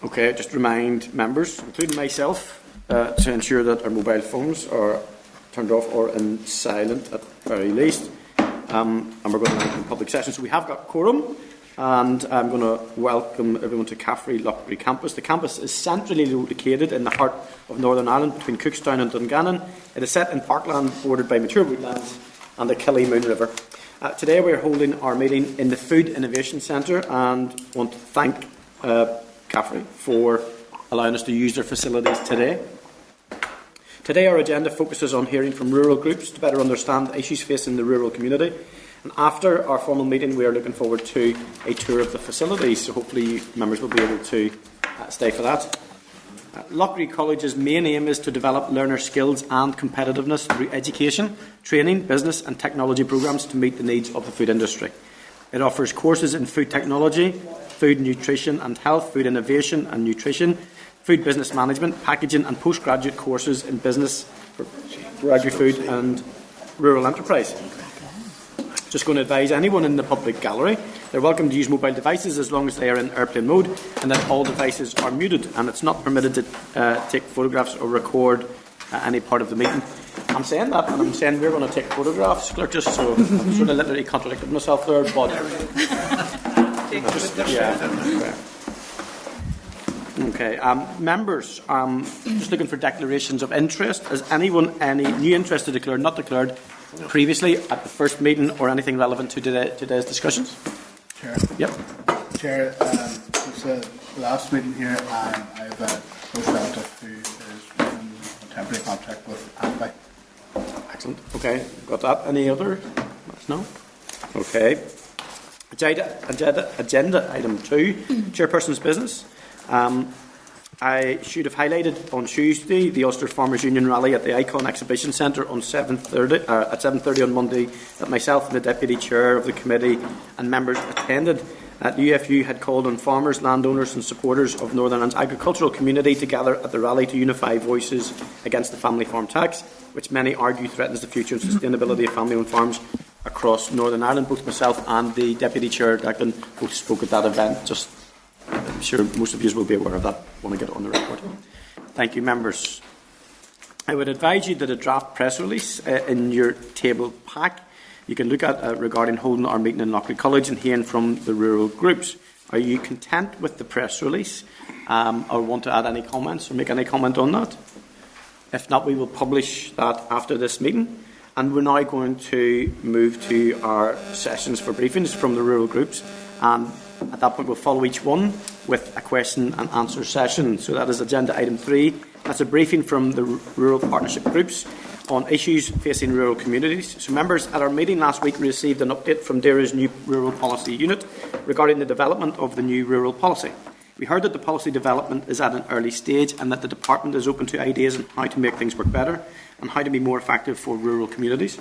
Okay, just remind members, including myself, to ensure that our mobile phones are turned off or in silent at very least. And we're going to in public session. So we have got quorum, and I'm going to welcome everyone to CAFRE Loughry Campus. The campus is centrally located in the heart of Northern Ireland between Cookstown and Dungannon. It is set in parkland bordered by mature woodlands and the Killy Moon River. Today we are holding our meeting in the Food Innovation Centre and want to thank CAFRE for allowing us to use their facilities today. Today our agenda focuses on hearing from rural groups to better understand the issues facing the rural community. And after our formal meeting we are looking forward to a tour of the facilities, so hopefully members will be able to stay for that. Loughry College's main aim is to develop learner skills and competitiveness through education, training, business and technology programmes to meet the needs of the food industry. It offers courses in food technology, food nutrition and health, food innovation and nutrition, food business management, packaging and postgraduate courses in business for agri-food and rural enterprise. Just going to advise anyone in the public gallery they're welcome to use mobile devices as long as they are in airplane mode and that all devices are muted, and it's not permitted to take photographs or record any part of the meeting. I'm saying that, and I'm saying we're going to take photographs, clerk, just so I'm sort of literally contradicted myself there, but Okay, members, just looking for declarations of interest. Has anyone any new interest declared, not declared previously at the first meeting, or anything relevant to today's discussions? Chair. Yep. Chair, it's the last meeting here, and I have a close relative who is in a temporary contract with Conway. Excellent. Okay, got that. Any other? No? Okay. Agenda item 2, Chairperson's business. I should have highlighted on Tuesday the Ulster Farmers Union rally at the Icon Exhibition Centre on 7:30 at 7:30 on Monday that myself and the Deputy Chair of the Committee and members attended. The UFU had called on farmers, landowners and supporters of Northern Ireland's agricultural community to gather at the rally to unify voices against the family farm tax, which many argue threatens the future and sustainability of family-owned farms across Northern Ireland. Both myself and the Deputy Chair, Declan, both spoke at that event. I'm sure most of you will be aware of that. I want to get it on the record. Thank you, members. I would advise you that a draft press release in your table pack you can look at regarding holding our meeting in Loughry College and hearing from the rural groups. Are you content with the press release or want to add any comments or make any comment on that? If not, we will publish that after this meeting. And we're now going to move to our sessions for briefings from the rural groups. At that point, we'll follow each one with a question and answer session. So that is agenda item 3. That's a briefing from the rural partnership groups on issues facing rural communities. So members, at our meeting last week, we received an update from DAERA's new rural policy unit regarding the development of the new rural policy. We heard that the policy development is at an early stage and that the department is open to ideas on how to make things work better and how to be more effective for rural communities.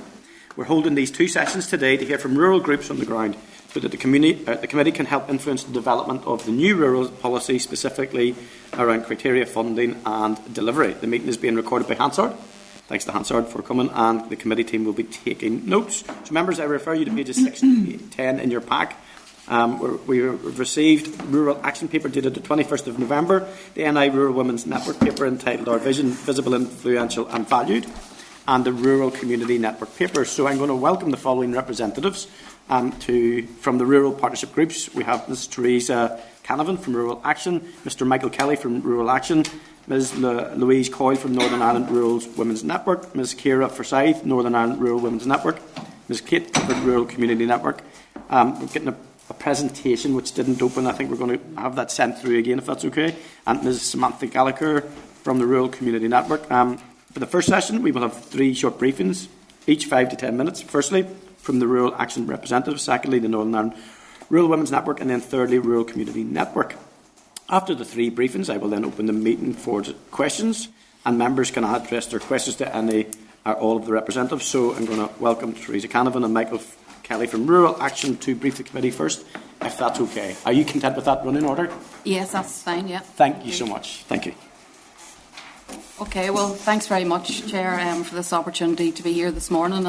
We're holding these 2 sessions today to hear from rural groups on the ground, so that the committee can help influence the development of the new rural policy, specifically around criteria, funding and delivery. The meeting is being recorded by Hansard. Thanks to Hansard for coming, and the committee team will be taking notes. So members, I refer you to pages 6 to 10 in your pack. We received Rural Action Paper dated the 21st of November, the NI Rural Women's Network Paper entitled Our Vision, Visible, Influential and Valued, and the Rural Community Network Paper. So I'm going to welcome the following representatives from the rural partnership groups. We have Ms. Teresa Canavan from Rural Action, Mr. Michael Kelly from Rural Action, Ms. Louise Coyle from Northern Ireland Rural Women's Network, Ms. Ciara Forsythe, Northern Ireland Rural Women's Network, Ms. Kate Clifford, Rural Community Network. We're getting a presentation which didn't open. I think we're going to have that sent through again if that's okay. And Ms. Samantha Gallagher from the Rural Community Network. For the first session, we will have 3 short briefings, each 5 to 10 minutes. Firstly, from the Rural Action representative. Secondly, the Northern Ireland Rural Women's Network. And then thirdly, Rural Community Network. After the 3 briefings, I will then open the meeting for questions, and members can address their questions to any or all of the representatives. So I'm going to welcome Teresa Canavan and Michael Kelly from Rural Action to brief the committee first, if that's okay. Are you content with that running order? Yes, that's fine, yeah. Thank you so much. Thank you. Okay, well, thanks very much, Chair, for this opportunity to be here this morning.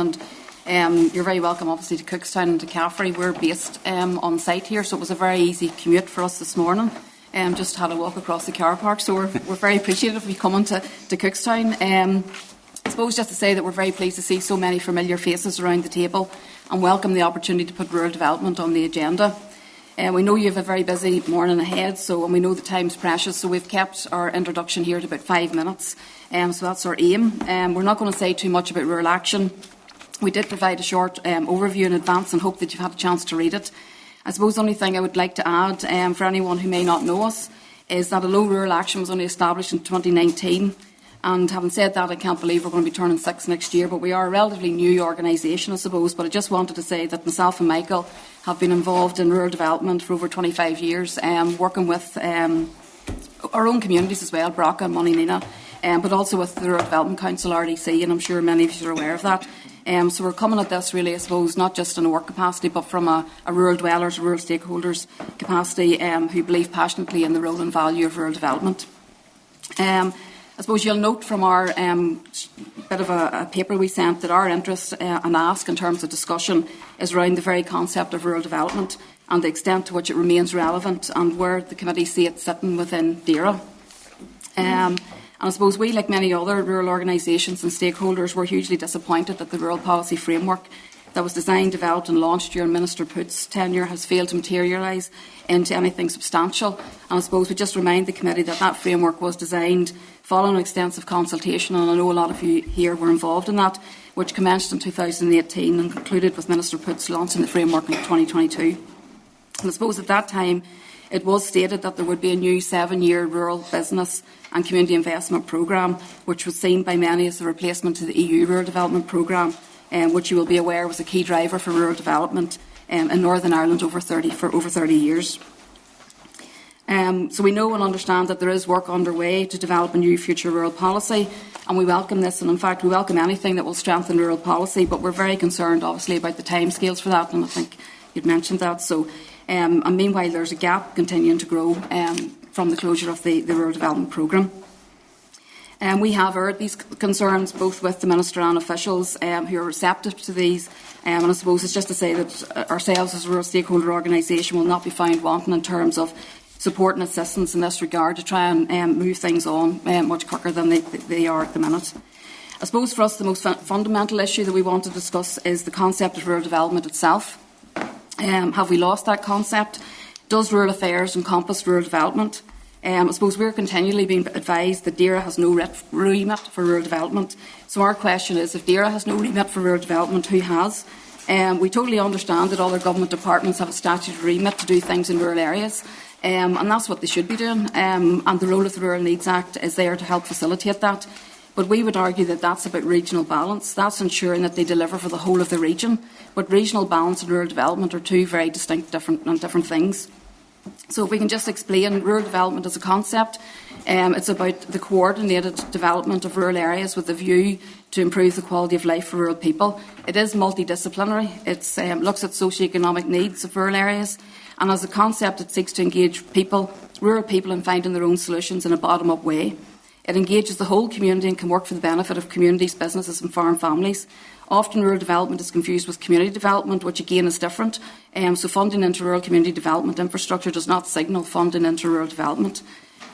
And you're very welcome, obviously, to Cookstown and to CAFRE. We're based on site here, so it was a very easy commute for us this morning. just had a walk across the car park, so we're very appreciative of you coming to Cookstown. I suppose just to say that we're very pleased to see so many familiar faces around the table and welcome the opportunity to put rural development on the agenda. We know you have a very busy morning ahead, and we know the time's precious, so we've kept our introduction here to about 5 minutes. So that's our aim. We're not going to say too much about rural action. We did provide a short overview in advance and hope that you've had a chance to read it. I suppose the only thing I would like to add for anyone who may not know us is that although rural action was only established in 2019, and having said that, I can't believe we're going to be turning 6 next year, but we are a relatively new organisation, I suppose. But I just wanted to say that myself and Michael have been involved in rural development for over 25 years, working with our own communities as well, Braca and Moninina, but also with the Rural Development Council, RDC, and I'm sure many of you are aware of that. So we're coming at this really, I suppose, not just in a work capacity, but from a rural dwellers, rural stakeholders capacity who believe passionately in the role and value of rural development. I suppose you'll note from our bit of a paper we sent that our interest and ask in terms of discussion is around the very concept of rural development and the extent to which it remains relevant and where the committee see it sitting within DAERA. And I suppose we, like many other rural organisations and stakeholders, were hugely disappointed that the rural policy framework that was designed, developed and launched during Minister Poots' tenure has failed to materialise into anything substantial. And I suppose we just remind the committee that that framework was designed following extensive consultation, and I know a lot of you here were involved in that, which commenced in 2018 and concluded with Minister Poots launching the framework in 2022. And I suppose at that time it was stated that there would be a new 7-year rural business and community investment programme, which was seen by many as the replacement to the EU Rural Development Programme, which you will be aware was a key driver for rural development in Northern Ireland for over 30 years. So we know and understand that there is work underway to develop a new future rural policy, and we welcome this, and in fact we welcome anything that will strengthen rural policy, but we're very concerned obviously about the timescales for that, and I think you'd mentioned that. So, and meanwhile there's a gap continuing to grow from the closure of the Rural Development Programme. We have heard these concerns both with the Minister and officials who are receptive to these, and I suppose it's just to say that ourselves as a rural stakeholder organisation will not be found wanting in terms of support and assistance in this regard to try and move things on much quicker than they are at the minute. I suppose for us the most fundamental issue that we want to discuss is the concept of rural development itself. Have we lost that concept? Does rural affairs encompass rural development? I suppose we're continually being advised that DAERA has no remit for rural development. So our question is, if DAERA has no remit for rural development, who has? We totally understand that other government departments have a statutory remit to do things in rural areas, and that's what they should be doing. And the role of the Rural Needs Act is there to help facilitate that. But we would argue that that's about regional balance. That's ensuring that they deliver for the whole of the region. But regional balance and rural development are two very distinct different things. So if we can just explain, rural development as a concept, it's about the coordinated development of rural areas with a view to improve the quality of life for rural people. It is multidisciplinary. It looks at socio-economic needs of rural areas, and as a concept it seeks to engage rural people in finding their own solutions in a bottom-up way. It engages the whole community and can work for the benefit of communities, businesses and farm families. Often rural development is confused with community development, which again is different. So funding into rural community development infrastructure does not signal funding into rural development.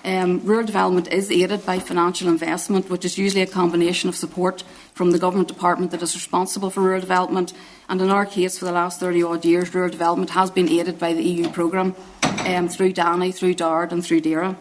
Rural development is aided by financial investment, which is usually a combination of support from the government department that is responsible for rural development. And in our case, for the last 30-odd years, rural development has been aided by the EU programme through DANI, through DARD and through DAERA.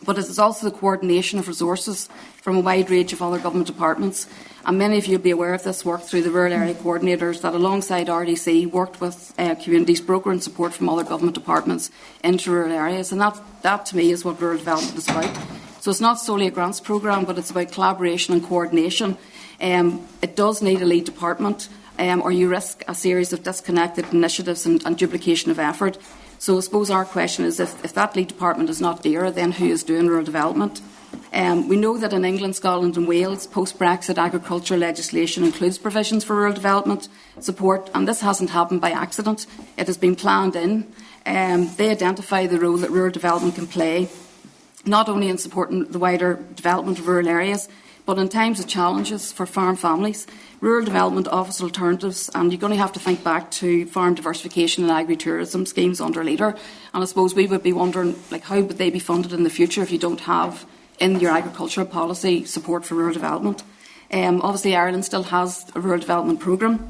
But it is also the coordination of resources from a wide range of other government departments. And many of you will be aware of this work through the rural area coordinators that, alongside RDC, worked with communities, brokering support from other government departments into rural areas. And that to me is what rural development is about. So it's not solely a grants programme, but it's about collaboration and coordination. It does need a lead department, or you risk a series of disconnected initiatives and duplication of effort. So I suppose our question is, if that lead department is not DAERA, then who is doing rural development? We know that in England, Scotland and Wales, post-Brexit agricultural legislation includes provisions for rural development support, and this hasn't happened by accident. It has been planned in. They identify the role that rural development can play, not only in supporting the wider development of rural areas, But in times of challenges for farm families, rural development offers alternatives, and you're going to have to think back to farm diversification and agri-tourism schemes under Leader. And I suppose we would be wondering, how would they be funded in the future if you don't have in your agricultural policy support for rural development? Obviously, Ireland still has a rural development programme.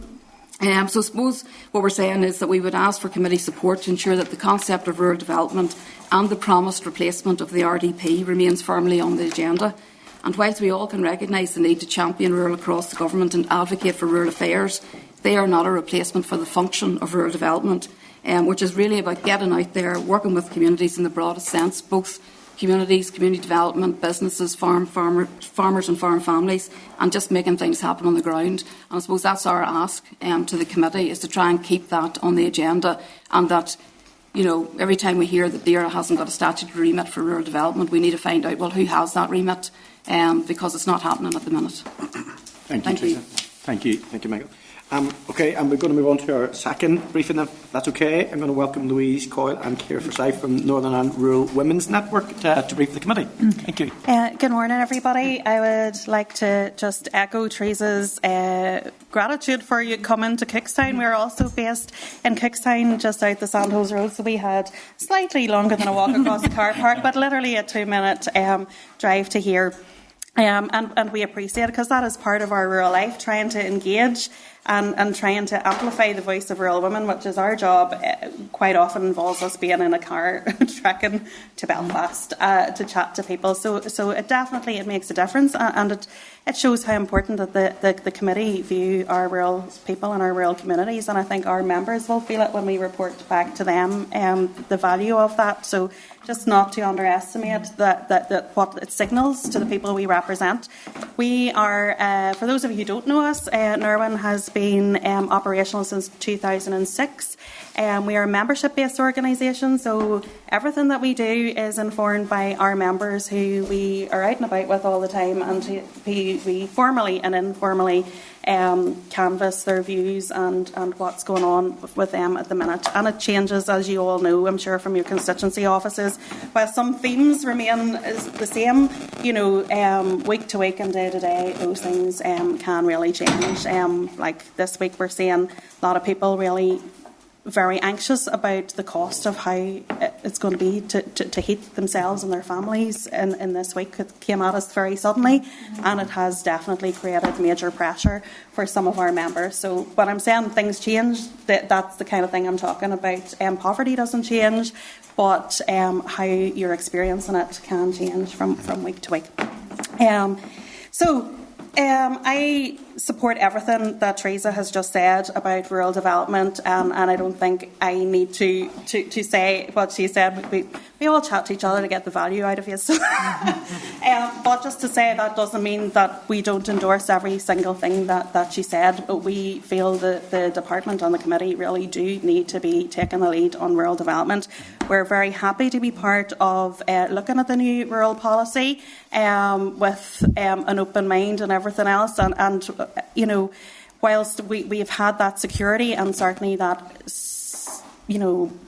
So I suppose what we're saying is that we would ask for committee support to ensure that the concept of rural development and the promised replacement of the RDP remains firmly on the agenda. And whilst we all can recognise the need to champion rural across the government and advocate for rural affairs, they are not a replacement for the function of rural development, which is really about getting out there, working with communities in the broadest sense, both communities, community development, businesses, farmers and farm families, and just making things happen on the ground. And I suppose that's our ask to the committee, is to try and keep that on the agenda, and that, every time we hear that DERA hasn't got a statutory remit for rural development, we need to find out, who has that remit, because it's not happening at the minute. Thank you, Teresa. Thank you, Michael. Okay, and we're going to move on to our second briefing, if that's okay. I'm going to welcome Louise, Coyle and Ciara Forsythe from Northern Ireland Rural Women's Network to brief the committee. Thank you. Good morning, everybody. I would like to just echo Teresa's gratitude for you coming to Cookstown. We're also based in Cookstown, just out the Sandhills Road, so we had slightly longer than a walk across the car park, but literally a 2-minute drive to here. And we appreciate it, because that is part of our rural life, trying to engage and trying to amplify the voice of rural women, which is our job. Quite often involves us being in a car trekking to Belfast to chat to people. So it definitely makes a difference, and it shows how important that the committee view our rural people and our rural communities, and I think our members will feel it when we report back to them the value of that. So just not to underestimate that what it signals to the people we represent. We are, for those of you who don't know us, Nerwin has been operational since 2006. We are a membership-based organisation, so everything that we do is informed by our members, who we are out and about with all the time, and we formally and informally canvass their views and what's going on with them at the minute. And it changes, as you all know, I'm sure, from your constituency offices. While some themes remain the same, week to week and day to day, those things can really change. Like this week, we're seeing a lot of people really very anxious about the cost of how it's going to be to heat themselves and their families in this week. It came at us very suddenly, and it has definitely created major pressure for some of our members. So when I'm saying things change, that's the kind of thing I'm talking about. Poverty doesn't change, but how you're experiencing it can change from week to week. I support everything that Teresa has just said about rural development, and I don't think I need to say what she said. We all chat to each other to get the value out of you. So, but just to say, that doesn't mean that we don't endorse every single thing that she said. But we feel that the department and the committee really do need to be taking the lead on rural development. We're very happy to be part of looking at the new rural policy with an open mind and everything else. And whilst we've had that security and certainly that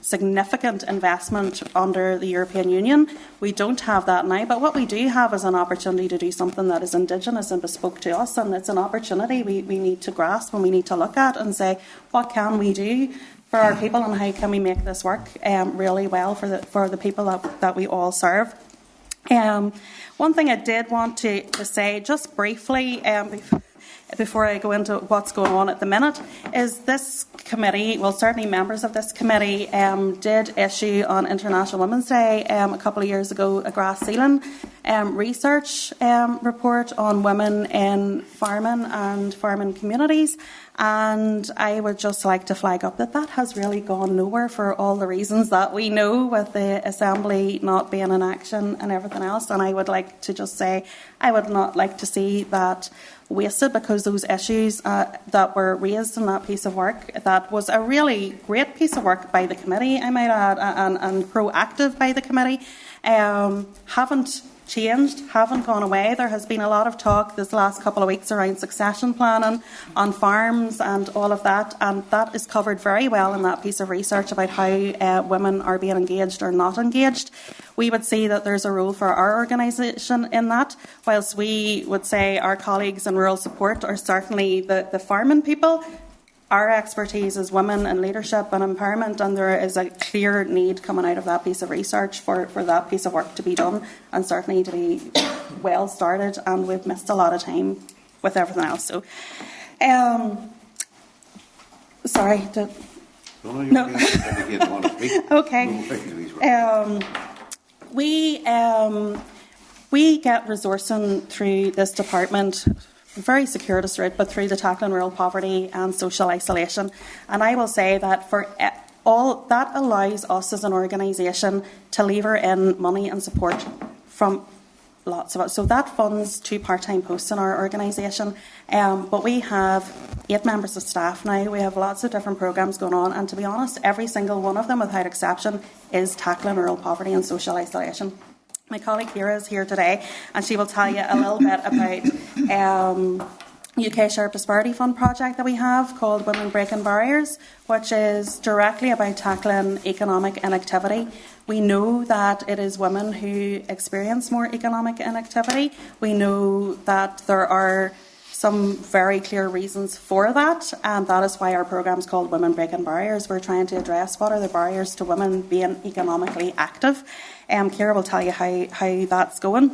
significant investment under the European Union, we don't have that now. But what we do have is an opportunity to do something that is indigenous and bespoke to us, and it's an opportunity we need to grasp and we need to look at and say, what can we do for our people, and how can we make this work really well for the people that we all serve. One thing I did want to say just briefly before I go into what's going on at the minute is this committee, well, certainly members of this committee did issue on International Women's Day a couple of years ago a grass ceiling research report on women in farming and farming communities. And I would just like to flag up that has really gone nowhere for all the reasons that we know, with the Assembly not being in action and everything else. And I would like to just say I would not like to see that wasted, because those issues that were raised in that piece of work, that was a really great piece of work by the committee, I might add, and proactive by the committee, haven't changed, haven't gone away. There has been a lot of talk this last couple of weeks around succession planning on farms and all of that, and that is covered very well in that piece of research about how women are being engaged or not engaged. We would see that there's a role for our organisation in that, whilst we would say our colleagues in rural support are certainly the farming people. Our expertise is women in leadership and empowerment, and there is a clear need coming out of that piece of research for that piece of work to be done, and certainly to be well started, and we've missed a lot of time with everything else. So, sorry. No. Okay. We get resourcing through this department, very circuitous route, but through the tackling rural poverty and social isolation. And I will say that for all that allows us as an organisation to lever in money and support from lots of us. So that funds 2 part-time posts in our organisation. But we have 8 members of staff now. We have lots of different programmes going on. And to be honest, every single one of them, without exception, is tackling rural poverty and social isolation. My colleague Ciara is here today, and she will tell you a little bit about UK Share Prosperity Fund project that we have called Women Breaking Barriers, which is directly about tackling economic inactivity. We know that it is women who experience more economic inactivity. We know that there are some very clear reasons for that, and that is why our programme is called Women Breaking Barriers. We're trying to address what are the barriers to women being economically active. Ciara will tell you how that's going.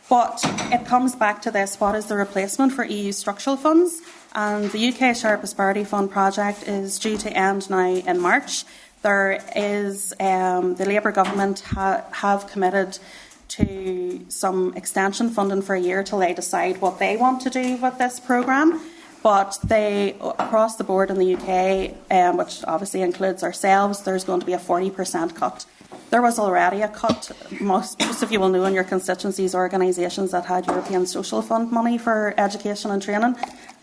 But it comes back to this: what is the replacement for EU structural funds? And the UK Share Prosperity Fund project is due to end now in March. There is the Labour government have committed to some extension funding for a year till they decide what they want to do with this programme. But they, across the board in the UK, which obviously includes ourselves, there's going to be a 40% cut. There was already a cut. Most of you will know in your constituencies organisations that had European Social Fund money for education and training,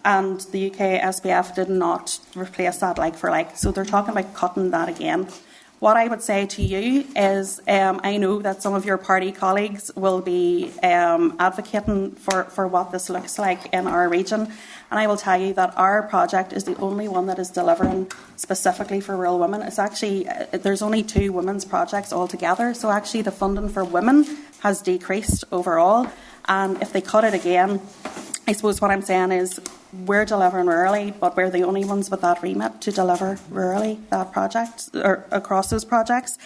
and the UK SPF did not replace that like for like. So they're talking about cutting that again. What I would say to you is I know that some of your party colleagues will be advocating for what this looks like in our region. And I will tell you that our project is the only one that is delivering specifically for rural women. It's actually, there's only 2 women's projects altogether. So actually the funding for women has decreased overall. And if they cut it again, I suppose what I'm saying is we're delivering rurally, but we're the only ones with that remit to deliver rurally that project or across those projects.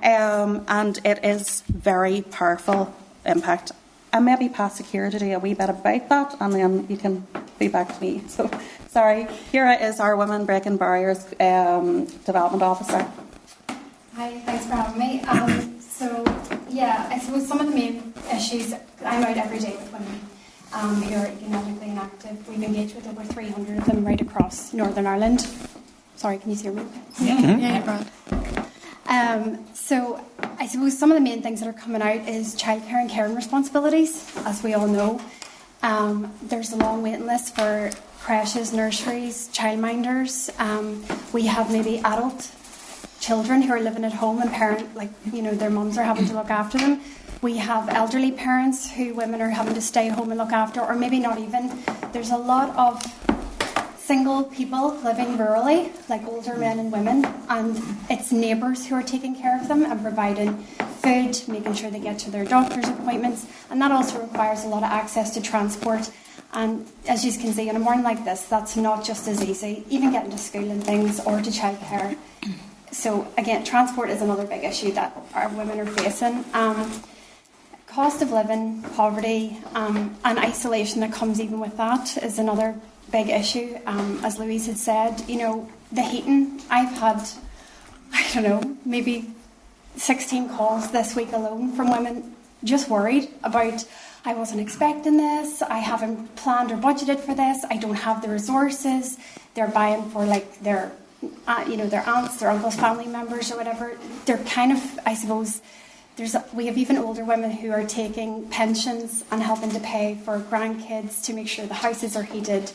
And it is very powerful impact. And maybe pass to Ciara to do a wee bit about that, and then you can be back to me. So, sorry. Ciara is our Women Breaking Barriers Development Officer. Hi, thanks for having me. I suppose some of the main issues, I'm out every day with women who are economically inactive. We've engaged with over 300 of them right across Northern Ireland. Sorry, can you hear me? Yeah, Brad. So I suppose some of the main things that are coming out is childcare and caring responsibilities, as we all know. There's a long waiting list for creches, nurseries, childminders. We have maybe adult children who are living at home and their mums are having to look after them. We have elderly parents who women are having to stay home and look after, or maybe not even. There's a lot of single people living rurally, like older men and women, and it's neighbours who are taking care of them and providing food, making sure they get to their doctor's appointments, and that also requires a lot of access to transport. And as you can see, in a morning like this, that's not just as easy, even getting to school and things, or to childcare. So again, transport is another big issue that our women are facing. Cost of living, poverty, and isolation that comes even with that is another big issue. As Louise had said, the heating. I've had, maybe 16 calls this week alone from women just worried about, I wasn't expecting this, I haven't planned or budgeted for this, I don't have the resources. They're buying for their aunts, their uncles, family members or whatever. They're kind of, I suppose, we have even older women who are taking pensions and helping to pay for grandkids to make sure the houses are heated.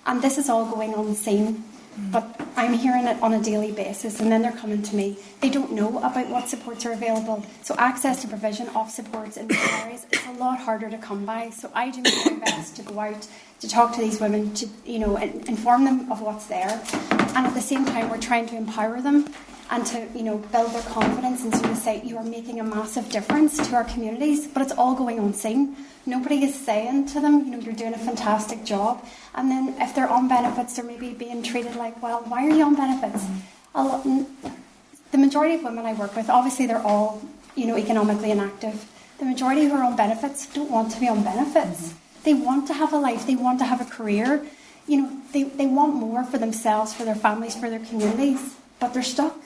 And this is all going unseen But I'm hearing it on a daily basis, and then they're coming to me. They don't know about what supports are available. So access to provision of supports in these areas is a lot harder to come by. So I do my best to go out, to talk to these women, to inform them of what's there. And at the same time, we're trying to empower them and to build their confidence and sort of say, you are making a massive difference to our communities, but it's all going unseen. Nobody is saying to them, you're doing a fantastic job. And then if they're on benefits, they're maybe being treated like, well, why are you on benefits? The majority of women I work with, obviously they're all, economically inactive. The majority who are on benefits don't want to be on benefits. They want to have a life. They want to have a career. They want more for themselves, for their families, for their communities, but they're stuck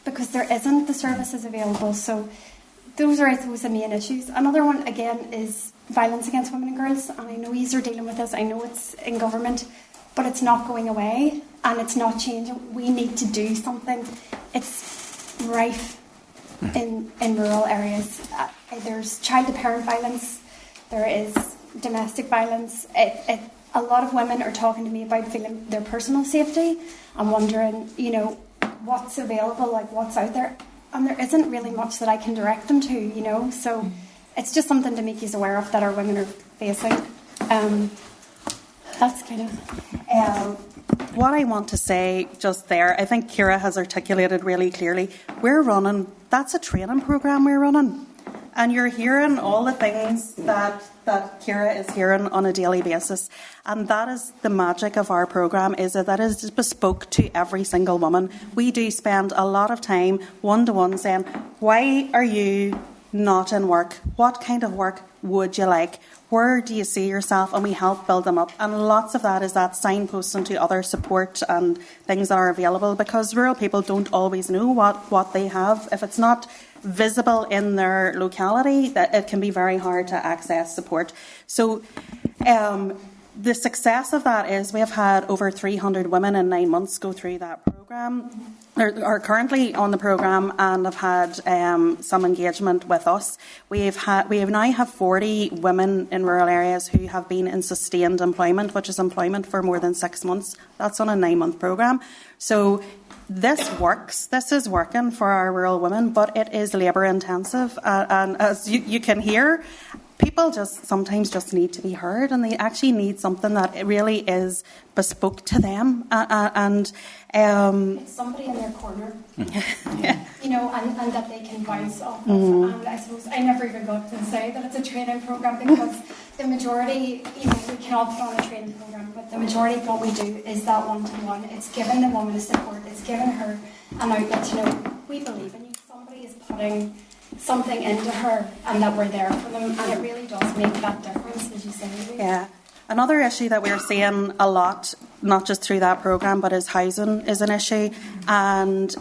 because there isn't the services available. So those are, I suppose, the main issues. Another one, again, is violence against women and girls. And I know you're dealing with this. I know it's in government, but it's not going away and it's not changing. We need to do something. It's rife in rural areas. There's child-to-parent violence. There is domestic violence. A lot of women are talking to me about feeling their personal safety and wondering, what's available, like what's out there. And there isn't really much that I can direct them to, So it's just something to make you aware of that our women are facing. That's kind of... What I want to say just there, I think Ciara has articulated really clearly. That's a training programme we're running. And you're hearing all the things that Ciara is hearing on a daily basis. And that is the magic of our programme, is that it is bespoke to every single woman. We do spend a lot of time one-to-one saying, why are you not in work? What kind of work would you like? Where do you see yourself? And we help build them up. And lots of that is that signposting to other support and things that are available, because rural people don't always know what they have. If it's not visible in their locality, that it can be very hard to access support. So the success of that is we have had over 300 women in 9 months go through that programme, are currently on the programme and have had some engagement with us. We now have 40 women in rural areas who have been in sustained employment, which is employment for more than 6 months. That's on a 9-month programme. So this works. This is working for our rural women, but it is labour intensive. And as you can hear, people sometimes just need to be heard, and they actually need something that really is bespoke to them. It's somebody in their corner, and that they can bounce off of. And I suppose I never even got to say that it's a training programme, because the majority, we cannot put on a training programme, but the majority of what we do is that one-to-one. It's giving the woman a support. It's giving her an outlet to know, we believe in you. Somebody is putting something into her, and that we're there for them, and it really does make that difference, as you say. Yeah. Another issue that we're seeing a lot, not just through that programme, but is housing is an issue, and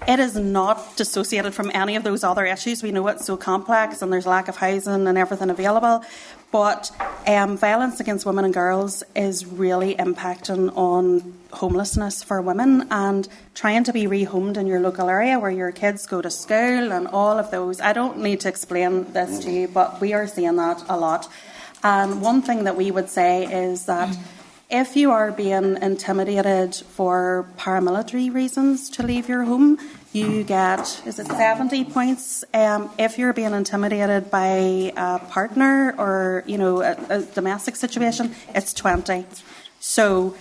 it is not dissociated from any of those other issues. We know it's so complex and there's lack of housing and everything available, but violence against women and girls is really impacting on homelessness for women, and trying to be rehomed in your local area where your kids go to school and all of those. I don't need to explain this to you, but we are seeing that a lot. And one thing that we would say is that if you are being intimidated for paramilitary reasons to leave your home, you get, 70 points? If you're being intimidated by a partner or, a domestic situation, it's 20. So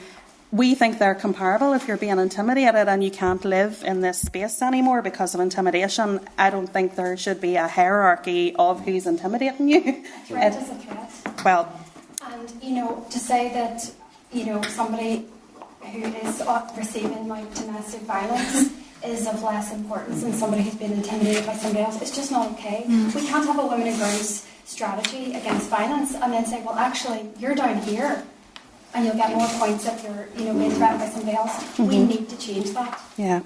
we think they're comparable. If you're being intimidated and you can't live in this space anymore because of intimidation, I don't think there should be a hierarchy of who's intimidating you. A threat is a threat. Well, and to say that somebody who is receiving domestic violence is of less importance than somebody who's been intimidated by somebody else, it's just not okay. We can't have a women and girls strategy against violence and then say, well, actually, you're down here and you'll get more points if you're being threatened by somebody else. We need to change that. Yeah.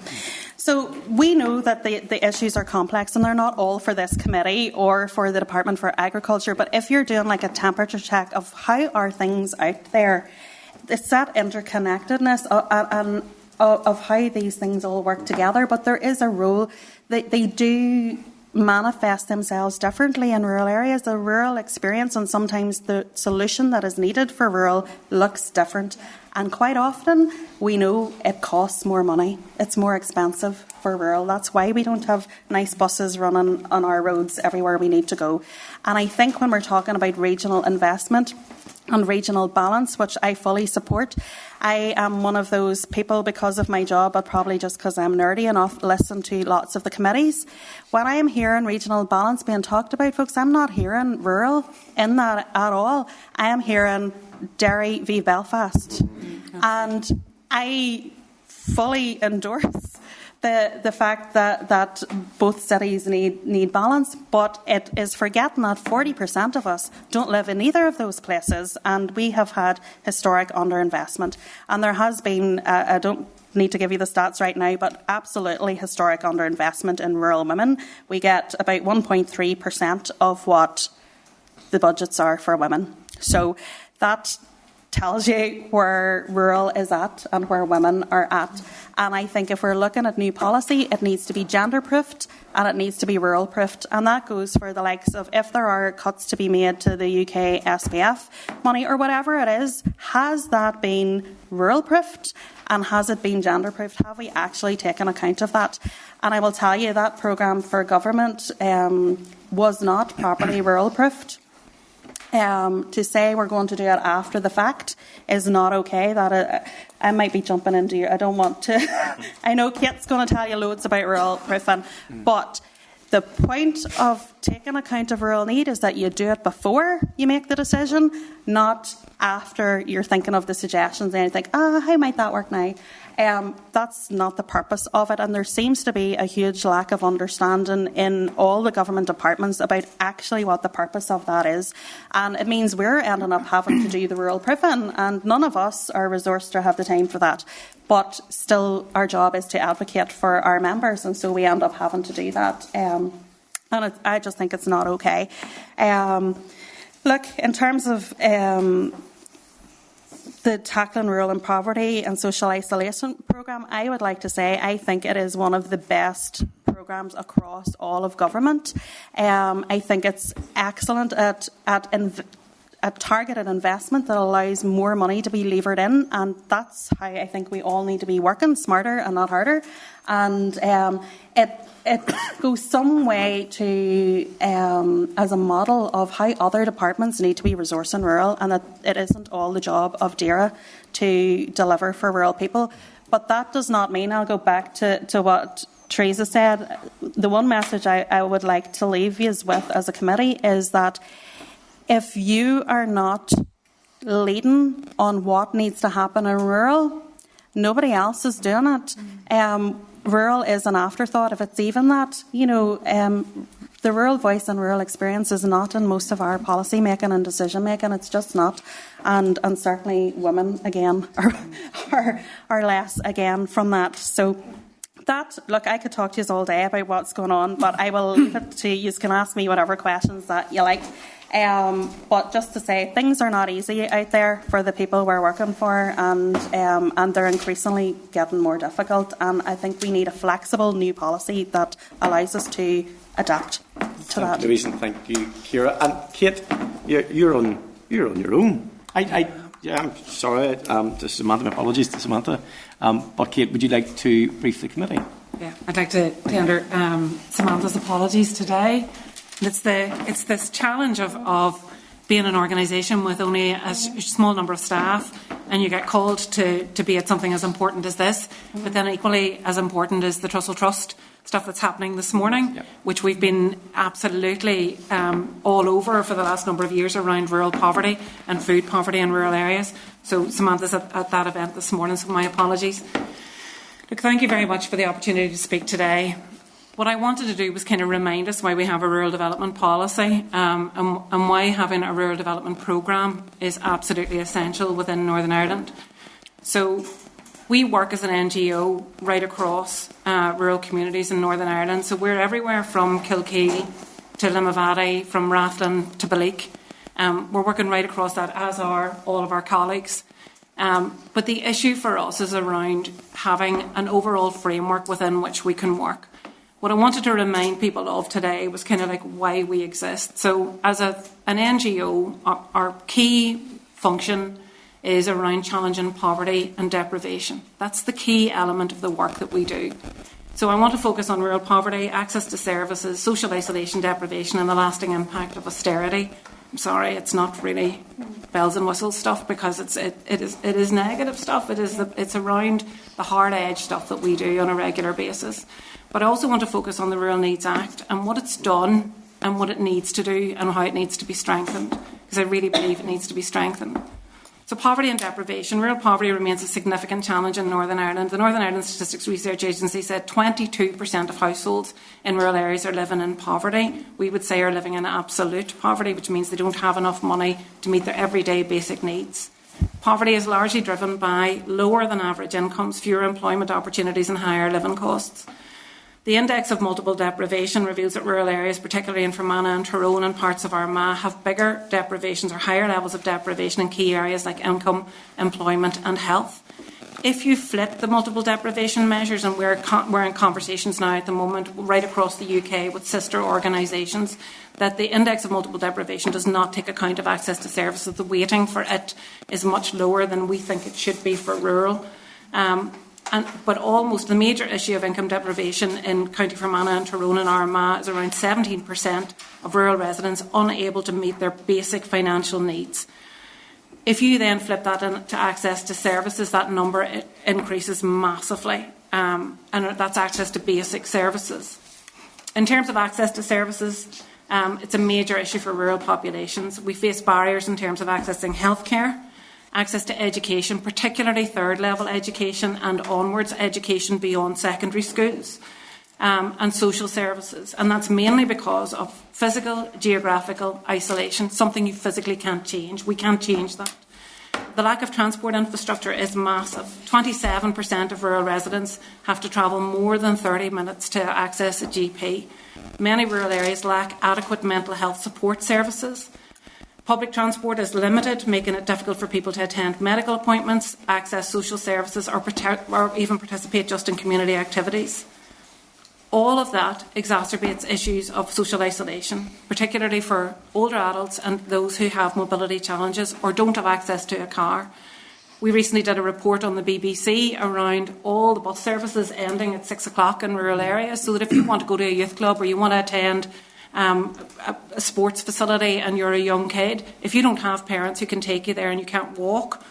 So we know that the issues are complex, and they're not all for this committee or for the Department for Agriculture, but if you're doing like a temperature check of how are things out there, it's that interconnectedness of how these things all work together. But there is a role that they do manifest themselves differently in rural areas. The rural experience and sometimes the solution that is needed for rural looks different. And quite often we know it costs more money. It's more expensive for rural. That's why we don't have nice buses running on our roads everywhere we need to go. And I think when we're talking about regional investment and regional balance, which I fully support, I am one of those people, because of my job, but probably just because I'm nerdy enough, listen to lots of the committees. When I am hearing regional balance being talked about, folks, I'm not hearing rural in that at all. I am hearing Derry v Belfast. And I fully endorse the fact that both cities need balance, but it is forgetting that 40% of us don't live in either of those places, and we have had historic underinvestment. And there has been, I don't need to give you the stats right now, but absolutely historic underinvestment in rural women. We get about 1.3% of what the budgets are for women. So that tells you where rural is at and where women are at. And I think if we're looking at new policy, it needs to be gender-proofed and it needs to be rural-proofed. And that goes for the likes of, if there are cuts to be made to the UK SPF money or whatever it is, has that been rural-proofed and has it been gender-proofed? Have we actually taken account of that? And I will tell you that programme for government was not properly rural-proofed. To say we're going to do it after the fact is not okay. That I might be jumping into you. I don't want to. I know Kate's going to tell you loads about rural proofing, but the point of taking account of rural need is that you do it before you make the decision, not after you're thinking of the suggestions and you think, how might that work now? That's not the purpose of it, and there seems to be a huge lack of understanding in all the government departments about actually what the purpose of that is. And it means we're ending up having to do the rural proofing, and none of us are resourced or have the time for that. But still, our job is to advocate for our members, and so we end up having to do that. I just think it's not okay. Look, in terms of the Tackling Rural and Poverty and Social Isolation programme, I would like to say I think it is one of the best programmes across all of government. I think it's excellent at targeted investment that allows more money to be levered in, and that's how I think we all need to be working smarter and not harder. And it goes some way to as a model of how other departments need to be resourcing rural, and that it isn't all the job of DAERA to deliver for rural people. But that does not mean, I'll go back to what Teresa said, the one message I would like to leave you with as a committee is that if you are not leading on what needs to happen in rural, nobody else is doing it. Rural is an afterthought, if it's even that. The rural voice and rural experience is not in most of our policy making and decision making. It's just not, and certainly women again are less again from that. So that, look, I could talk to you all day about what's going on, but I will leave it to you. You can ask me whatever questions that you like. But just to say, things are not easy out there for the people we're working for, and they're increasingly getting more difficult. And I think we need a flexible new policy that allows us to adapt to that. Louise, and thank you, Ciara. And Kate, you're on your own. I'm sorry to Samantha. My apologies to Samantha. But Kate, would you like to brief the committee? Yeah, I'd like to tender Samantha's apologies today. It's this challenge of being an organisation with only a small number of staff, and you get called to be at something as important as this, but then equally as important is the Trussell Trust stuff that's happening this morning, which we've been absolutely all over for the last number of years around rural poverty and food poverty in rural areas. So Samantha's at that event this morning, so my apologies. Look, thank you very much for the opportunity to speak today. What I wanted to do was kind of remind us why we have a rural development policy and why having a rural development programme is absolutely essential within Northern Ireland. So we work as an NGO right across rural communities in Northern Ireland. So we're everywhere from Kilkeel to Limavady, from Rathlin to Balleek. We're working right across that, as are all of our colleagues. But the issue for us is around having an overall framework within which we can work. What I wanted to remind people of today was kind of like why we exist. So as an NGO, our key function is around challenging poverty and deprivation. That's the key element of the work that we do. So I want to focus on rural poverty, access to services, social isolation, deprivation, and the lasting impact of austerity. I'm sorry, it's not really bells and whistles stuff, because it is negative stuff. It's around the hard edge stuff that we do on a regular basis. But I also want to focus on the Rural Needs Act and what it's done and what it needs to do and how it needs to be strengthened, because I really believe it needs to be strengthened. So poverty and deprivation. Rural poverty remains a significant challenge in Northern Ireland. The Northern Ireland Statistics Research Agency said 22% of households in rural areas are living in poverty. We would say are living in absolute poverty, which means they don't have enough money to meet their everyday basic needs. Poverty is largely driven by lower than average incomes, fewer employment opportunities and higher living costs. The index of multiple deprivation reveals that rural areas, particularly in Fermanagh and Tyrone and parts of Armagh, have bigger deprivations or higher levels of deprivation in key areas like income, employment and health. If you flip the multiple deprivation measures, and we're in conversations now at the moment right across the UK with sister organisations, that the index of multiple deprivation does not take account of access to services. The weighting for it is much lower than we think it should be for rural. But almost the major issue of income deprivation in County Fermanagh and Tyrone and Armagh is around 17% of rural residents unable to meet their basic financial needs. If you then flip that into access to services, that number increases massively, and that's access to basic services. In terms of access to services, it's a major issue for rural populations. We face barriers in terms of accessing healthcare, access to education, particularly third-level education and onwards education beyond secondary schools, and social services. And that's mainly because of physical, geographical isolation, something you physically can't change. We can't change that. The lack of transport infrastructure is massive. 27% of rural residents have to travel more than 30 minutes to access a GP. Many rural areas lack adequate mental health support services. Public transport is limited, making it difficult for people to attend medical appointments, access social services, or even participate just in community activities. All of that exacerbates issues of social isolation, particularly for older adults and those who have mobility challenges or don't have access to a car. We recently did a report on the BBC around all the bus services ending at 6 o'clock in rural areas, so that if you want to go to a youth club or you want to attend a sports facility and you're a young kid, if you don't have parents who can take you there and you can't walk,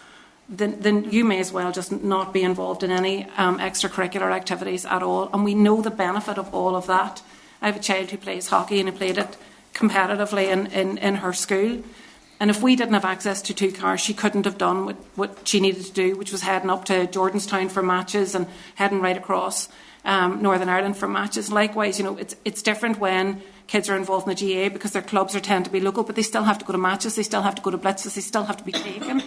then you may as well just not be involved in any extracurricular activities at all. And we know the benefit of all of that. I have a child who plays hockey and who played it competitively in her school. And if we didn't have access to 2 cars, she couldn't have done what she needed to do, which was heading up to Jordanstown for matches and heading right across Northern Ireland for matches. Likewise, it's different when kids are involved in the GA because their clubs tend to be local, but they still have to go to matches, they still have to go to blitzes, they still have to be taken.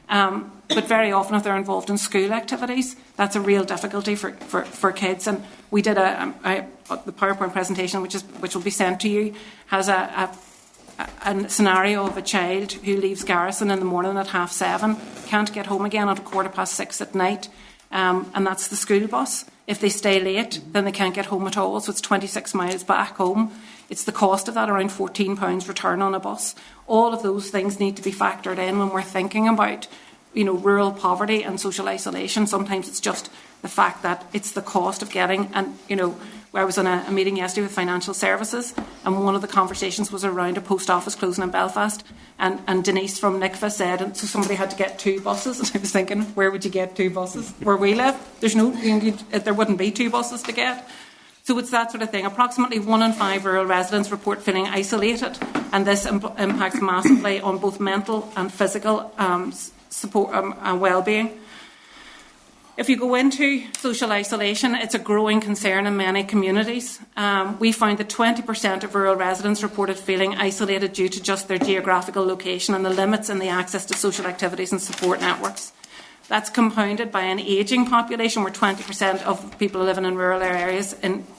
But very often if they're involved in school activities, that's a real difficulty for kids. And we did the PowerPoint presentation, which will be sent to you, has a scenario of a child who leaves Garrison in the morning at 7:30, can't get home again at 6:15 at night, and that's the school bus. If they stay late, then they can't get home at all, so it's 26 miles back home. It's the cost of that, around £14 return on a bus. All of those things need to be factored in when we're thinking about, rural poverty and social isolation. Sometimes it's just the fact that it's the cost of getting, and, I was on a meeting yesterday with financial services, and one of the conversations was around a post office closing in Belfast, and Denise from NICFA said, and so somebody had to get 2 buses, and I was thinking, where would you get 2 buses? Where we live, there wouldn't be 2 buses to get. So it's that sort of thing. Approximately 1 in 5 rural residents report feeling isolated, and this impacts massively on both mental and physical support and well-being. If you go into social isolation, it's a growing concern in many communities. We found that 20% of rural residents reported feeling isolated due to just their geographical location and the limits in the access to social activities and support networks. That's compounded by an ageing population where 20% of people living in rural areas,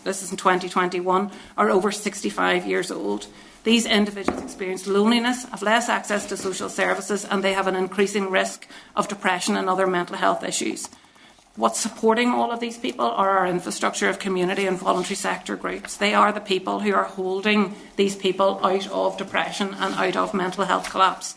this is in 2021, are over 65 years old. These individuals experience loneliness, have less access to social services, and they have an increasing risk of depression and other mental health issues. What's supporting all of these people are our infrastructure of community and voluntary sector groups. They are the people who are holding these people out of depression and out of mental health collapse.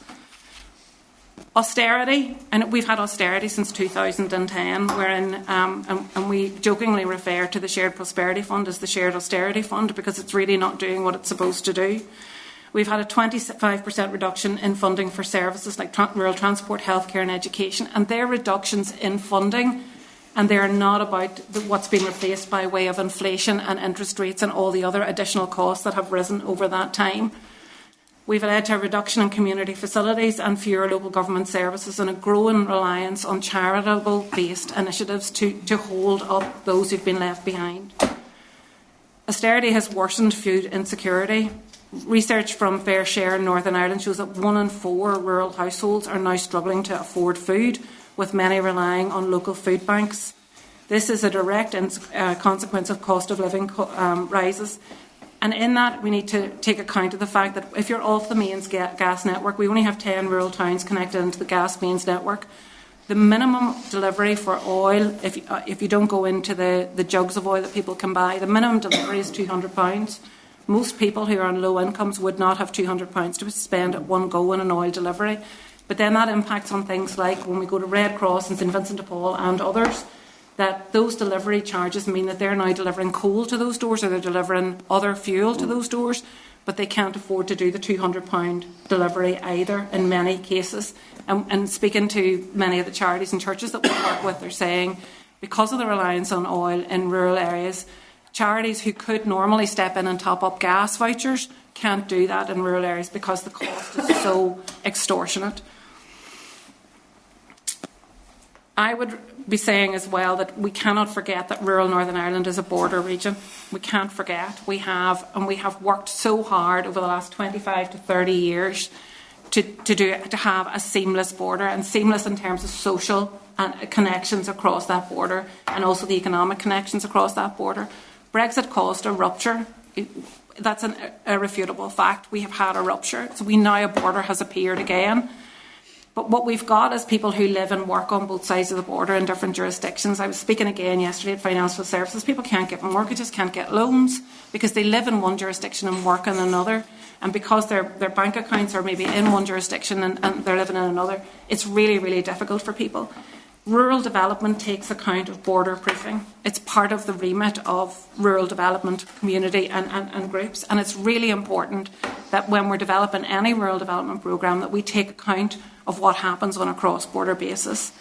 Austerity, and we've had austerity since 2010, wherein, and we jokingly refer to the Shared Prosperity Fund as the Shared Austerity Fund because it's really not doing what it's supposed to do. We've had a 25% reduction in funding for services like rural transport, healthcare and education, and they're reductions in funding, and they're not about what's been replaced by way of inflation and interest rates and all the other additional costs that have risen over that time. We've led to a reduction in community facilities and fewer local government services and a growing reliance on charitable-based initiatives to hold up those who've been left behind. Austerity has worsened food insecurity. Research from Fair Share in Northern Ireland shows that 1 in 4 rural households are now struggling to afford food, with many relying on local food banks. This is a direct consequence of cost of living rises. And in that, we need to take account of the fact that if you're off the mains gas network, we only have 10 rural towns connected into the gas mains network. The minimum delivery for oil, if you don't go into the jugs of oil that people can buy, the minimum delivery is £200. Most people who are on low incomes would not have £200 to spend at one go on an oil delivery. But then that impacts on things like when we go to Red Cross and St Vincent de Paul and others, that those delivery charges mean that they're now delivering coal to those doors or they're delivering other fuel to those doors, but they can't afford to do the £200 delivery either in many cases. And speaking to many of the charities and churches that we work with, they're saying because of the reliance on oil in rural areas, charities who could normally step in and top up gas vouchers can't do that in rural areas because the cost is so extortionate. I would be saying as well that we cannot forget that rural Northern Ireland is a border region. We can't forget. We have worked so hard over the last 25 to 30 years to have a seamless border, and seamless in terms of social and connections across that border and also the economic connections across that border. Brexit caused a rupture. That's an irrefutable fact. We have had a rupture. So a border has appeared again. But what we've got is people who live and work on both sides of the border in different jurisdictions. I was speaking again yesterday at Financial Services. People can't get mortgages, can't get loans because they live in one jurisdiction and work in another. And because their bank accounts are maybe in one jurisdiction and they're living in another, it's really, really difficult for people. Rural development takes account of border proofing. It's part of the remit of rural development community and groups. And it's really important that when we're developing any rural development programme that we take account of what happens on a cross-border basis.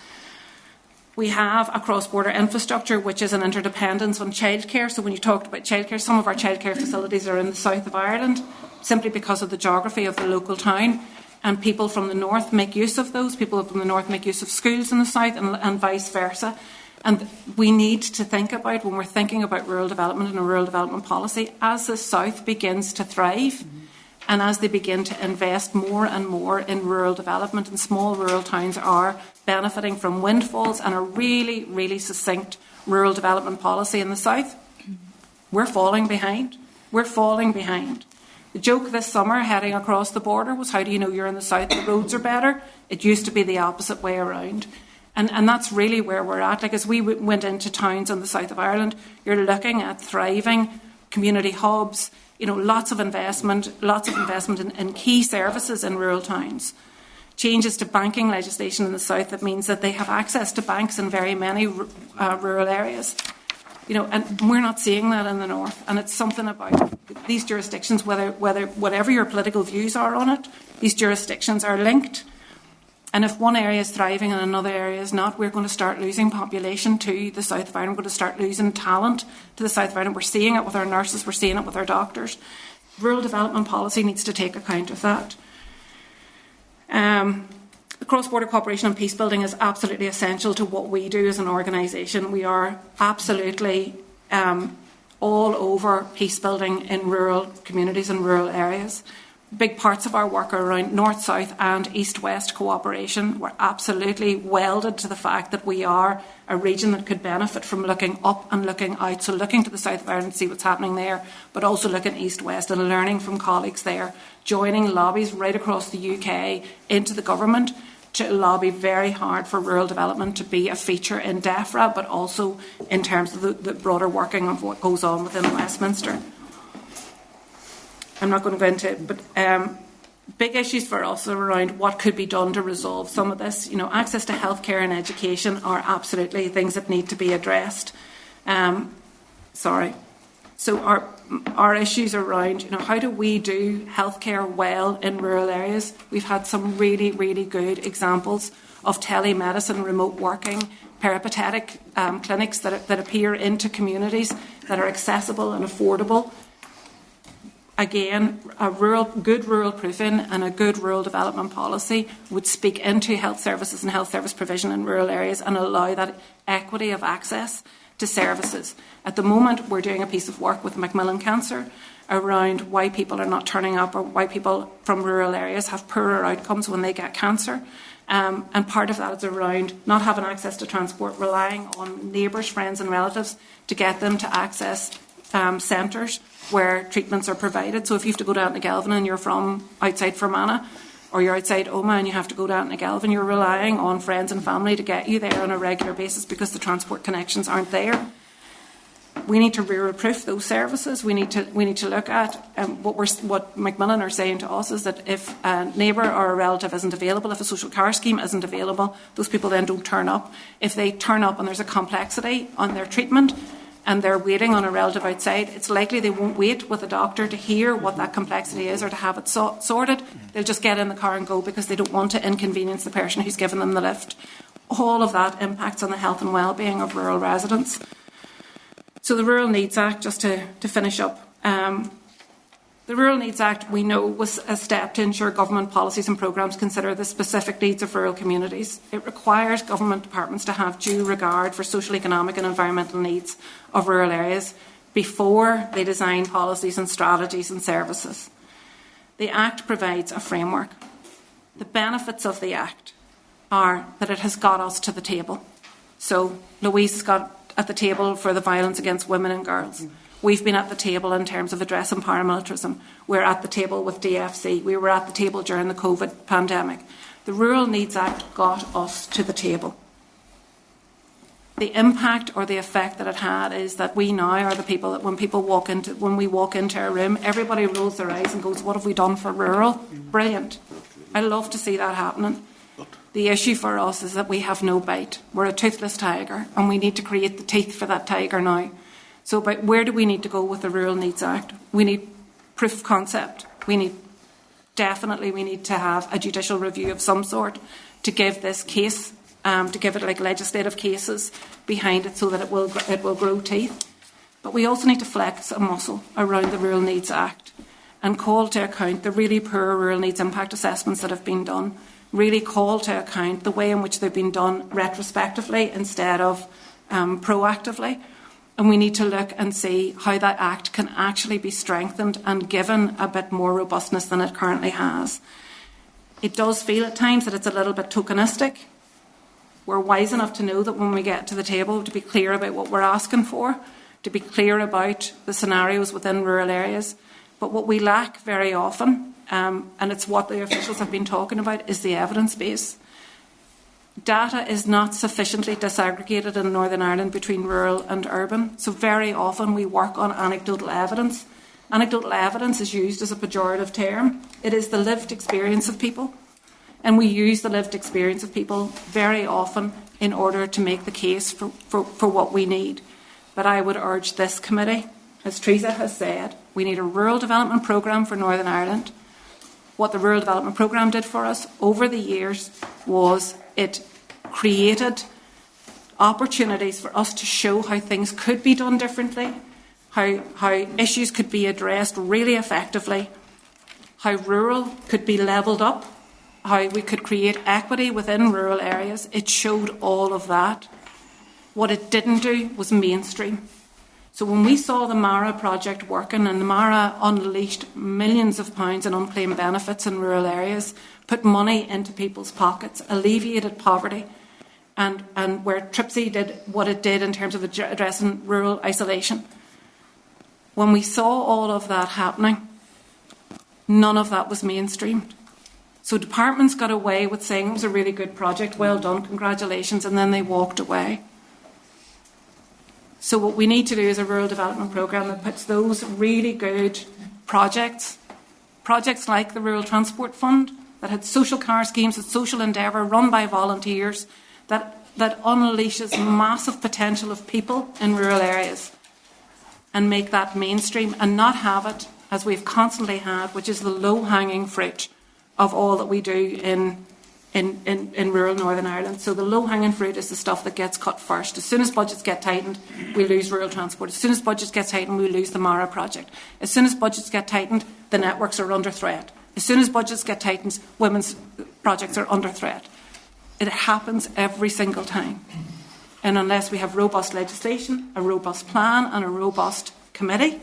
We have a cross-border infrastructure which is an interdependence on childcare. So when you talked about childcare, some of our childcare facilities are in the south of Ireland simply because of the geography of the local town. And people from the north make use of those. People from the north make use of schools in the south and vice versa. And we need to think about, when we're thinking about rural development and a rural development policy, as the south begins to thrive and as they begin to invest more and more in rural development, and small rural towns are benefiting from windfalls and a really, really succinct rural development policy in the south, we're falling behind. We're falling behind. The joke this summer heading across the border was, how do you know you're in the south? The roads are better. It used to be the opposite way around. And that's really where we're at. Like, as we went into towns in the south of Ireland, you're looking at thriving community hubs, lots of investment in key services in rural towns. Changes to banking legislation in the south that means that they have access to banks in very many rural areas. And we're not seeing that in the north. And it's something about these jurisdictions, whatever your political views are on it, these jurisdictions are linked. And if one area is thriving and another area is not, we're going to start losing population to the south of Ireland. We're going to start losing talent to the south of Ireland. We're seeing it with our nurses. We're seeing it with our doctors. Rural development policy needs to take account of that. Cross-border cooperation and peace building is absolutely essential to what we do as an organisation. We are absolutely all over peace building in rural communities and rural areas. Big parts of our work are around north-south and east-west cooperation. We're absolutely welded to the fact that we are a region that could benefit from looking up and looking out. So looking to the south of Ireland to see what's happening there, but also looking east-west and learning from colleagues there, joining lobbies right across the UK into the government to lobby very hard for rural development to be a feature in DEFRA, but also in terms of the broader working of what goes on within Westminster. I'm not going to go into it, but big issues for us are around what could be done to resolve some of this. You know, access to healthcare and education are absolutely things that need to be addressed. So our issues around, you know, how do we do healthcare well in rural areas? We've had some really, really good examples of telemedicine, remote working, peripatetic clinics that appear into communities that are accessible and affordable. Again, good rural proofing and a good rural development policy would speak into health services and health service provision in rural areas and allow that equity of access to services. At the moment, we're doing a piece of work with Macmillan Cancer around why people are not turning up or why people from rural areas have poorer outcomes when they get cancer. And part of that is around not having access to transport, relying on neighbours, friends and relatives to get them to access centres where treatments are provided. So if you have to go down to Galvin and you're from outside Fermanagh, or you're outside Omagh and you have to go down to Galvin, you're relying on friends and family to get you there on a regular basis because the transport connections aren't there. We need to rural-proof those services. We need to look at what Macmillan are saying to us is that if a neighbour or a relative isn't available, if a social care scheme isn't available, those people then don't turn up. If they turn up and there's a complexity on their treatment, and they're waiting on a relative outside, it's likely they won't wait with a doctor to hear what that complexity is or to have it sorted. They'll just get in the car and go because they don't want to inconvenience the person who's given them the lift. All of that impacts on the health and well-being of rural residents. So the Rural Needs Act, just to finish up, the Rural Needs Act, we know, was a step to ensure government policies and programmes consider the specific needs of rural communities. It requires government departments to have due regard for social, economic and environmental needs of rural areas before they design policies and strategies and services. The Act provides a framework. The benefits of the Act are that it has got us to the table. So Louise has got at the table for the violence against women and girls. We've been at the table in terms of addressing paramilitarism. We're at the table with DFC. We were at the table during the COVID pandemic. The Rural Needs Act got us to the table. The impact or the effect that it had is that we now are the people that when we walk into a room, everybody rolls their eyes and goes, what have we done for rural? Brilliant. I love to see that happening. The issue for us is that we have no bite. We're a toothless tiger and we need to create the teeth for that tiger now. So about where do we need to go with the Rural Needs Act? We need proof of concept. We need to have a judicial review of some sort to give this case, to give it like legislative cases behind it so that it will grow teeth. But we also need to flex a muscle around the Rural Needs Act and call to account the really poor rural needs impact assessments that have been done, really call to account the way in which they've been done retrospectively instead of proactively. And we need to look and see how that Act can actually be strengthened and given a bit more robustness than it currently has. It does feel at times that it's a little bit tokenistic. We're wise enough to know that when we get to the table to be clear about what we're asking for, to be clear about the scenarios within rural areas. But what we lack very often, and it's what the officials have been talking about, is the evidence base. Data is not sufficiently disaggregated in Northern Ireland between rural and urban, so very often we work on anecdotal evidence. Anecdotal evidence is used as a pejorative term. It is the lived experience of people, and we use the lived experience of people very often in order to make the case for what we need. But I would urge this committee, as Teresa has said, we need a rural development programme for Northern Ireland. What the rural development programme did for us over the years was it created opportunities for us to show how things could be done differently, how issues could be addressed really effectively, how rural could be levelled up, how we could create equity within rural areas. It showed all of that. What it didn't do was mainstream. So when we saw the MARA project working, and the MARA unleashed millions of pounds in unclaimed benefits in rural areas, put money into people's pockets, alleviated poverty, and where TRIPSI did what it did in terms of addressing rural isolation. When we saw all of that happening, none of that was mainstreamed. So departments got away with saying it was a really good project, well done, congratulations, and then they walked away. So what we need to do is a rural development programme that puts those really good projects like the Rural Transport Fund, that had social car schemes, had social endeavour, run by volunteers, that unleashes massive potential of people in rural areas, and make that mainstream, and not have it, as we've constantly had, which is the low-hanging fruit of all that we do in rural Northern Ireland. So the low-hanging fruit is the stuff that gets cut first. As soon as budgets get tightened, we lose rural transport. As soon as budgets get tightened, we lose the Mara project. As soon as budgets get tightened, the networks are under threat. As soon as budgets get tightened, women's projects are under threat. It happens every single time. And unless we have robust legislation, a robust plan and a robust committee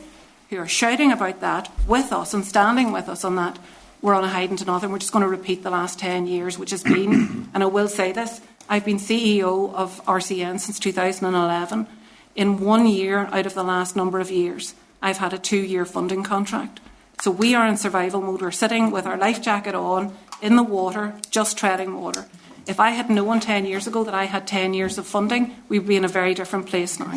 who are shouting about that with us and standing with us on that, we're on a hiding to nothing. We're just going to repeat the last 10 years, which has been, and I will say this, I've been CEO of RCN since 2011. In 1 year out of the last number of years, I've had a 2-year funding contract. So we are in survival mode. We're sitting with our life jacket on, in the water, just treading water. If I had known 10 years ago that I had 10 years of funding, we'd be in a very different place now.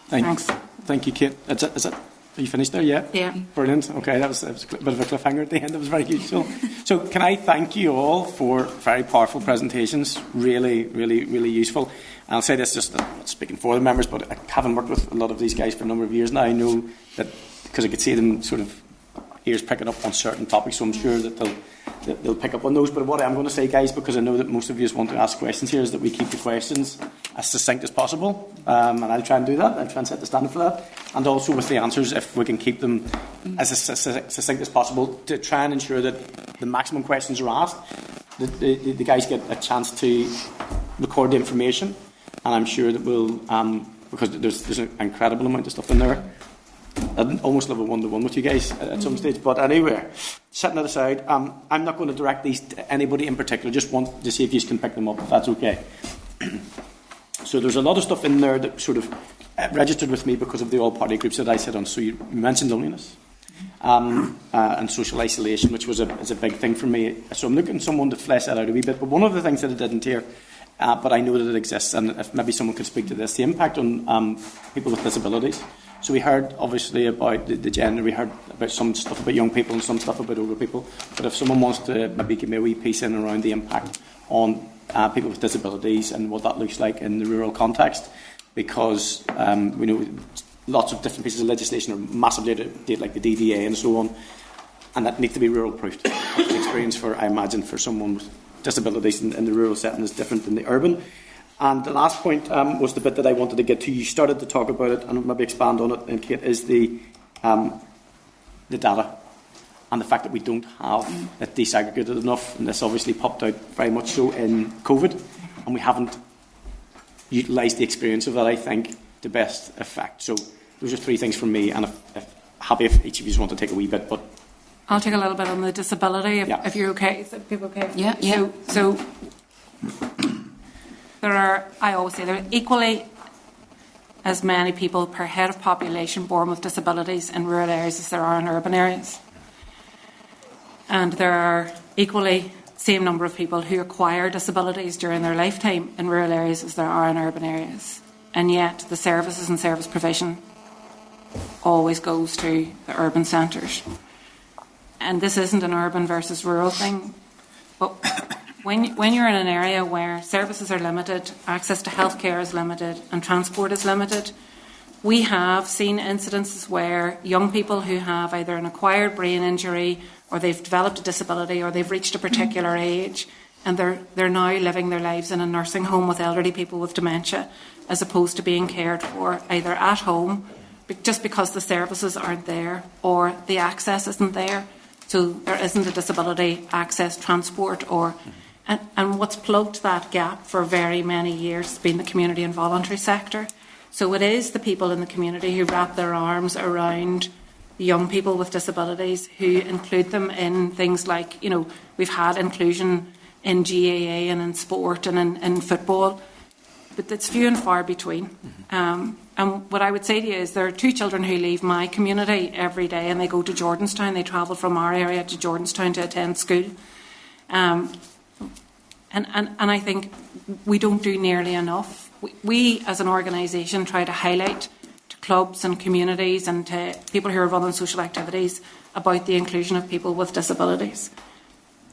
Thanks. Thank you, Kate. Is it? Are you finished there? Yeah? Yeah. Brilliant. Okay, that was a bit of a cliffhanger at the end. That was very useful. So can I thank you all for very powerful presentations. Really, really, really useful. And I'll say this just not speaking for the members, but having worked with a lot of these guys for a number of years now, I know that because I could see them sort of ears picking up on certain topics, so I'm sure that they'll pick up on those. But what I'm going to say, guys, because I know that most of you want to ask questions here, is that we keep the questions as succinct as possible, and I'll try and do that. I'll try and set the standard for that, and also with the answers, if we can keep them as succinct as possible, to try and ensure that the maximum questions are asked, that the guys get a chance to record the information, and I'm sure that we'll, because there's an incredible amount of stuff in there. I'd almost love a one-to-one with you guys at some stage. But anyway, setting that aside, I'm not going to direct these to anybody in particular. Just want to see if you can pick them up, if that's okay. So there's a lot of stuff in there that sort of registered with me because of the all-party groups that I sit on. So you mentioned loneliness and social isolation, which is a big thing for me. So I'm looking for someone to flesh that out a wee bit. But one of the things that I didn't hear, but I know that it exists, and if maybe someone could speak to this, the impact on people with disabilities. So we heard, obviously, about the gender. We heard about some stuff about young people and some stuff about older people. But if someone wants to maybe give me a wee piece in around the impact on people with disabilities and what that looks like in the rural context, because we know lots of different pieces of legislation are massively out of date, like the DDA and so on, and that needs to be rural-proofed. The experience for, I imagine, for someone with disabilities in the rural setting is different than the urban. And the last point was the bit that I wanted to get to. You started to talk about it and maybe expand on it, and Kate, is the data and the fact that we don't have it disaggregated enough. And this obviously popped out very much so in COVID, and we haven't utilised the experience of that, I think, to best effect. So those are 3 things from me, and happy if each of you want to take a wee bit. But I'll take a little bit on the disability, if you're okay. Is people okay? Yeah. So I always say there are equally as many people per head of population born with disabilities in rural areas as there are in urban areas. And there are equally same number of people who acquire disabilities during their lifetime in rural areas as there are in urban areas. And yet the services and service provision always goes to the urban centres. And this isn't an urban versus rural thing, but when you're in an area where services are limited, access to healthcare is limited, and transport is limited, we have seen incidences where young people who have either an acquired brain injury, or they've developed a disability, or they've reached a particular age, and they're now living their lives in a nursing home with elderly people with dementia, as opposed to being cared for either at home, just because the services aren't there or the access isn't there. So there isn't a disability access transport and what's plugged that gap for very many years has been the community and voluntary sector. So it is the people in the community who wrap their arms around young people with disabilities, who include them in things like, we've had inclusion in GAA and in sport and in football, but it's few and far between. And And what I would say to you is there are 2 children who leave my community every day and they go to Jordanstown. They travel from our area to Jordanstown to attend school. And I think we don't do nearly enough. We as an organisation try to highlight to clubs and communities and to people who are running social activities about the inclusion of people with disabilities.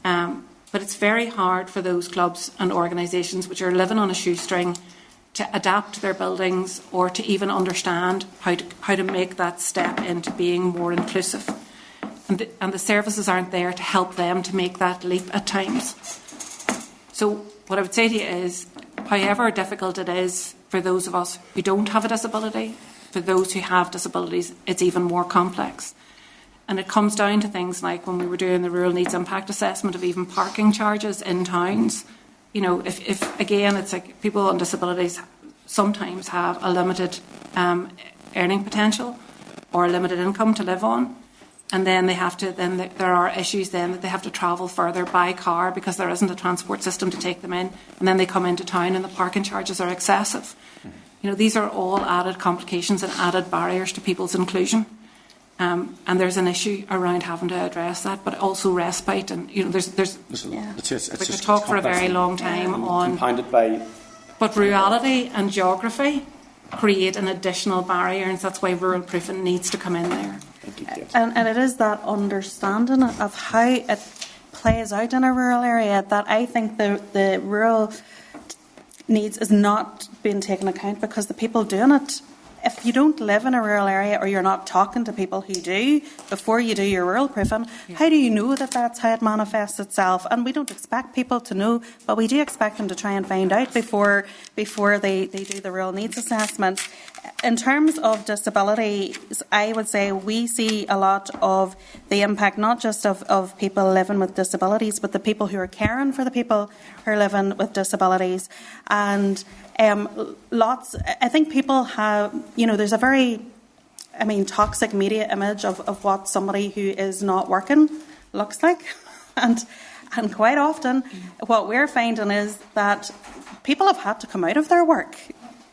But it's very hard for those clubs and organisations which are living on a shoestring to adapt their buildings or to even understand how to make that step into being more inclusive. And the services aren't there to help them to make that leap at times. So what I would say to you is, however difficult it is for those of us who don't have a disability, for those who have disabilities, it's even more complex. And it comes down to things like when we were doing the rural needs impact assessment of even parking charges in towns. You know, if again, it's like people on disabilities sometimes have a limited earning potential or a limited income to live on. And then they have to, there are issues then that they have to travel further by car because there isn't a transport system to take them in. And then they come into town and the parking charges are excessive. You know, these are all added complications and added barriers to people's inclusion. And there's an issue around having to address that, but also respite. And, you know, there's we could talk for a very long time on... Compounded by... But reality and geography create an additional barrier, and that's why rural proofing needs to come in there. And it is that understanding of how it plays out in a rural area that I think the rural needs is not being taken account, because the people doing it, if you don't live in a rural area or you're not talking to people who do before you do your rural proofing, how do you know that that's how it manifests itself? And we don't expect people to know, but we do expect them to try and find out before they do the rural needs assessment. In terms of disabilities, I would say we see a lot of the impact, not just of people living with disabilities, but the people who are caring for the people who are living with disabilities. And I think people have, you know, there's a very, toxic media image of what somebody who is not working looks like. And quite often what we're finding is that people have had to come out of their work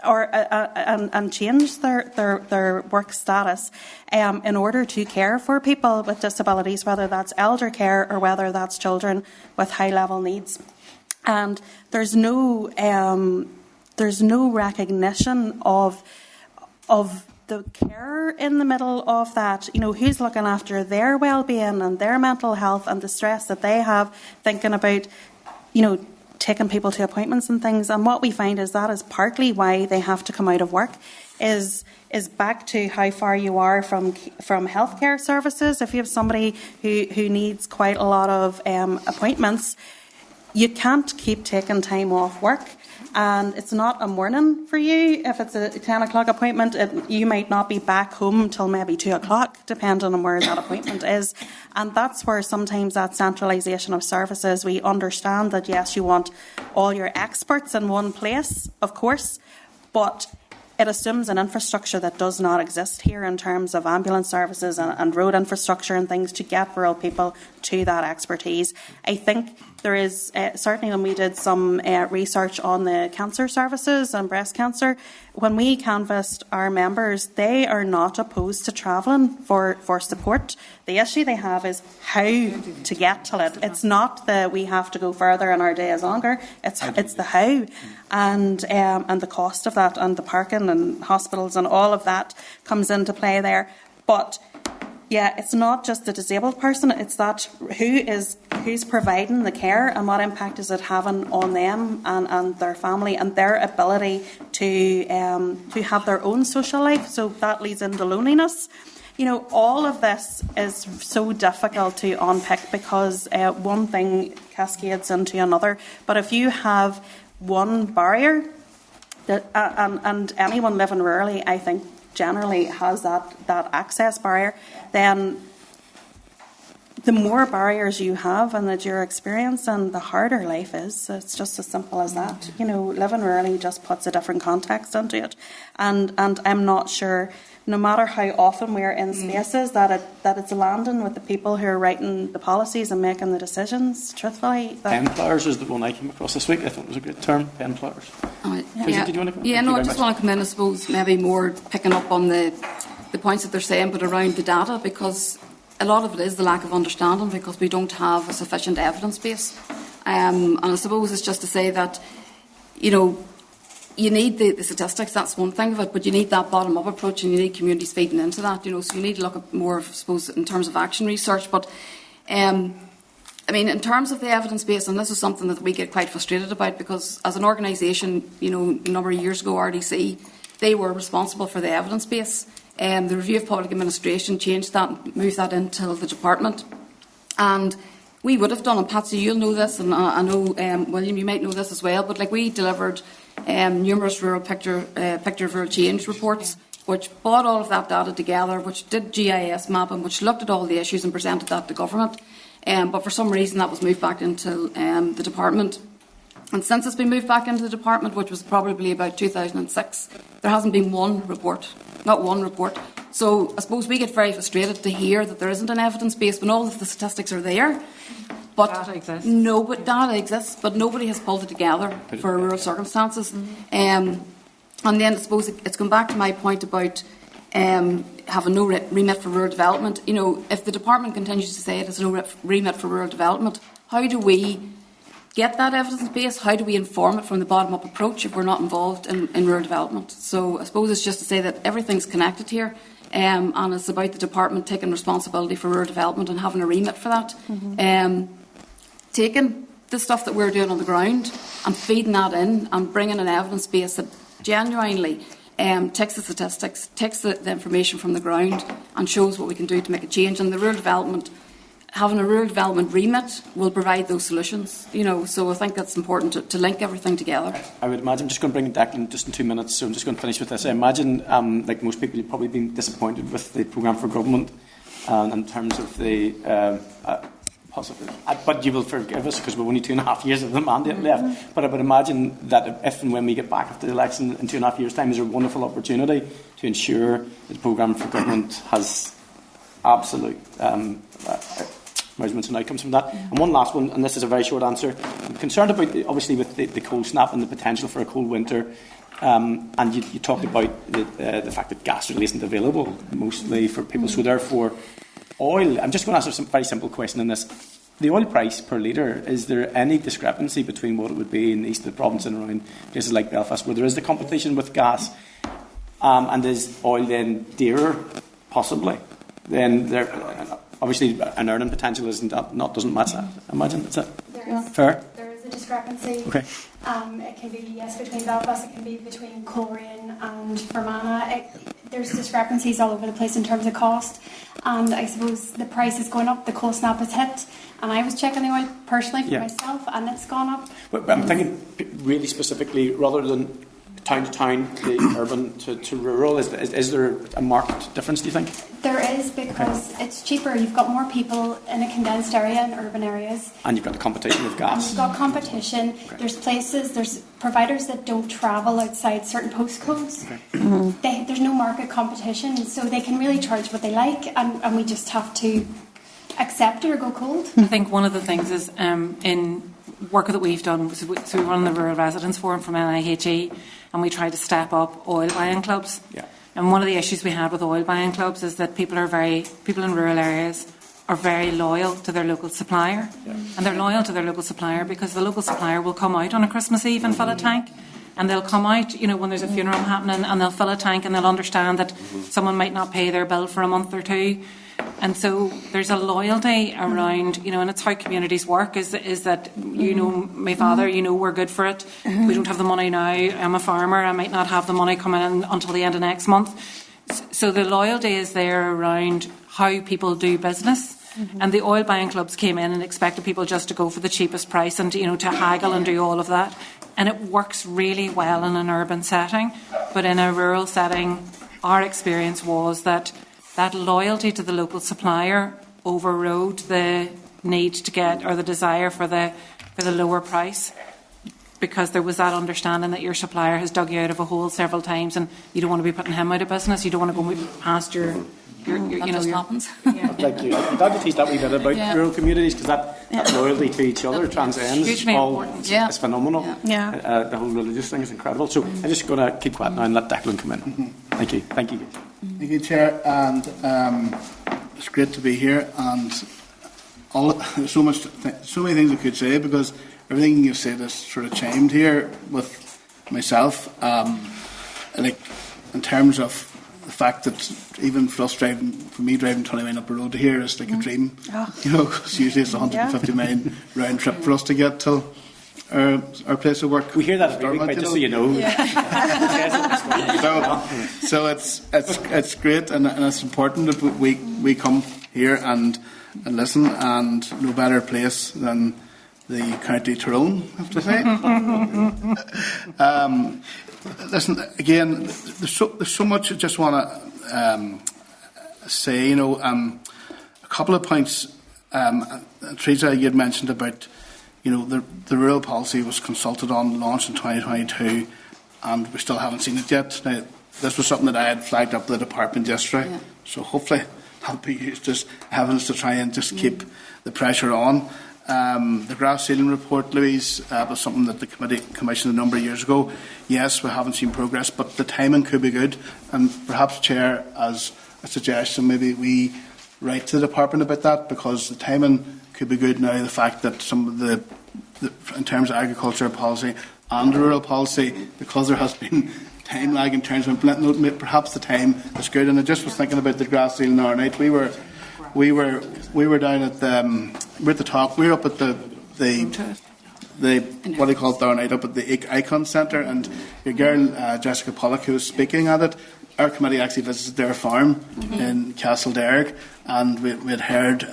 and change their work status in order to care for people with disabilities, whether that's elder care or whether that's children with high level needs. And there's no recognition of the care in the middle of that. You know, who's looking after their well-being and their mental health and the stress that they have thinking about, you know, taking people to appointments and things. And what we find is that is partly why they have to come out of work, is back to how far you are from healthcare services. If you have somebody who needs quite a lot of appointments, you can't keep taking time off work. And it's not a morning for you. If it's a 10 o'clock appointment, you might not be back home till maybe 2 o'clock, depending on where that appointment is. And that's where sometimes that centralisation of services, we understand that, yes, you want all your experts in one place, of course, but it assumes an infrastructure that does not exist here in terms of ambulance services and road infrastructure and things to get rural people to that expertise. I think there is, certainly when we did some research on the cancer services and breast cancer, when we canvassed our members, they are not opposed to travelling for support. The issue they have is how to get to it. It's not that we have to go further and our day is longer. It's the how, and the cost of that, and the parking and hospitals and all of that comes into play there. But yeah, it's not just the disabled person, it's that who's providing the care and what impact is it having on them and their family and their ability to have their own social life. So that leads into loneliness. You know, all of this is so difficult to unpick because one thing cascades into another. But if you have one barrier, and anyone living rurally, I think, generally has that access barrier, then the more barriers you have and that you're experiencing, the harder life is. It's just as simple as that. You know, living rurally just puts a different context into it. And I'm not sure no matter how often we're in spaces, that it's landing with the people who are writing the policies and making the decisions, truthfully. Pen players is the one I came across this week. I thought it was a good term, pen players. Yeah, did you want to come? yeah, no, I just want to come in, I suppose, maybe more picking up on the points that they're saying, but around the data, because a lot of it is the lack of understanding, because we don't have a sufficient evidence base. And I suppose it's just to say that, you know, you need the statistics, that's one thing of it, but you need that bottom-up approach, and you need communities feeding into that, you know, so you need to look at more, I suppose, in terms of action research. But, I mean, in terms of the evidence base, and this is something that we get quite frustrated about, because as an organisation, you know, a number of years ago, RDC, they were responsible for the evidence base. The Review of Public Administration changed that, moved that into the department. And we would have done, and Patsy, you'll know this, and I know, William, you might know this as well, but like we delivered numerous rural picture of rural change reports, which brought all of that data together, which did GIS mapping, which looked at all the issues and presented that to government. But for some reason that was moved back into the department. And since it's been moved back into the department, which was probably about 2006, there hasn't been one report, not one report. So I suppose we get very frustrated to hear that there isn't an evidence base when all of the statistics are there. But data exists. No, but data exists, but nobody has pulled it together for rural circumstances. And then I suppose it's come back to my point about having no remit for rural development. You know, if the department continues to say it has no remit for rural development, how do we get that evidence base? How do we inform it from the bottom-up approach if we're not involved in rural development? So I suppose it's just to say that everything's connected here, and it's about the department taking responsibility for rural development and having a remit for that. Taking the stuff that we're doing on the ground and feeding that in and bringing an evidence base that genuinely takes the statistics, takes the information from the ground and shows what we can do to make a change. And the rural development, having a rural development remit will provide those solutions, you know, so I think that's important to link everything together. I would imagine, I'm just going to bring Declan just in 2 minutes, so I'm just going to finish with this. I imagine, like most people, you've probably been disappointed with the programme for government in terms of the possibly, but you will forgive us because we're only 2.5 years of the mandate left. But I would imagine that if and when we get back after the election in 2.5 years' time, there's a wonderful opportunity to ensure that the programme for government has absolute measurements and outcomes from that. And one last one, and this is a very short answer. I'm concerned about, obviously, with the cold snap and the potential for a cold winter. And you talked about the fact that gas really isn't available mostly for people. So therefore, oil. I'm just going to answer some very simple question in this. The oil price per litre, is there any discrepancy between what it would be in the east of the province and around places like Belfast, where there is the competition with gas, and is oil then dearer, possibly? Then there, obviously, an earning potential doesn't match that. Imagine that's it. Fair. There is a discrepancy. Okay. It can be between Belfast. It can be between Coleraine and Fermanagh. There's discrepancies all over the place in terms of cost, and I suppose the price is going up. The cold snap has hit, and I was checking the oil personally for myself, and it's gone up. But I'm thinking really specifically, rather than town to town, the urban to rural, is there a marked difference, do you think? There is, because it's cheaper. You've got more people in a condensed area in urban areas. And you've got the competition with gas. And you've got competition. Okay. There's providers that don't travel outside certain postcodes. Okay. There's no market competition, so they can really charge what they like, and we just have to accept it or go cold. I think one of the things is in work that we've done, so we run the Rural Residents Forum from NIHE, and we try to step up oil buying clubs. Yeah. And one of the issues we had with oil buying clubs is that people in rural areas are very loyal to their local supplier. Yeah. And they're loyal to their local supplier because the local supplier will come out on a Christmas Eve and fill a tank. And they'll come out, when there's a funeral happening, and they'll fill a tank, and they'll understand that someone might not pay their bill for a month or two. And so there's a loyalty around, and it's how communities work, is that, my father, we're good for it. We don't have the money now. I'm a farmer. I might not have the money coming in until the end of next month. So the loyalty is there around how people do business. And the oil buying clubs came in and expected people just to go for the cheapest price and, to haggle and do all of that. And it works really well in an urban setting. But in a rural setting, our experience was that loyalty to the local supplier overrode the need to get, or the desire for the lower price. because there was that understanding that your supplier has dug you out of a hole several times, and you don't want to be putting him out of business. You don't want to go past your that just happens. Thank you. I'm glad to teach that wee bit about rural communities, because that loyalty to each other transcends. Hugely important. It's phenomenal. Yeah. The whole religious thing is incredible. So I'm just going to keep quiet now and let Declan come in. Thank you. Thank you. Thank you, Chair, and it's great to be here. And there's so many things I could say, because everything you've said is sort of chimed here with myself. Like in terms of the fact that even for us driving 20 mile up the road to here is like a dream. You know, because usually it's 150 mile round trip for us to get till our place of work. We hear that every week, just so you know. So it's great, and it's important that we come here and listen, and no better place than the County Tyrone, I have to say. Listen, again, there's so much I just want to say. A couple of points. Teresa, you had mentioned about, the rural policy was consulted on, launched in 2022, and we still haven't seen it yet. Now, this was something that I had flagged up to the department yesterday, so hopefully that'll be used as evidence to try and just keep the pressure on. The grass ceiling report, Louise, was something that the committee commissioned a number of years ago. Yes, we haven't seen progress, but the timing could be good. And perhaps, Chair, as a suggestion, maybe we write to the department about that, because the timing could be good now. The fact that some of the in terms of agriculture policy and rural policy, because there has been time lag in terms of implementing, perhaps the time is good. And I just was thinking about the grass ceiling the other night. We were down at we're at the top. We were up at the what do you call it the other night, up at the Icon Centre, and your girl Jessica Pollock, who was speaking at it, our committee actually visited their farm in Castlederrick, and we had heard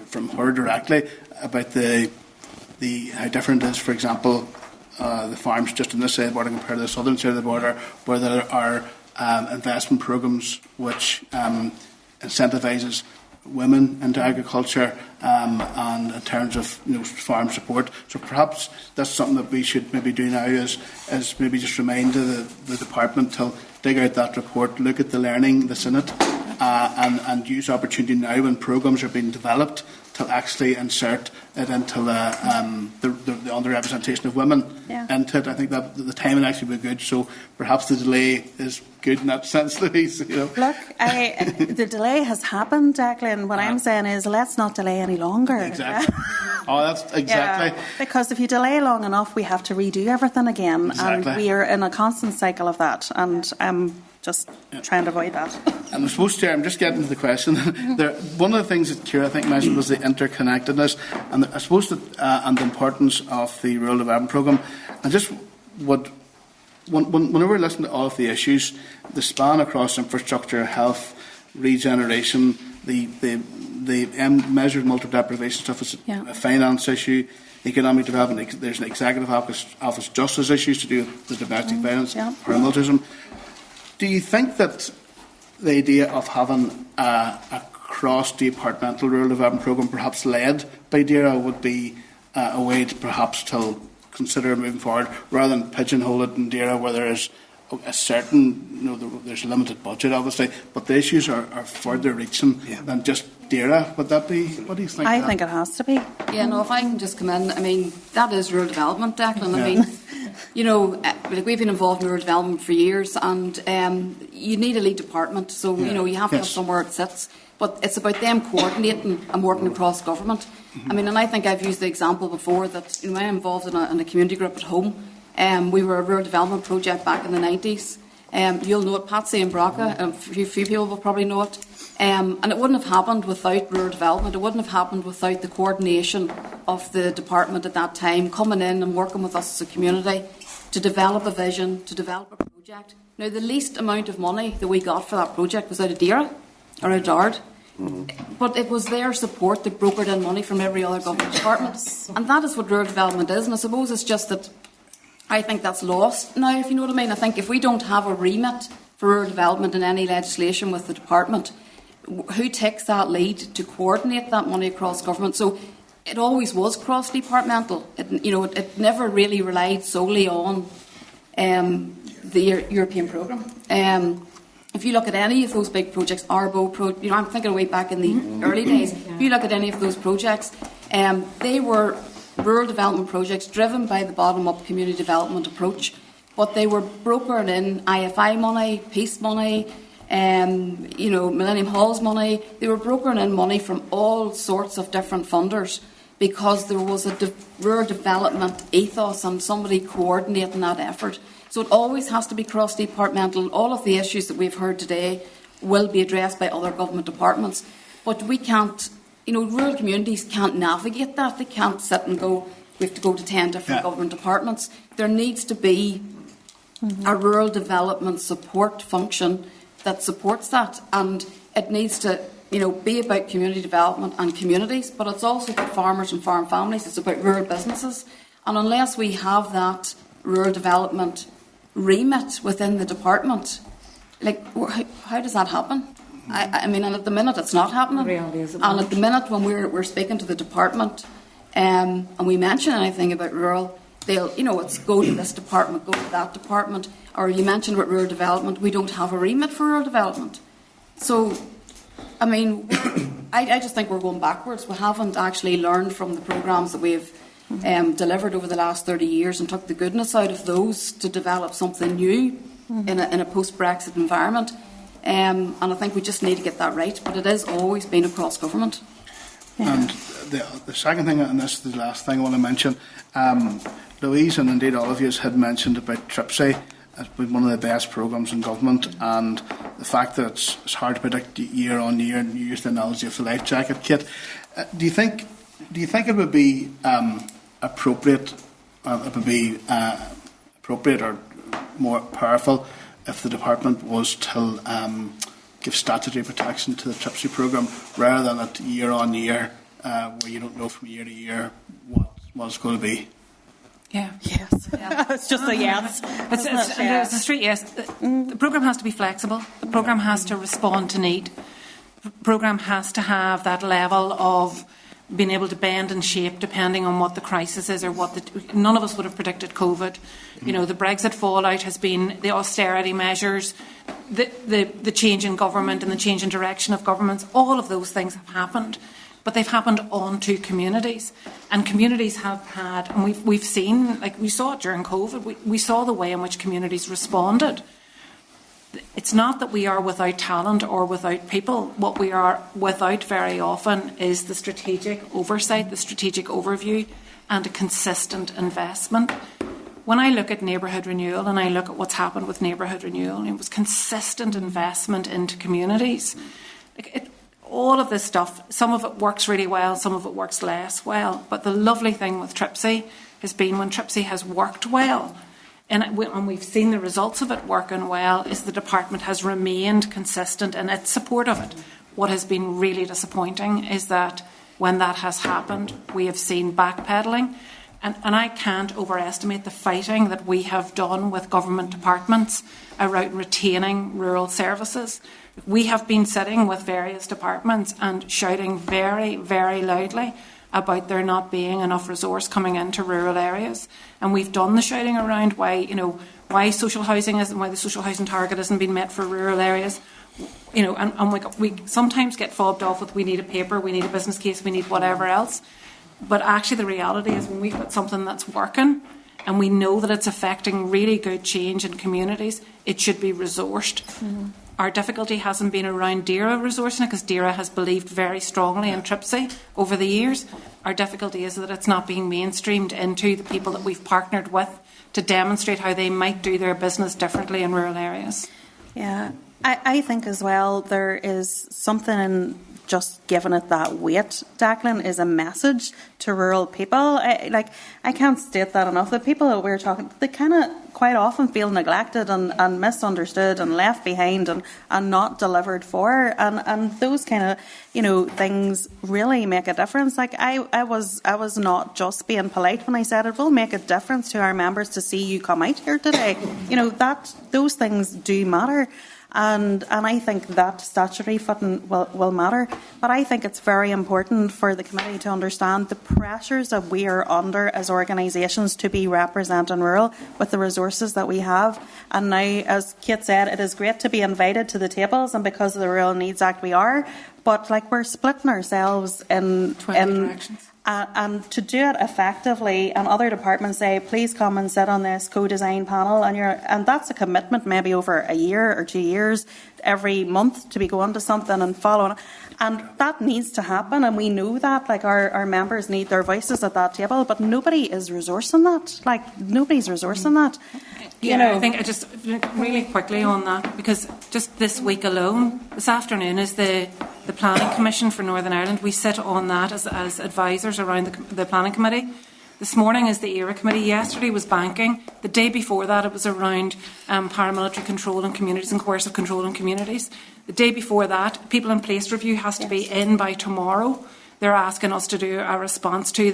from her directly about the how different it is, for example, the farms just on this side of the border compared to the southern side of the border, where there are investment programmes which incentivises women into agriculture, and in terms of farm support. So perhaps that's something that we should maybe do now, is maybe just remind the department to dig out that report, look at the learning that's in it, and use opportunity now when programmes are being developed to actually insert it into the underrepresentation of women into it. I think that the timing actually would be good, so perhaps the delay is good in that sense, Louise. Look, the delay has happened, Declan. What I'm saying is, let's not delay any longer. Exactly. That's exactly. Yeah, because if you delay long enough, we have to redo everything again, and we are in a constant cycle of that, and I'm just trying to avoid that. And I suppose, Chair, I'm just getting to the question. One of the things that Ciara, I think, mentioned was the interconnectedness, and I suppose that and the importance of the rural development programme. And just whenever we listen to all of the issues, the span across infrastructure, health, regeneration, the measured multiple deprivation stuff is a finance issue, economic development. There's an executive office justice issues to do with the domestic violence, paramilitarism. Do you think that the idea of having a cross-departmental rural development programme, perhaps led by DAERA, would be a way to perhaps to consider moving forward, rather than pigeonhole it in DAERA, where there is a certain, there's a limited budget, obviously, but the issues are further reaching than just DAERA? Would that be? What do you think? I think it has to be. Yeah, no, if I can just come in, I mean, that is rural development, Declan. I mean, like we've been involved in rural development for years, and you need a lead department, so you have to have somewhere it sits. But it's about them coordinating and working across government. I mean, and I think I've used the example before that when I'm involved in a community group at home. We were a rural development project back in the 90s. You'll know it, Patsy and Braca, a few people will probably know it. And it wouldn't have happened without rural development. It wouldn't have happened without the coordination of the department at that time, coming in and working with us as a community to develop a vision, to develop a project. Now, the least amount of money that we got for that project was out of DAERA, or out of DARD. But it was their support that brokered in money from every other government department. And that is what rural development is. And I suppose it's just that I think that's lost now, if you know what I mean. I think if we don't have a remit for rural development in any legislation with the department, who takes that lead to coordinate that money across government? So it always was cross-departmental. It never really relied solely on the European programme. If you look at any of those big projects, Arbo, I'm thinking way back in the early days. If you look at any of those projects, they were rural development projects driven by the bottom-up community development approach, but they were brokered in IFI money, peace money, Millennium Halls money. They were brokering in money from all sorts of different funders because there was a rural development ethos and somebody coordinating that effort. So it always has to be cross-departmental. All of the issues that we've heard today will be addressed by other government departments. But we can't, rural communities can't navigate that. They can't sit and go, we have to go to 10 different government departments. There needs to be a rural development support function that supports that. And it needs to, be about community development and communities, but it's also about farmers and farm families. It's about rural businesses. And unless we have that rural development remit within the department, how does that happen? And at the minute it's not happening. And at the minute when we're speaking to the department and we mention anything about rural, they'll, it's go to this department, go to that department, or you mentioned about rural development, we don't have a remit for rural development. So, I just think we're going backwards. We haven't actually learned from the programmes that we've delivered over the last 30 years and took the goodness out of those to develop something new in a post-Brexit environment. And I think we just need to get that right. But it has always been across government. Yeah. And the second thing, and this is the last thing I want to mention, Louise and indeed all of you had mentioned about TRIPSY as being one of the best programmes in government, and the fact that it's hard to predict year on year, and you used the analogy of the life jacket kit. Do you think it would be appropriate or more powerful if the department was to give statutory protection to the TRIPSY programme rather than at year on year, where you don't know from year to year what it's going to be? Yeah. Yes. Yeah. It's just a yes. It's a straight yes. The programme has to be flexible. The programme has to respond to need. The programme has to have that level of being able to bend and shape depending on what the crisis is or none of us would have predicted COVID. The Brexit fallout has been the austerity measures, the change in government and the change in direction of governments. All of those things have happened, but they've happened onto communities, and communities have had, and we've seen, we saw it during COVID. We saw the way in which communities responded. It's not that we are without talent or without people. What we are without very often is the strategic oversight, the strategic overview, and a consistent investment. When I look at neighbourhood renewal and I look at what's happened with neighbourhood renewal, it was consistent investment into communities. All of this stuff, some of it works really well, some of it works less well. But the lovely thing with TRIPSY has been when TRIPSY has worked well, and we've seen the results of it working well, is the department has remained consistent in its support of it. What has been really disappointing is that when that has happened, we have seen backpedalling. And I can't overestimate the fighting that we have done with government departments around retaining rural services. We have been sitting with various departments and shouting very, very loudly about there not being enough resource coming into rural areas. And we've done the shouting around why social housing isn't, why the social housing target isn't being met for rural areas. And we sometimes get fobbed off with we need a paper, we need a business case, we need whatever else. But actually the reality is when we've got something that's working and we know that it's affecting really good change in communities, it should be resourced. Mm-hmm. Our difficulty hasn't been around DAERA resourcing it, because DAERA has believed very strongly in TRIPSY over the years. Our difficulty is that it's not being mainstreamed into the people that we've partnered with to demonstrate how they might do their business differently in rural areas. Yeah, I think as well there is something in just giving it that weight, Declan, is a message to rural people. I can't state that enough. The people that we're talking, they kind of quite often feel neglected and misunderstood and left behind and not delivered for. And those kind of, things really make a difference. I was not just being polite when I said it will make a difference to our members to see you come out here today. Those things do matter. And I think that statutory footing will matter. But I think it's very important for the committee to understand the pressures that we are under as organisations to be representing rural with the resources that we have. And now, as Kate said, it is great to be invited to the tables, and because of the Rural Needs Act we are, but like we're splitting ourselves in 20 directions. And to do it effectively, and other departments say, please come and sit on this co-design panel, and that's a commitment maybe over a year or 2 years, every month to be going to something and following. And that needs to happen, and we know that. Like our members need their voices at that table, but nobody is resourcing that. Like nobody's resourcing that. I think I just really quickly on that, because just this week alone, this afternoon is the Planning Commission for Northern Ireland. We sit on that as advisors around the Planning Committee. This morning is the ERA Committee. Yesterday was banking. The day before that it was around paramilitary control in communities and coercive control in communities. The day before that, People in Place Review has to be in by tomorrow. They're asking us to do a response to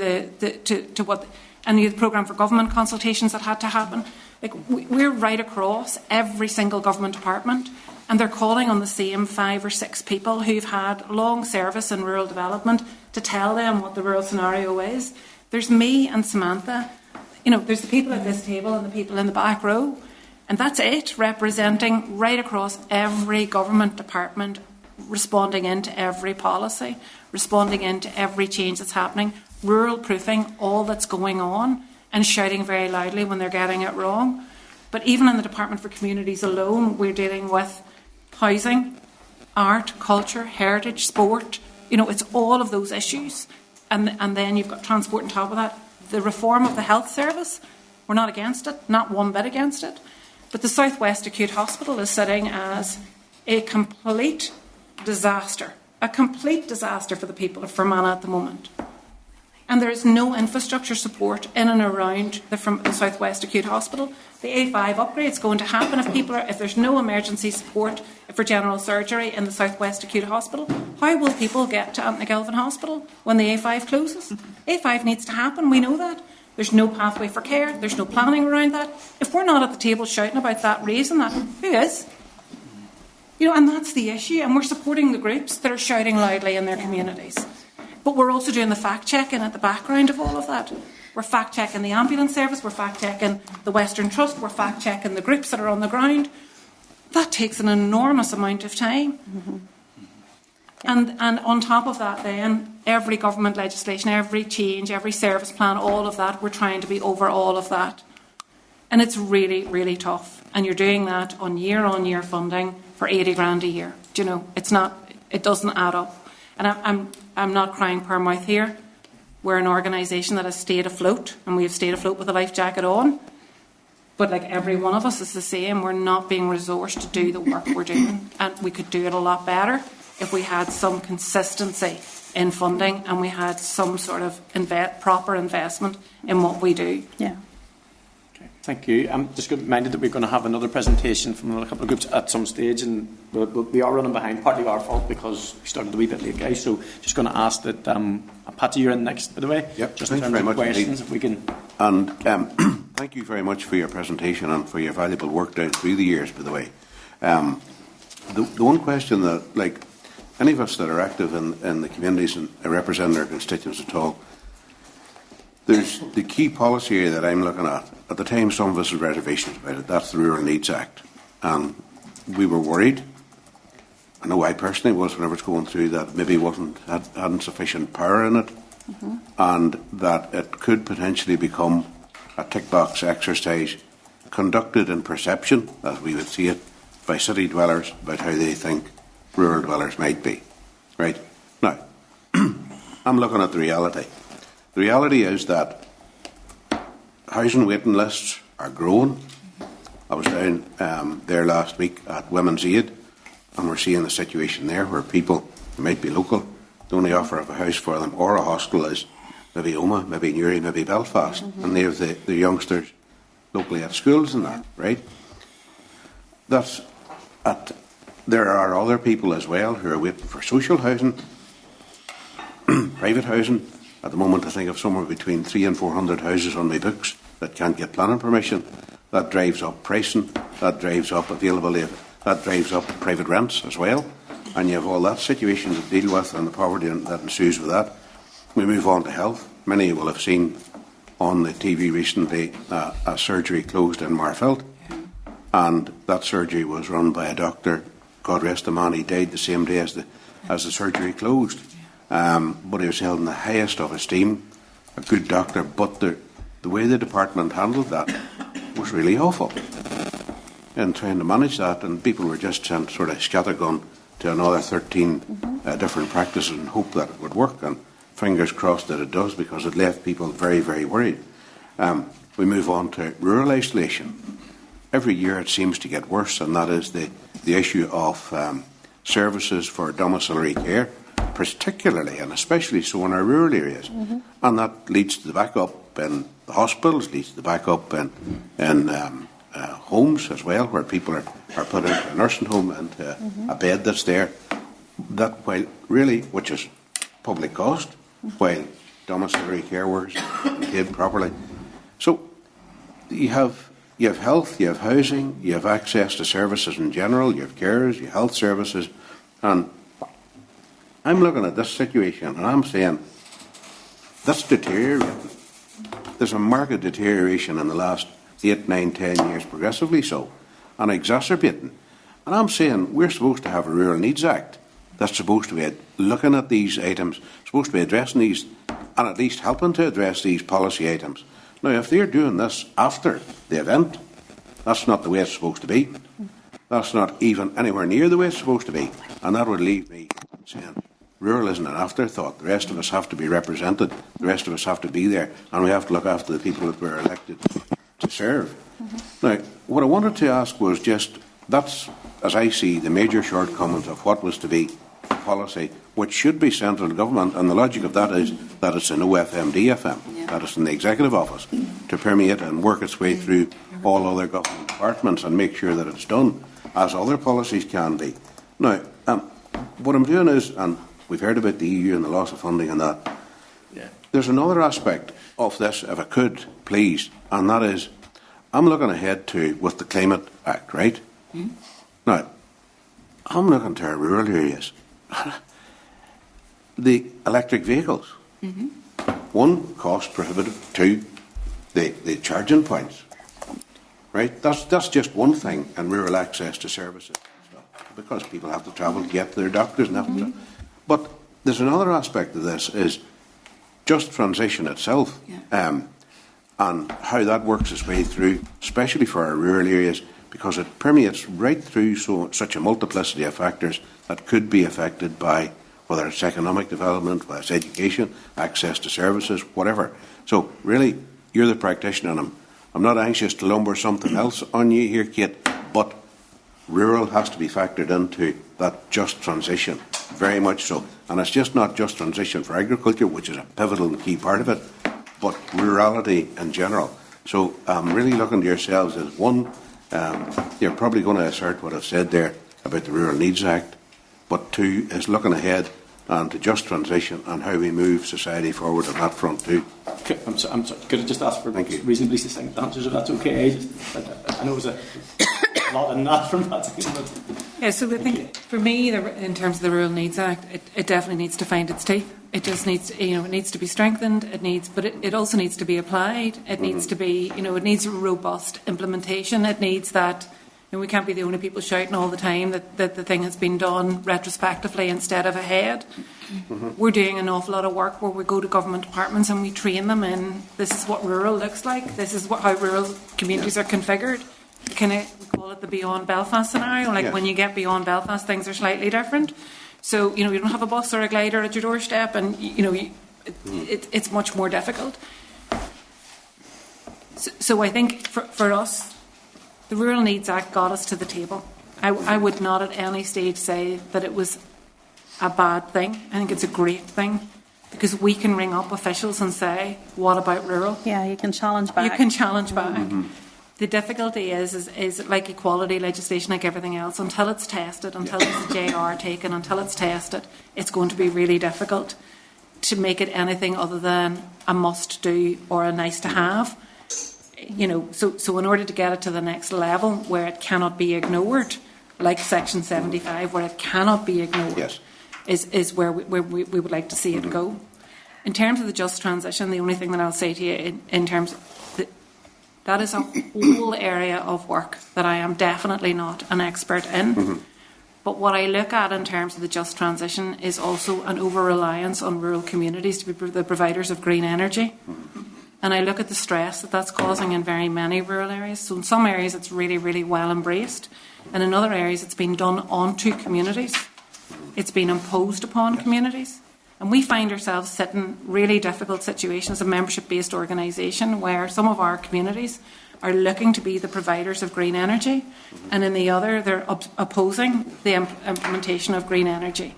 to what, and the programme for government consultations that had to happen. Like we're right across every single government department, and they're calling on the same 5 or 6 people who've had long service in rural development to tell them what the rural scenario is. There's me and Samantha. There's the people at this table and the people in the back row. And that's it, representing right across every government department, responding into every policy, responding into every change that's happening, rural proofing all that's going on, and shouting very loudly when they're getting it wrong. But even in the Department for Communities alone, we're dealing with housing, art, culture, heritage, sport. It's all of those issues. And then you've got transport on top of that. The reform of the health service, we're not against it, not one bit against it. But the South West Acute Hospital is sitting as a complete disaster for the people of Fermanagh at the moment. And there is no infrastructure support in and around the South West Acute Hospital. The A5 upgrade is going to happen if there's no emergency support for general surgery in the South West Acute Hospital. How will people get to Gallagher Hospital when the A5 closes? A5 needs to happen, we know that. There's no pathway for care, there's no planning around that. If we're not at the table shouting about that, raising that, who is? And that's the issue, and we're supporting the groups that are shouting loudly in their communities. But we're also doing the fact-checking at the background of all of that. We're fact-checking the ambulance service, we're fact-checking the Western Trust, we're fact-checking the groups that are on the ground. That takes an enormous amount of time. Mm-hmm. And on top of that then, every government legislation, every change, every service plan, all of that, we're trying to be over all of that. And it's really, really tough. And you're doing that on year funding for 80 grand a year. It doesn't add up. And I'm not crying per mouth here. We're an organisation that has stayed afloat, and we have stayed afloat with a life jacket on. But like every one of us is the same. We're not being resourced to do the work we're doing. And we could do it a lot better if we had some consistency in funding and we had some sort of proper investment in what we do. Yeah. Okay, thank you. I'm just reminded that we're going to have another presentation from a couple of groups at some stage, and we are running behind, partly our fault because we started a wee bit late, guys. So just going to ask that Patty, you're in next, by the way. Yep. Just in terms of questions, if we can. And thank you very much for your presentation and for your valuable work down through the years, by the way. The one question that, like, any of us that are active in the communities and represent our constituents at all, there's the key policy area that I'm looking at. At the time, some of us had reservations about it. That's the Rural Needs Act. And we were worried. I know I personally was whenever it's going through that maybe hadn't sufficient power in it, mm-hmm. and that it could potentially become a tick box exercise conducted in perception, as we would see it, by city dwellers about how they think rural dwellers might be. Right? Now, I'm looking at the reality. The reality is that housing waiting lists are growing. I was down there last week at Women's Aid, and we're seeing the situation there where people who might be local, the only offer of a house for them or a hostel is maybe Omagh, maybe Newry, maybe Belfast, mm-hmm. and they have the youngsters locally at schools and that, right? There are other people as well who are waiting for social housing, private housing. At the moment, I think of somewhere between 300 and 400 houses on my books that can't get planning permission. That drives up pricing, that drives up availability, that drives up private rents as well. and you have all that situation to deal with and the poverty that ensues with that. We move on to health. Many will have seen on the TV recently a surgery closed in Marfield, and that surgery was run by a doctor. God rest the man, he died the same day as the surgery closed. But he was held in the highest of esteem, a good doctor, but the way the department handled that was really awful in trying to manage that, and people were just sent sort of scattergun to another 13 different practices and hope that it would work, and fingers crossed that it does, because it left people very, very worried. We move on to rural isolation. Every year it seems to get worse, and that is the issue of services for domiciliary care, particularly and especially so in our rural areas. And that leads to the backup in the hospitals, leads to the backup in homes as well, where people are put into a nursing home and a bed that's there, that while really, which is public cost, while domiciliary care workers are paid properly. So you have health, you have housing, you have access to services in general, you have carers, you have health services, and I'm looking at this situation and I'm saying that's deteriorating. There's a marked deterioration in the last 8, 9, 10 years, progressively so, and exacerbating. And I'm saying we're supposed to have a Rural Needs Act that's supposed to be looking at these items, supposed to be addressing these, and at least helping to address these policy items. Now, if they're doing this after the event, that's not the way it's supposed to be. That's not even anywhere near the way it's supposed to be. And that would leave me saying, rural isn't an afterthought. The rest of us have to be represented. The rest of us have to be there. And we have to look after the people that we're elected to serve. Now, what I wanted to ask was just, that's, as I see, the major shortcomings of what was to be policy, which should be central government, and the logic of that is that it's an OFMDFM, that it's in the executive office, to permeate and work its way through all other government departments and make sure that it's done as other policies can be. Now, what I'm doing is, and we've heard about the EU and the loss of funding and that, there's another aspect of this, if I could, please, and that is, I'm looking ahead to, with the Climate Act, right? Now, I'm looking to our rural areas. The electric vehicles. One, cost prohibitive. Two, the charging points. Right? That's just one thing in rural access to services. Because people have to travel to get to their doctors and have to. But there's another aspect of this, is just transition itself, and how that works its way through, especially for our rural areas, because it permeates right through such a multiplicity of factors that could be affected by whether it's economic development, whether it's education, access to services, whatever. So really, you're the practitioner, and I'm not anxious to lumber something else on you here, Kate, but rural has to be factored into that just transition, very much so. And it's just not just transition for agriculture, which is a pivotal and key part of it, but rurality in general. So I'm really looking to yourselves as one, you're probably going to assert what I've said there about the Rural Needs Act, but two is looking ahead and to just transition and how we move society forward on that front too. I'm sorry, could I just ask for reasonably succinct answers, if that's okay? I know it was a lot in that from that. Yeah, so I think for me, in terms of the Rural Needs Act, it definitely needs to find its teeth. It just needs, it needs to be strengthened. But it also needs to be applied. It needs to be, it needs a robust implementation. It needs that. We can't be the only people shouting all the time that the thing has been done retrospectively instead of ahead. We're doing an awful lot of work where we go to government departments and we train them in, this is what rural looks like, this is how rural communities are configured. We call it the Beyond Belfast scenario. When you get beyond Belfast, things are slightly different. So, you don't have a bus or a glider at your doorstep, and, it's much more difficult. So I think for us, the Rural Needs Act got us to the table. I would not at any stage say that it was a bad thing. I think it's a great thing, because we can ring up officials and say, what about rural? Yeah, you can challenge back. You can challenge back. The difficulty is like equality legislation, like everything else, until it's tested, until there's a JR taken, until it's tested, it's going to be really difficult to make it anything other than a must do or a nice to have. So in order to get it to the next level where it cannot be ignored, like Section 75, where it cannot be ignored, Yes. is where we would like to see it go. In terms of the just transition, the only thing that I'll say to you in terms of that is a whole area of work that I am definitely not an expert in. But what I look at in terms of the just transition is also an over-reliance on rural communities to be the providers of green energy. And I look at the stress that that's causing in very many rural areas. So in some areas it's really, really well embraced. And in other areas it's been done onto communities. It's been imposed upon communities. And we find ourselves sitting in really difficult situations, a membership-based organisation, where some of our communities are looking to be the providers of green energy, and in the other they're opposing the implementation of green energy.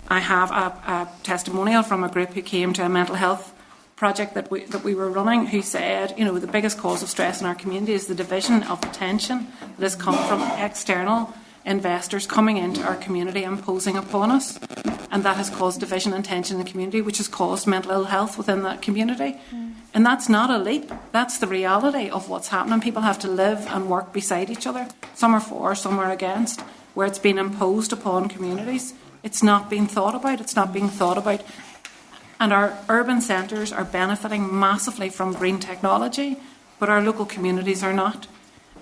I have a testimonial from a group who came to a mental health project that we were running, who said, you know, the biggest cause of stress in our community is the division of attention that has come from external investors coming into our community and imposing upon us, and that has caused division and tension in the community, which has caused mental ill health within that community. And that's not a leap, that's the reality of what's happening. People have to live and work beside each other. Some are for, some are against, where it's been imposed upon communities. It's not being thought about, and our urban centres are benefiting massively from green technology, but our local communities are not.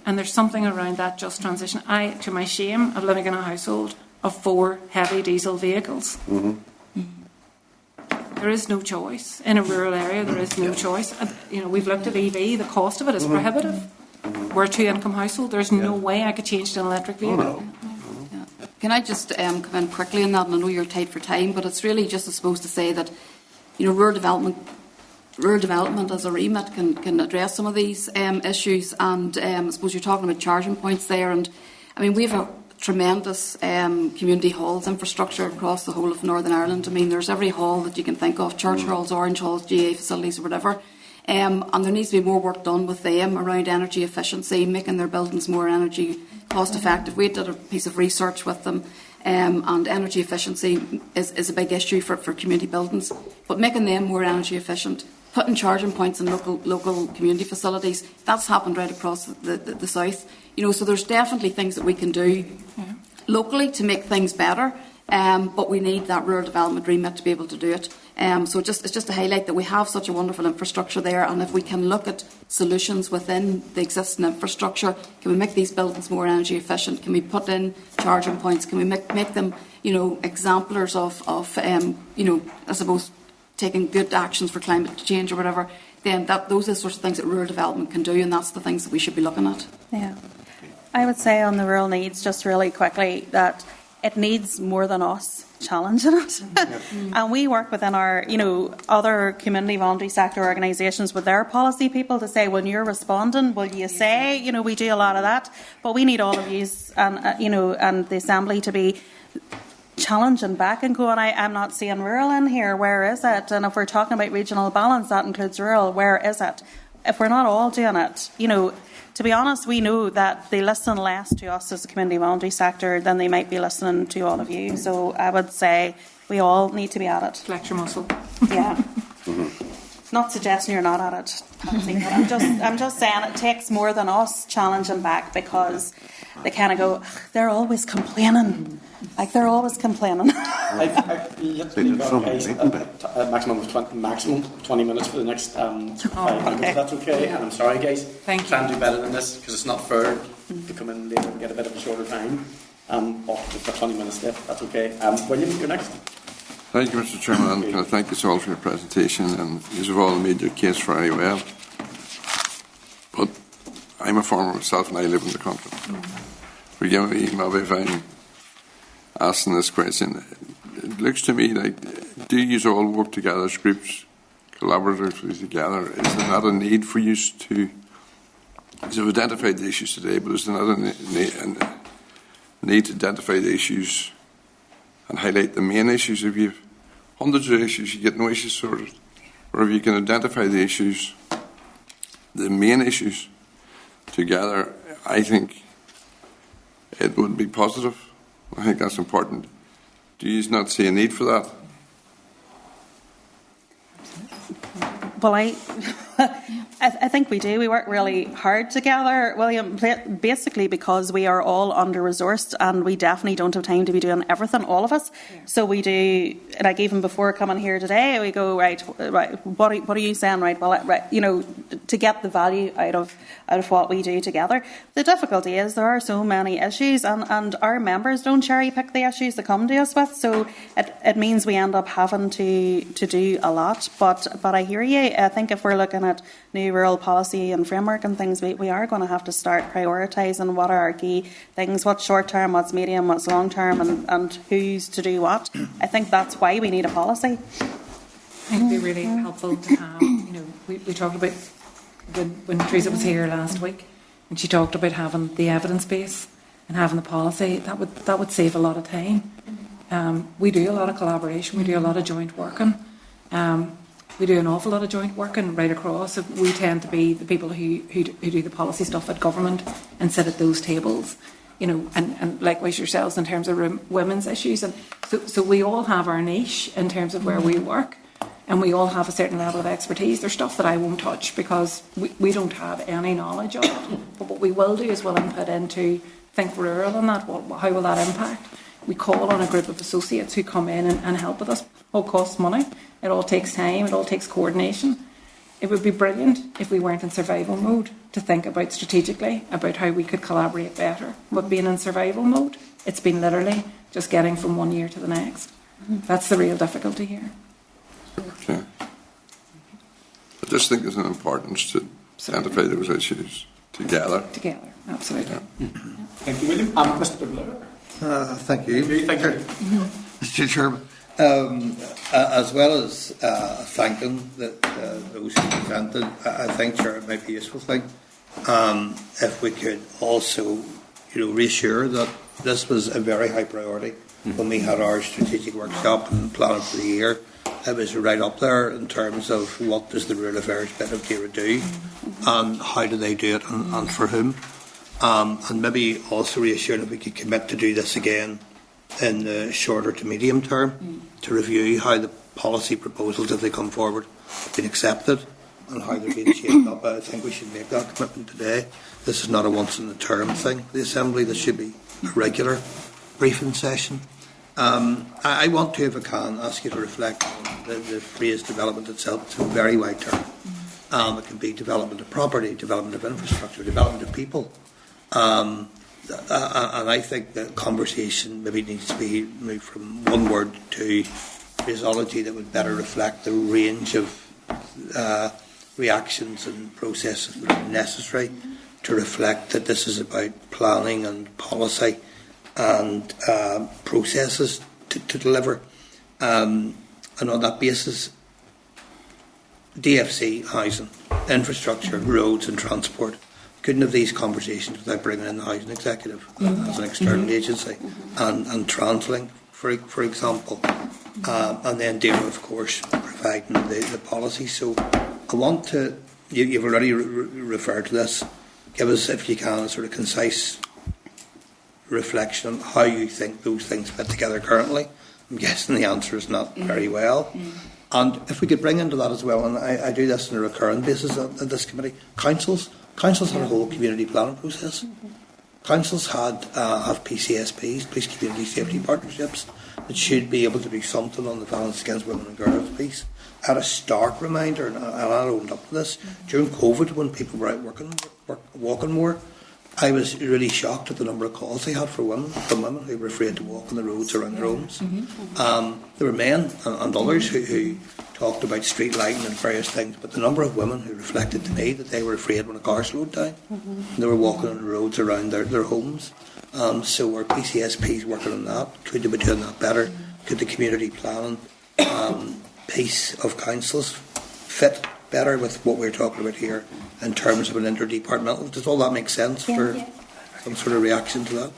And there's something around that just transition. I, to my shame, am living in a household of 4 heavy diesel vehicles. There is no choice. In a rural area, there is no choice. And, you know, we've looked at EV, the cost of it is prohibitive. We're a 2-income household. There's no way I could change to an electric vehicle. Can I just come in quickly on that? And I know you're tight for time, but it's really just supposed to say that, you know, rural development as a remit can address some of these issues. And I suppose you're talking about charging points there. And I mean, we have a tremendous community halls infrastructure across the whole of Northern Ireland. I mean, there's every hall that you can think of, church halls, orange halls, GA facilities or whatever. And there needs to be more work done with them around energy efficiency, making their buildings more energy cost effective. We did a piece of research with them, and energy efficiency is a big issue for community buildings, but making them more energy efficient, putting charging points in local community facilities, that's happened right across the south. You know, so there's definitely things that we can do locally to make things better, but we need that rural development remit to be able to do it. So it's just to highlight that we have such a wonderful infrastructure there, and if we can look at solutions within the existing infrastructure, can we make these buildings more energy efficient? Can we put in charging points? Can we make them, you know, exemplars of you know, I suppose, taking good actions for climate change or whatever? Then those are the sorts of things that rural development can do, and that's the things that we should be looking at. Yeah. I would say on the rural needs, just really quickly, that it needs more than us challenging it. And we work within our, you know, other community voluntary sector organisations with their policy people to say, when you're responding, will you say, you know, we do a lot of that, but we need all of you and, you know, and the Assembly to be challenging back and going, I'm not seeing rural in here, where is it? And if we're talking about regional balance, that includes rural, where is it? If we're not all doing it, you know, to be honest, we know that they listen less to us as a community voluntary sector than they might be listening to all of you. So I would say we all need to be at it. Flex your muscle. Yeah. Not suggesting you're not at it, Patsy, but I'm just saying it takes more than us challenging back, because they kind of go, they're always complaining. Like, they're always complaining. Maximum of 20 minutes for the next 5 minutes. Okay. That's okay. And I'm sorry, guys. Thank you. Try and do better than this, because it's not fair to come in later and get a bit of a shorter time. But we've got 20 minutes left. That's okay. William, you're next. Thank you, Mr. Chairman, and thank you all for your presentation. And you have all made your case very well. But I'm a farmer myself, and I live in the country. Forgive me, maybe if I'm asking this question. It looks to me like, do you all work together as groups, collaboratively together? Is there not a need for you to, you've identified the issues today, but is there not a need to identify the issues and highlight the main issues? If you have hundreds of issues, you get no issues sorted. Or if you can identify the issues, the main issues, together, I think it would be positive. I think that's important. Do you not see a need for that? Well, I think we do. We work really hard together, William, basically because we are all under-resourced and we definitely don't have time to be doing everything, all of us. Yeah. So we do, like even before coming here today, we go, right, what are you saying, right? Well, right, to get the value out of what we do together. The difficulty is there are so many issues and our members don't cherry-pick the issues they come to us with, so it means we end up having to do a lot. But I hear you. I think if we're looking at new rural policy and framework and things, we are going to have to start prioritising what are our key things, what's short term, what's medium, what's long term, and who's to do what. I think that's why we need a policy. I think it'd be really helpful to have, we talked about when Teresa was here last week, and she talked about having the evidence base and having the policy. That would save a lot of time. We do a lot of collaboration, we do a lot of joint working. We do an awful lot of joint working right across. So we tend to be the people who do the policy stuff at government and sit at those tables, and likewise yourselves in terms of women's issues. And so we all have our niche in terms of where we work, and we all have a certain level of expertise. There's stuff that I won't touch because we don't have any knowledge of it. But what we will do is we'll input into Think Rural on that. How will that impact? We call on a group of associates who come in and help with us. It all costs money. It all takes time. It all takes coordination. It would be brilliant if we weren't in survival mode to think about strategically about how we could collaborate better. But being in survival mode, it's been literally just getting from one year to the next. That's the real difficulty here. Okay. I just think there's an importance to identify those issues together. Together, absolutely. Yeah. Thank you, William. Mr. Blair. Thank you. Thank you. Mr. Chairman. As well as thanking those who presented, I think, Chair, it might be a useful thing if we could also, reassure that this was a very high priority. When we had our strategic workshop and planning for the year, it was right up there in terms of what does the Rural Affairs bit of Ciara do, and how do they do it, and for whom. And maybe also reassure that we could commit to do this again in the shorter to medium term, to review how the policy proposals, if they come forward, have been accepted and how they're being shaped up. I think we should make that commitment today. This is not a once in a term thing, the Assembly. This should be a regular briefing session. I want to, if I can, ask you to reflect on the phrase development itself. It's a very wide term. It can be development of property, development of infrastructure, development of people. And I think the conversation maybe needs to be moved from one word to phraseology that would better reflect the range of reactions and processes that are necessary to reflect that this is about planning and policy and processes to deliver. And on that basis, DFC, housing, infrastructure, roads and transport couldn't have these conversations without bringing in the housing executive as an external agency, and Translink, for example, and then DERA, of course, providing the policy. So I want to, you've already referred to this, give us, if you can, a sort of concise reflection on how you think those things fit together currently. I'm guessing the answer is not very well. And if we could bring into that as well, and I do this on a recurring basis at this committee, councils had a whole community planning process. Councils have PCSPs, Police Community Safety Partnerships, that should be able to do something on the violence against women and girls piece. I had a stark reminder, and I owned up to this, during COVID when people were out walking more, I was really shocked at the number of calls they had from women who were afraid to walk on the roads around their homes. There were men and others who talked about street lighting and various things, but the number of women who reflected to me that they were afraid when a car slowed down, and they were walking on the roads around their homes. So our PCSP's working on that. Could they be doing that better? Could the community planning piece of councils fit better with what we're talking about here in terms of an interdepartmental? Does all that make sense for some sort of reaction to that?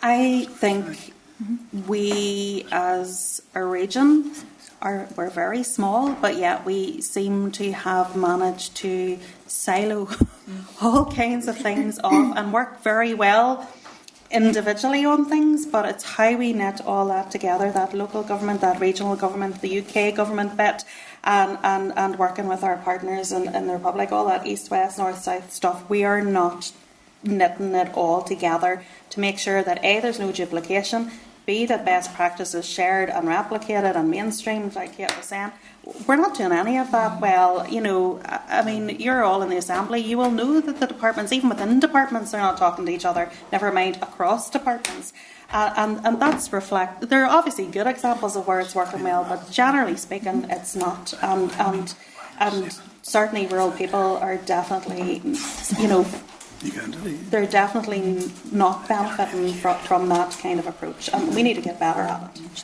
I think we as a region we're very small, but yet we seem to have managed to silo all kinds of things off and work very well individually on things, but it's how we knit all that together, that local government, that regional government, the UK government bit, and working with our partners in the Republic, all that east, west, north, south stuff. We are not knitting it all together to make sure that A, there's no duplication, B, that best practice is shared and replicated and mainstreamed, like Kate was saying. We're not doing any of that well. You know, I mean, you're all in the Assembly. You will know that the departments, even within departments, they're not talking to each other, never mind across departments. And that's there are obviously good examples of where it's working well, but generally speaking, it's not. And certainly rural people are definitely, you know, they're definitely not benefiting from that kind of approach, and we need to get better at it.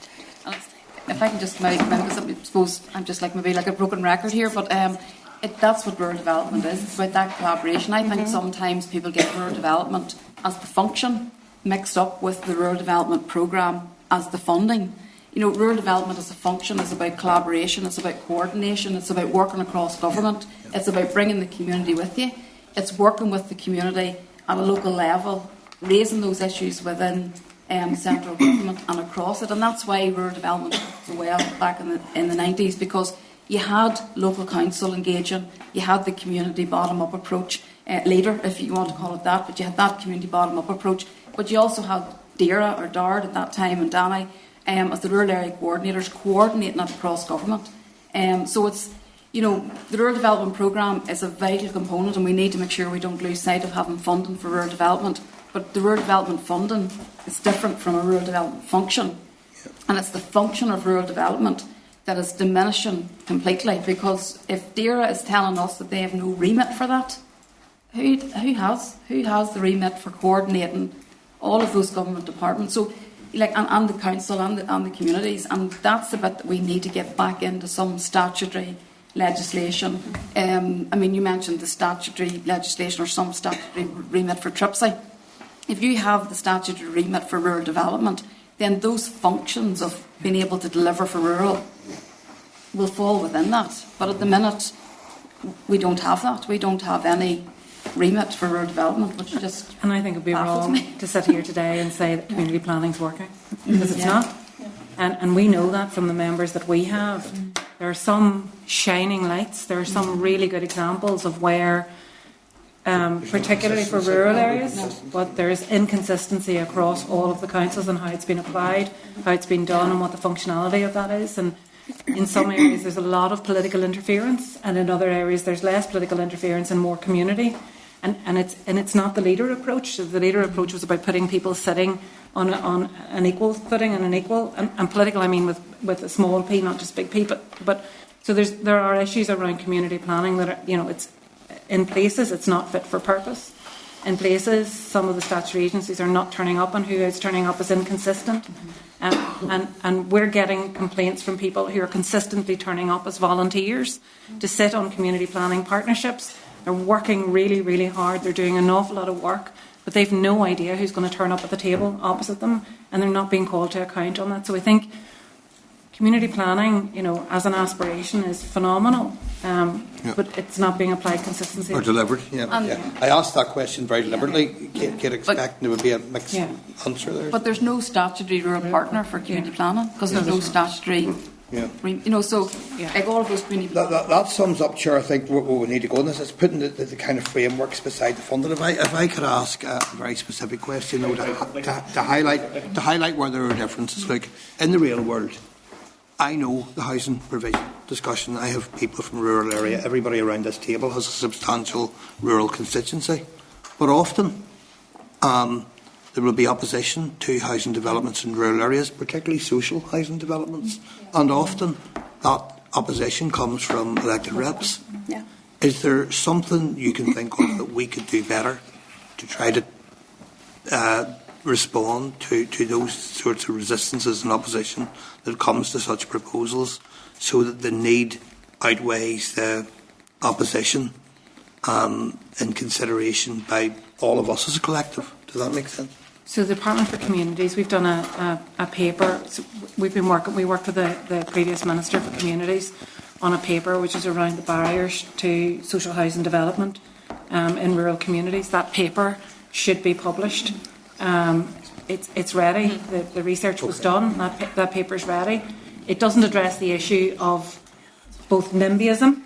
If I can just maybe, because I suppose I'm just maybe like a broken record here, but that's what rural development is. It's about that collaboration. I think sometimes people get rural development as the function mixed up with the rural development programme as the funding. You know, rural development as a function is about collaboration, it's about coordination, it's about working across government, it's about bringing the community with you. It's working with the community at a local level, raising those issues within central government and across it. And that's why rural development worked so well back in the 90s, because you had local council engaging, you had the community bottom-up approach, later, if you want to call it that, but you had that community bottom-up approach. But you also had DARA or DARD at that time and Danny as the rural area coordinators coordinating it across government. So it's, you know, the rural development programme is a vital component, and we need to make sure we don't lose sight of having funding for rural development. But the rural development funding is different from a rural development function. And it's the function of rural development that is diminishing completely, because if DARA is telling us that they have no remit for that, who has the remit for coordinating all of those government departments? So, and the council and the communities, and that's the bit that we need to get back into some statutory legislation. I mean, you mentioned the statutory legislation or some statutory remit for TRIPSI. If you have the statutory remit for rural development, then those functions of being able to deliver for rural will fall within that. But at the minute, we don't have that. We don't have any remit for rural development, which just and I think it would be wrong to sit here today and say that community planning is working, because it's not. And we know that from the members that we have. There are some shining lights. There are some really good examples of where, particularly for rural areas, but there is inconsistency across all of the councils and how it's been applied, how it's been done, and what the functionality of that is. And in some areas there's a lot of political interference, and in other areas there's less political interference and more community. And it's not the leader approach. The leader approach was about putting people sitting on an equal footing and an equal, and political I mean with a small p, not just big P. But so there are issues around community planning that are, you know, it's in places it's not fit for purpose. In places, some of the statutory agencies are not turning up, and who is turning up is inconsistent. And we're getting complaints from people who are consistently turning up as volunteers to sit on community planning partnerships. They're working really, really hard. They're doing an awful lot of work, but they've no idea who's going to turn up at the table opposite them, and they're not being called to account on that. So I think community planning, you know, as an aspiration is phenomenal, but it's not being applied consistently. Or delivered, I asked that question very deliberately, get expecting there would be a mixed answer there. But there's no statutory rural partner for community planning, because there's no statutory... You know, so like all of those community... That sums up, Chair, I think where we need to go in this. It's putting the kind of frameworks beside the funding. If I could ask a very specific question, though, to highlight where there are differences. Like, in the real world, I know the housing provision discussion. I have people from the rural area. Everybody around this table has a substantial rural constituency. But often, there will be opposition to housing developments in rural areas, particularly social housing developments. And often that opposition comes from elected reps. Is there something you can think of that we could do better to try to respond to those sorts of resistances and opposition that comes to such proposals, so that the need outweighs the opposition in consideration by all of us as a collective? Does that make sense? So the Department for Communities, we've done a paper. So we worked with the previous Minister for Communities on a paper which is around the barriers to social housing development in rural communities. That paper should be published. It's ready. The research was done. That paper's ready. It doesn't address the issue of both NIMBYism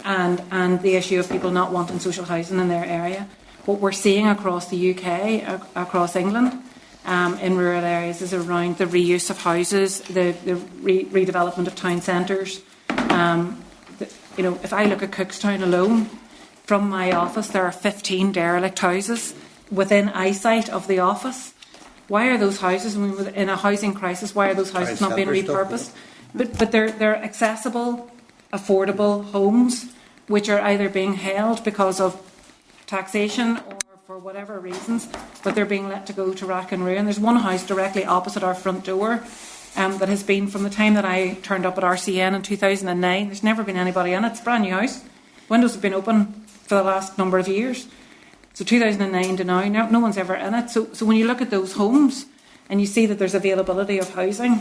and the issue of people not wanting social housing in their area. What we're seeing across the UK, across England, in rural areas is around the reuse of houses, the redevelopment of town centres. If I look at Cookstown alone, from my office there are 15 derelict houses within eyesight of the office. Why are those houses, in a housing crisis, why are those houses not being repurposed? But they're accessible, affordable homes which are either being held because of taxation or for whatever reasons, but they're being let to go to rack and ruin. There's one house directly opposite our front door that has been, from the time that I turned up at RCN in 2009, there's never been anybody in it. It's a brand new house. Windows have been open for the last number of years. So 2009 to now, no one's ever in it. So when you look at those homes and you see that there's availability of housing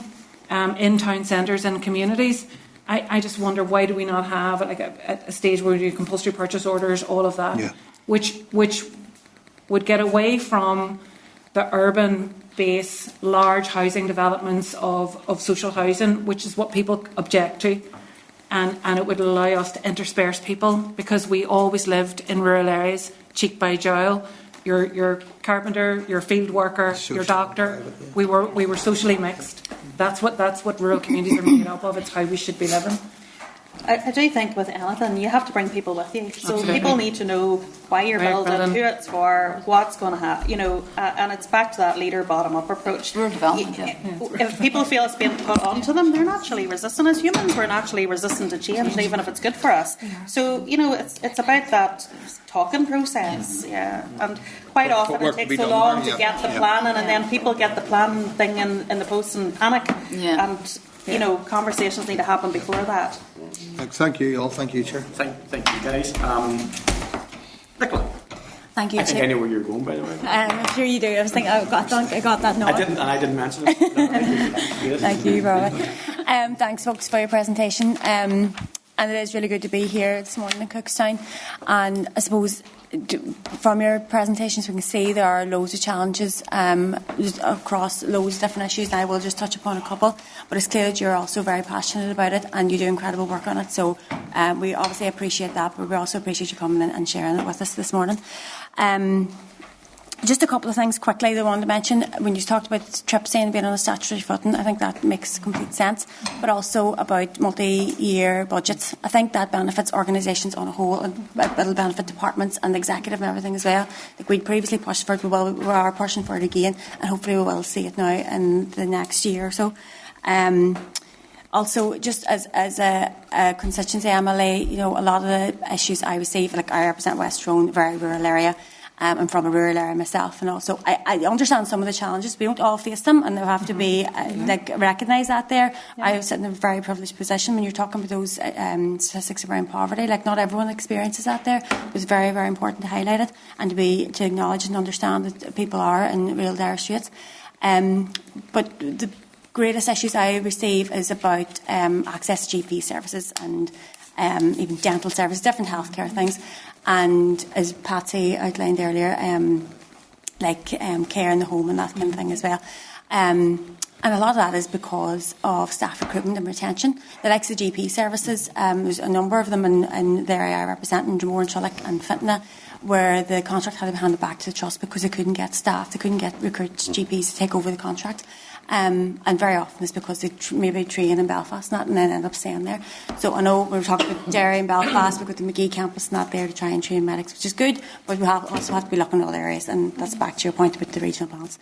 in town centres and communities, I just wonder, why do we not have a stage where we do compulsory purchase orders, all of that, which would get away from the urban base, large housing developments of social housing, which is what people object to. And it would allow us to intersperse people, because we always lived in rural areas, cheek by jowl. Your carpenter, your field worker, your doctor. We were socially mixed. That's what rural communities are made up of. It's how we should be living. I do think with anything, you have to bring people with you. So Absolutely. people need to know why you're building, who it's for, what's going to happen, and it's back to that leader bottom-up approach. Rural development, If people feel it's being put onto them, they're naturally resistant. As humans, we're naturally resistant to change, even if it's good for us. So, it's about that talking process, and quite often it takes so long to get the planning, and then people get the plan thing in the post and panic, and conversations need to happen before that. Thank you all. Thank you, Chair. Thank you, guys. Nicola. Thank you. I think I know where you're going, by the way. I'm sure you do. I was thinking, I got that nod. I didn't mention it. Thank you, Robert. Thanks, folks, for your presentation. And it is really good to be here this morning in Cookstown. And I suppose from your presentations we can see there are loads of challenges across loads of different issues. I will just touch upon a couple, but it's clear that you're also very passionate about it and you do incredible work on it. So we obviously appreciate that, but we also appreciate you coming in and sharing it with us this morning. Just a couple of things quickly that I wanted to mention. When you talked about TRIPS being on a statutory footing, I think that makes complete sense. But also about multi-year budgets. I think that benefits organisations on a whole, and it'll benefit departments and the executive and everything as well. Like we'd previously pushed for it, we are pushing for it again, and hopefully we will see it now in the next year or so. Also, just as a constituency MLA, a lot of the issues I receive, like I represent West Tyrone, a very rural area. I'm from a rural area myself, and also I understand some of the challenges. We don't all face them, and they have to be recognised that there. Yeah. I sit in a very privileged position when you're talking about those statistics around poverty. Like not everyone experiences that there. It's very, very important to highlight it and to acknowledge and understand that people are in real dire straits. But the greatest issues I receive is about access to GP services and even dental services, different healthcare things. And as Patsy outlined earlier, care in the home and that kind of thing as well. And a lot of that is because of staff recruitment and retention. The likes of GP services, there's a number of them in the area I represent, in Dromore and Trulloch and Fintona, where the contract had to be handed back to the trust because they couldn't get staff, they couldn't get recruit GPs to take over the contract. And very often it's because they maybe train in Belfast and then end up staying there. So I know we were talking about Derry and Belfast, we've got the McGee campus not there to try and train medics, which is good, but we also have to be looking at all areas, and that's back to your point about the regional plans.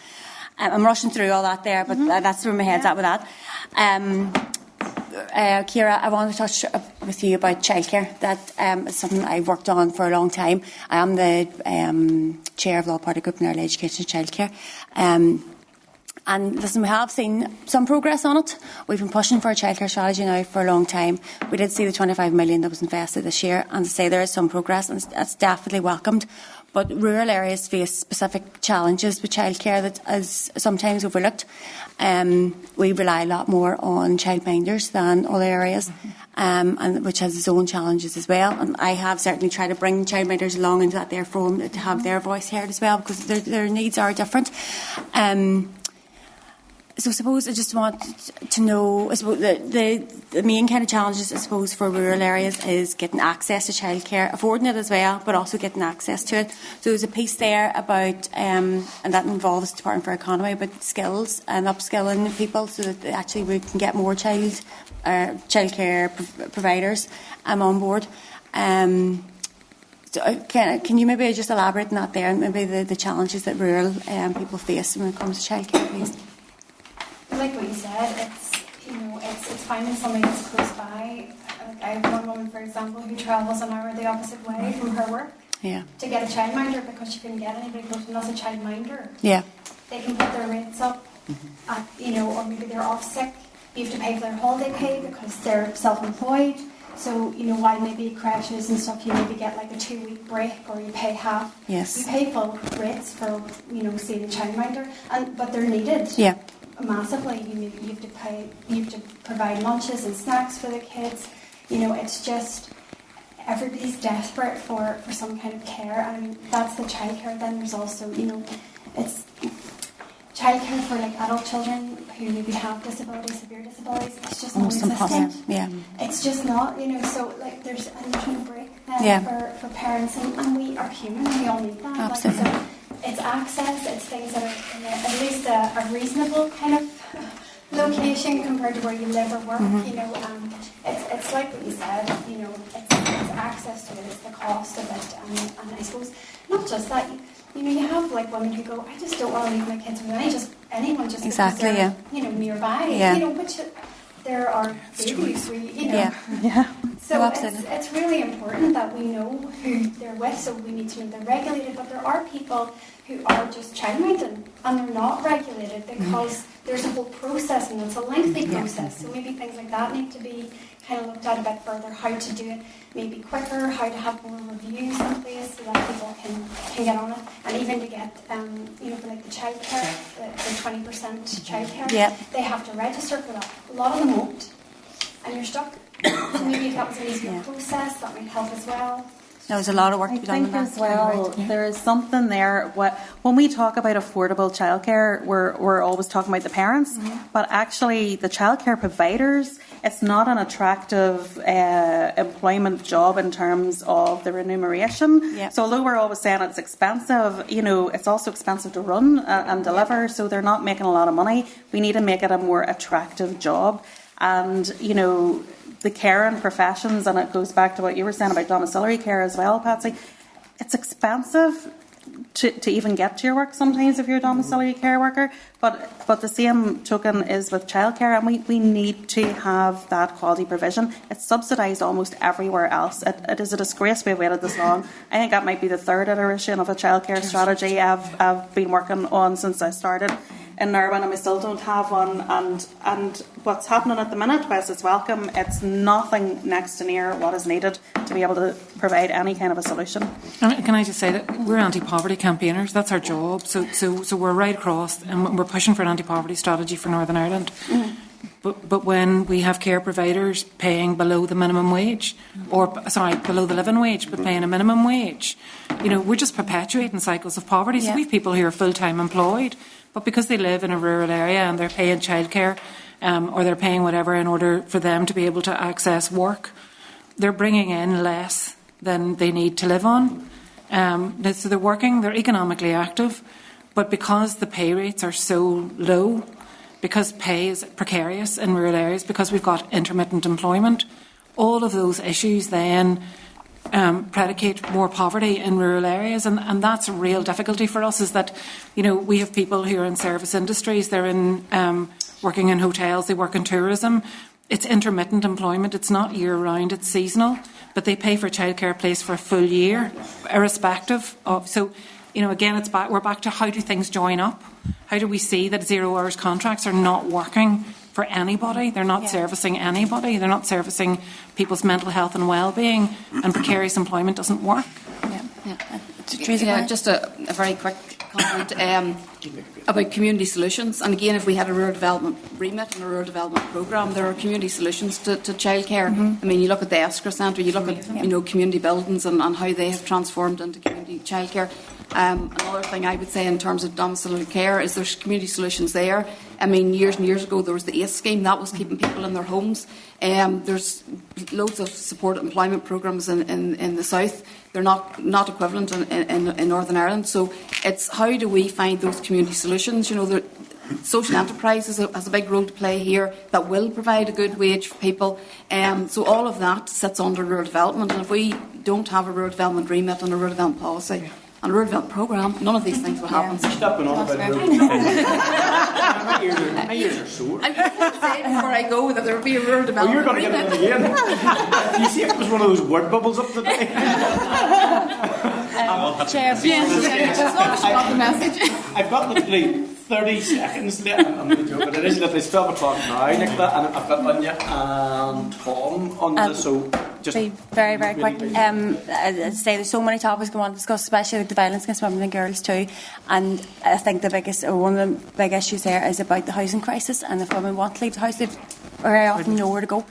I'm rushing through all that there, but that's where my head's at with that. Ciara, I want to touch with you about childcare. That is something I've worked on for a long time. I am the chair of the Law Party Group in Early Education and Childcare. And listen, we have seen some progress on it. We've been pushing for a childcare strategy now for a long time. We did see the 25 million that was invested this year, and to say there is some progress, and that's definitely welcomed. But rural areas face specific challenges with childcare that is sometimes overlooked. We rely a lot more on childminders than other areas. and which has its own challenges as well. And I have certainly tried to bring childminders along into that their forum to have their voice heard as well, because their needs are different. So I suppose I just want to know, I suppose the main kind of challenges, I suppose, for rural areas is getting access to childcare, affording it as well, but also getting access to it. So there's a piece there about, and that involves Department for Conway, about skills and upskilling people so that actually we can get more childcare providers on board. So can you maybe just elaborate on that there, and maybe the challenges that rural people face when it comes to childcare, please? Like what you said, it's finding somebody that's close by. Like, I have one woman, for example, who travels an hour the opposite way from her work to get a childminder because she couldn't get anybody close enough as a childminder. Yeah, they can put their rates up, or maybe they're off sick. You have to pay for their holiday pay because they're self-employed. So, while maybe crashes and stuff, you maybe get like a 2-week break, or you pay half. Yes, you pay full rates for seeing a childminder, but they're needed. Yeah. Massively, you have to pay. You have to provide lunches and snacks for the kids. It's just everybody's desperate for some kind of care, and that's the childcare. Then there's also, it's childcare for like adult children who maybe have disabilities, severe disabilities. It's just not existent. Yeah, it's just not. So like there's no break then for parents, and we are human. We all need that. Absolutely. Like, so, it's access, it's things that are in at least a reasonable kind of location compared to where you live or work, it's like what you said, it's access to it, it's the cost of it, and I suppose not just that, you have like women who go, I just don't want to leave my kids with anyone just exactly, because they're, nearby, which there are babies, So it's really important that we know who they're with, so we need to know they're regulated, but there are people who are just childminding and they're not regulated because there's a whole process and it's a lengthy process, so maybe things like that need to be kind of looked at a bit further, how to do it maybe quicker, how to have more reviews in place so that people can get on it, and even to get for like the childcare, the 20% childcare, they have to register for that. A lot of them won't, and you're stuck. So maybe if that was an easier process, that might help as well. There's a lot of work to be done on that. I think as well, there is something there. When we talk about affordable childcare, we're always talking about the parents, but actually the childcare providers, it's not an attractive employment job in terms of the remuneration. Yep. So although we're always saying it's expensive, it's also expensive to run and deliver, so they're not making a lot of money. We need to make it a more attractive job. And, the caring professions, and it goes back to what you were saying about domiciliary care as well, Patsy, it's expensive to even get to your work sometimes if you're a domiciliary care worker, but the same token is with childcare, and we need to have that quality provision. It's subsidised almost everywhere else. It is a disgrace we've waited this long. I think that might be the third iteration of a childcare strategy I've been working on since I started in Nirvan, and we still don't have one, and what's happening at the minute, whilst it's welcome, it's nothing next to near what is needed to be able to provide any kind of a solution. And can I just say that we're anti-poverty campaigners, that's our job, so we're right across, and we're pushing for an anti-poverty strategy for Northern Ireland. But when we have care providers paying below the minimum wage, below the living wage, but paying a minimum wage, we're just perpetuating cycles of poverty. So we have people who are full-time employed, but because they live in a rural area and they're paying childcare or they're paying whatever in order for them to be able to access work, they're bringing in less than they need to live on. So they're working, they're economically active, but because the pay rates are so low, because pay is precarious in rural areas, because we've got intermittent employment, all of those issues then predicate more poverty in rural areas, and that's a real difficulty for us, is that we have people who are in service industries, they're in working in hotels, they work in tourism. It's intermittent employment, it's not year round, it's seasonal, but they pay for childcare place for a full year, irrespective of. So again, we're back to how do things join up? How do we see that 0 hours contracts are not working for anybody? They're not servicing anybody. They're not servicing people's mental health and well-being, and precarious employment doesn't work. Teresa, Yeah, just a very quick comment about community solutions. And again, if we had a rural development remit and a rural development programme, there are community solutions to childcare. I mean, you look at the Escra Centre, you look at community buildings and how they have transformed into community childcare. Another thing I would say in terms of domiciliary care is there's community solutions there. I mean, years and years ago there was the ACE scheme that was keeping people in their homes. There's loads of support employment programmes in the south. They're not equivalent in Northern Ireland. So it's how do we find those community solutions? You know, the social enterprise has a big role to play here that will provide a good wage for people. So all of that sits under rural development. And if we don't have a rural development remit and a rural development policy and a rural development programme, none of these things will happen. Stop going on about rural development. My ears are sore. I was going to say before I go that there will be a rural development. Oh, you're going to get it again. You see if it was one of those word bubbles up today. Chair, I've got literally 30 seconds left. I'm going to joke, but it is literally 12 o'clock now, Nicola, and I've got Anya and Tom on this, so just be very, very quick. As I say, there's so many topics we want to discuss, especially with the violence against women and girls too. And I think one of the big issues there is about the housing crisis, and if women want to leave the house, they very often know where to go.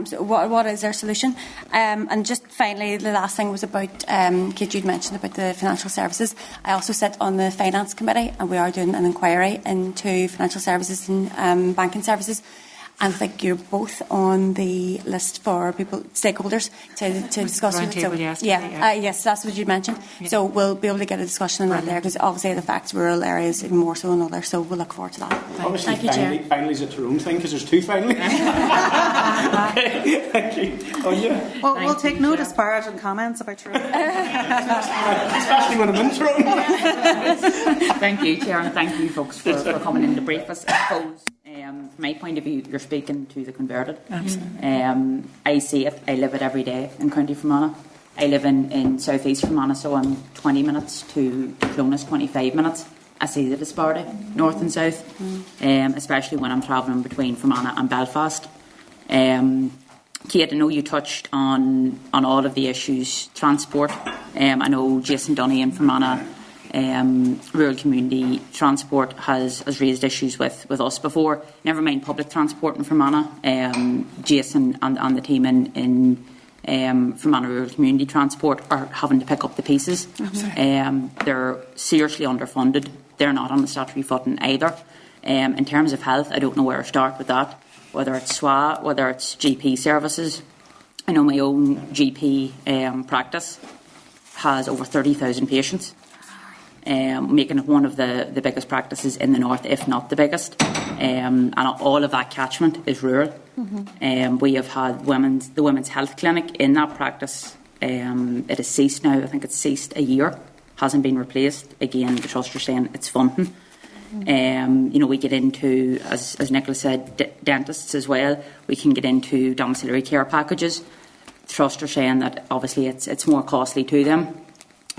So what is their solution? And just finally, the last thing was about Kate, you'd mentioned about the financial services. I also sit on the finance committee, and we are doing an inquiry into financial services and banking services. And I think you're both on the list for stakeholders to discuss with. So, yes, that's what you mentioned. Yeah. So we'll be able to get a discussion on that there, because obviously it affects rural areas even more so than others. So we'll look forward to that. Obviously, thank you, Chair. Finally's a Tyrone thing, because there's two finally. Thank you. Oh, yeah. Well, we'll take note of disparaging comments about Tyrone. Especially when I'm in Tyrone. Thank you, Chair, and thank you folks for coming in to brief us. I suppose, from my point of view, you're speaking to the converted. I see it, I live it every day in County Fermanagh. I live in South East Fermanagh, so I'm 20 minutes to Clonus, 25 minutes. I see the disparity, north and south, especially when I'm travelling between Fermanagh and Belfast. Kate, I know you touched on all of the issues, transport. I know Jason Dunny in Fermanagh, rural community transport has raised issues with us before. Never mind public transport in Fermanagh. Jason and the team in Fermanagh rural community transport are having to pick up the pieces. They're seriously underfunded. They're not on the statutory footing either. In terms of health, I don't know where to start with that. Whether it's SWA, whether it's GP services. I know my own GP practice has over 30,000 patients. Making it one of the biggest practices in the north, if not the biggest. And all of that catchment is rural. We have had the women's health clinic in that practice. It has ceased now. I think it's ceased a year. Hasn't been replaced. Again, the trust are saying it's funding. We get into, as Nicola said, dentists as well. We can get into domiciliary care packages. The trust are saying that obviously it's more costly to them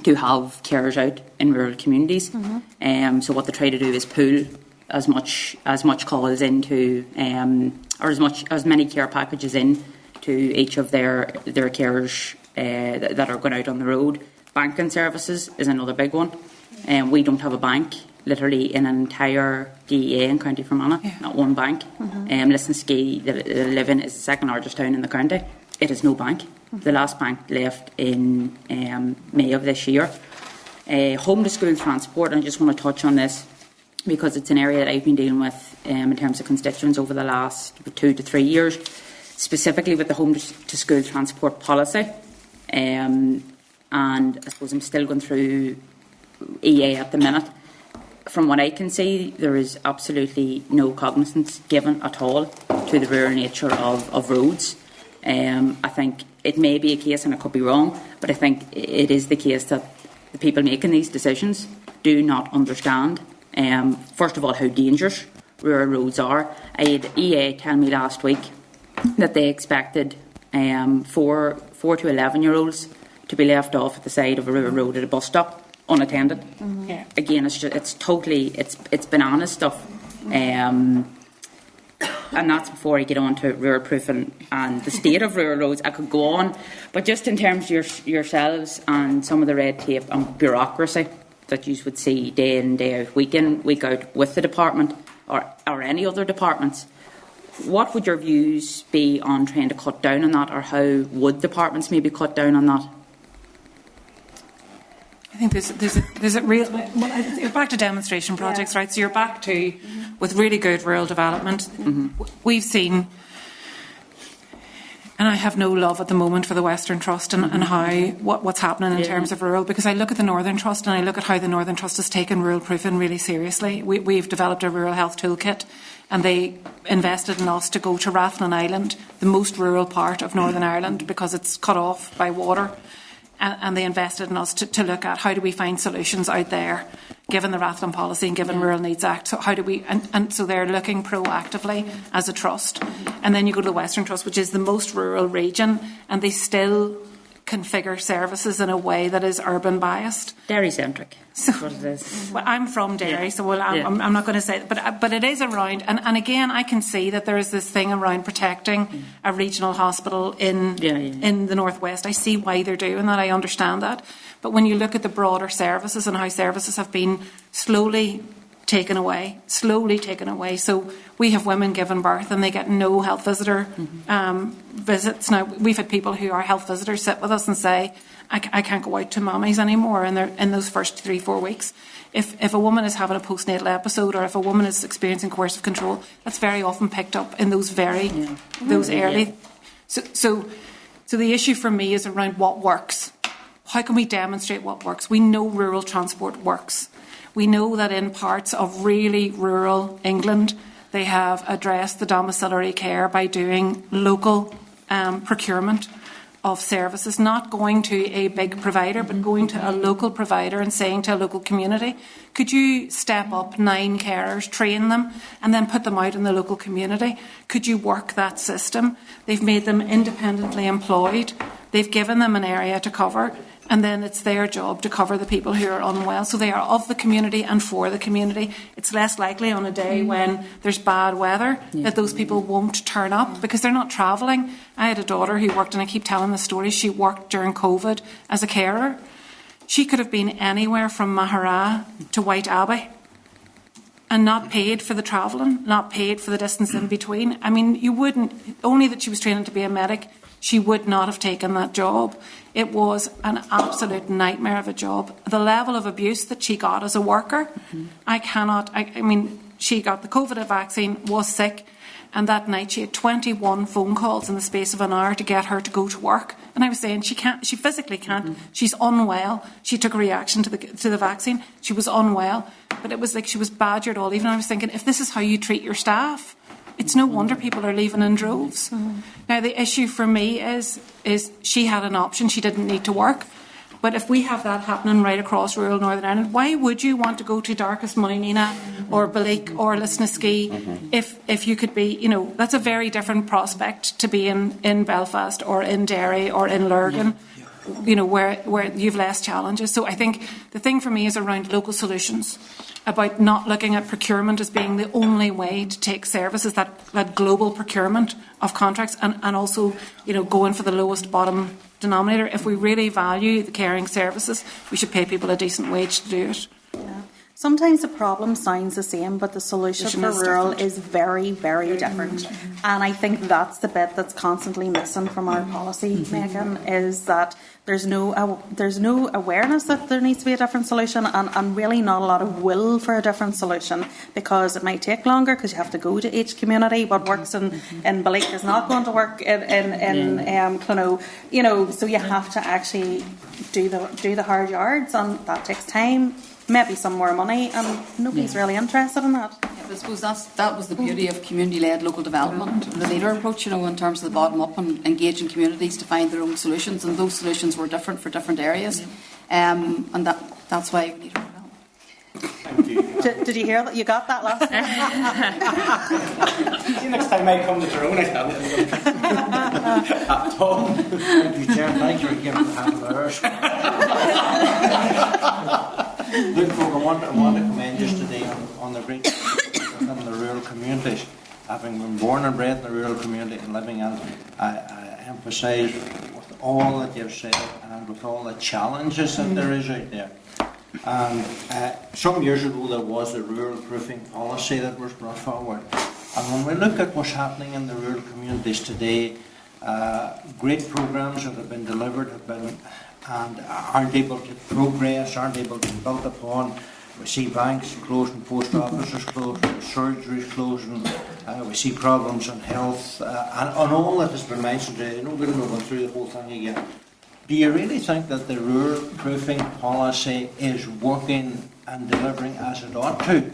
to have carers out in rural communities. So what they try to do is pool as much calls into, or as many care packages in to each of their carers that are going out on the road. Banking services is another big one. We don't have a bank, literally in an entire DEA in County Fermanagh, not one bank. Listonskee, that I live in, is the second largest town in the county. It has no bank. The last bank left in May of this year. Home to school transport, and I just want to touch on this because it's an area that I've been dealing with in terms of constituents over the last 2 to 3 years, specifically with the home to school transport policy. And I suppose I'm still going through EA at the minute. From what I can see, there is absolutely no cognizance given at all to the rural nature of roads. I think it may be a case, and I could be wrong, but I think it is the case that the people making these decisions do not understand, first of all, how dangerous rural roads are. I had EA tell me last week that they expected 4 to 11-year-olds to be left off at the side of a rural road at a bus stop, unattended. Again, it's bananas stuff. and that's before I get on to rural proofing and the state of rural roads. I could go on, but just in terms of yourselves and some of the red tape and bureaucracy that you would see day in, day out, week in, week out with the department or any other departments, what would your views be on trying to cut down on that, or how would departments maybe cut down on that? I think there's a real. Well, you're back to demonstration projects, right? So you're back to with really good rural development. We've seen, and I have no love at the moment for the Western Trust and how what's happening in terms of rural, because I look at the Northern Trust and I look at how the Northern Trust has taken rural proofing really seriously. We've developed a rural health toolkit, and they invested in us to go to Rathlin Island, the most rural part of Northern Ireland, because it's cut off by water. And they invested in us to look at how do we find solutions out there, given the Rathlin policy and given Rural Needs Act. So how do we? And so they're looking proactively as a trust. And then you go to the Western Trust, which is the most rural region, and they still configure services in a way that is urban biased, Derry centric. That's what it is. Well, I'm from Derry, so I'm not going to say it, but it is around. And again, I can see that there is this thing around protecting a regional hospital in the northwest. I see why they're doing that. I understand that. But when you look at the broader services and how services have been slowly taken away. So we have women giving birth and they get no health visitor visits. Now, we've had people who are health visitors sit with us and say, I can't go out to mummies anymore in those first 3-4 weeks. If a woman is having a postnatal episode, or if a woman is experiencing coercive control, that's very often picked up in those early. So the issue for me is around what works. How can we demonstrate what works? We know rural transport works. We know that in parts of really rural England, they have addressed the domiciliary care by doing local procurement of services, not going to a big provider, but going to a local provider and saying to a local community, could you step up 9 carers, train them, and then put them out in the local community? Could you work that system? They've made them independently employed. They've given them an area to cover. And then it's their job to cover the people who are unwell. So they are of the community and for the community. It's less likely on a day when there's bad weather that those people won't turn up because they're not travelling. I had a daughter who worked, and I keep telling the story, she worked during COVID as a carer. She could have been anywhere from Mahara to White Abbey and not paid for the travelling, not paid for the distance in between. I mean, you wouldn't, only that she was training to be a medic, she would not have taken that job. It was an absolute nightmare of a job. The level of abuse that she got as a worker, I mean, she got the COVID vaccine, was sick, and that night she had 21 phone calls in the space of an hour to get her to go to work. And I was saying, she physically can't. She's unwell. She took a reaction to the vaccine. She was unwell. But it was like she was badgered all evening. I was thinking, if this is how you treat your staff, it's no wonder people are leaving in droves. Now, the issue for me is she had an option. She didn't need to work. But if we have that happening right across rural Northern Ireland, why would you want to go to Darkest Moynina or Balleek or Lisnaskea if you could be, that's a very different prospect to be in Belfast or in Derry or in Lurgan, where you've less challenges. So I think the thing for me is around local solutions, about not looking at procurement as being the only way to take services, that global procurement of contracts, and also, going for the lowest bottom denominator. If we really value the caring services, we should pay people a decent wage to do it. Yeah. Sometimes the problem sounds the same, but the solution for rural is very, very different. And I think that's the bit that's constantly missing from our policy, Megan, is that there's no awareness that there needs to be a different solution, and really not a lot of will for a different solution, because it might take longer because you have to go to each community. What works in Balleek is not going to work in Clonogh, so you have to actually do the hard yards, and that takes time. Maybe some more money, and nobody's really interested in that. Yeah, but I suppose that was the beauty of community-led local development, the leader approach, in terms of the bottom-up and engaging communities to find their own solutions, and those solutions were different for different areas, and that's why we need to develop. Thank you. Did you hear that? You got that last time? See, next time I come to Tyrone, I tell you. At home. Thank you, Chair. Thank you for giving half an hour. Look, folk, I want to commend you today on the great from the rural communities. having been born and bred in a rural community and living in, I emphasise with all that you've said and with all the challenges that there is out there. And some years ago there was a rural proofing policy that was brought forward. And when we look at what's happening in the rural communities today, great programmes that have been delivered have been and aren't able to progress, aren't able to be built upon. We see banks closing, post offices closing, surgeries closing. We see problems in health and on all that has been mentioned today. I'm not going to go through the whole thing again. Do you really think that the rural proofing policy is working and delivering as it ought to?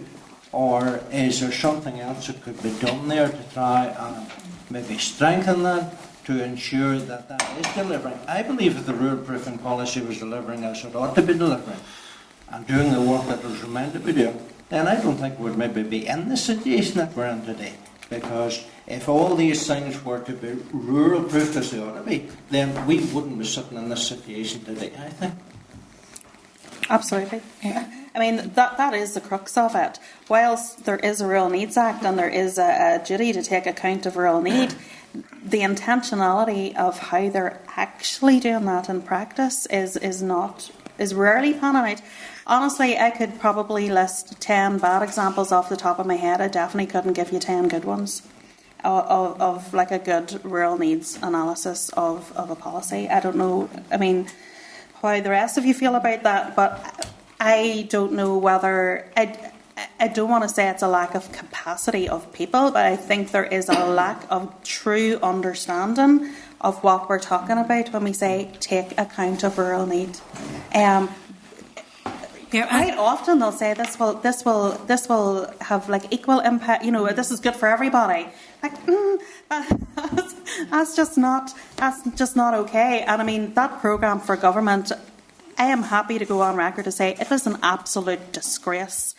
Or is there something else that could be done there to try and maybe strengthen that to ensure that that is delivering? I believe if the rural proofing policy was delivering as it ought to be delivering and doing the work that it was meant to be doing, then I don't think we'd maybe be in the situation that we're in today. Because if all these things were to be rural proofed as they ought to be, then we wouldn't be sitting in this situation today, I think. Absolutely. Yeah. I mean, that is the crux of it. Whilst there is a Rural Needs Act and there is a duty to take account of rural need, the intentionality of how they're actually doing that in practice is rarely panning out. Honestly, I could probably list 10 bad examples off the top of my head. I definitely couldn't give you 10 good ones of like a good rural needs analysis of a policy. I don't know, I mean, how the rest of you feel about that, but I don't know whether... I don't want to say it's a lack of capacity of people, but I think there is a lack of true understanding of what we're talking about when we say take account of rural need. Quite often they'll say this will have like equal impact. You know, this is good for everybody. Like that's just not okay. And I mean that programme for government, I am happy to go on record to say it is an absolute disgrace.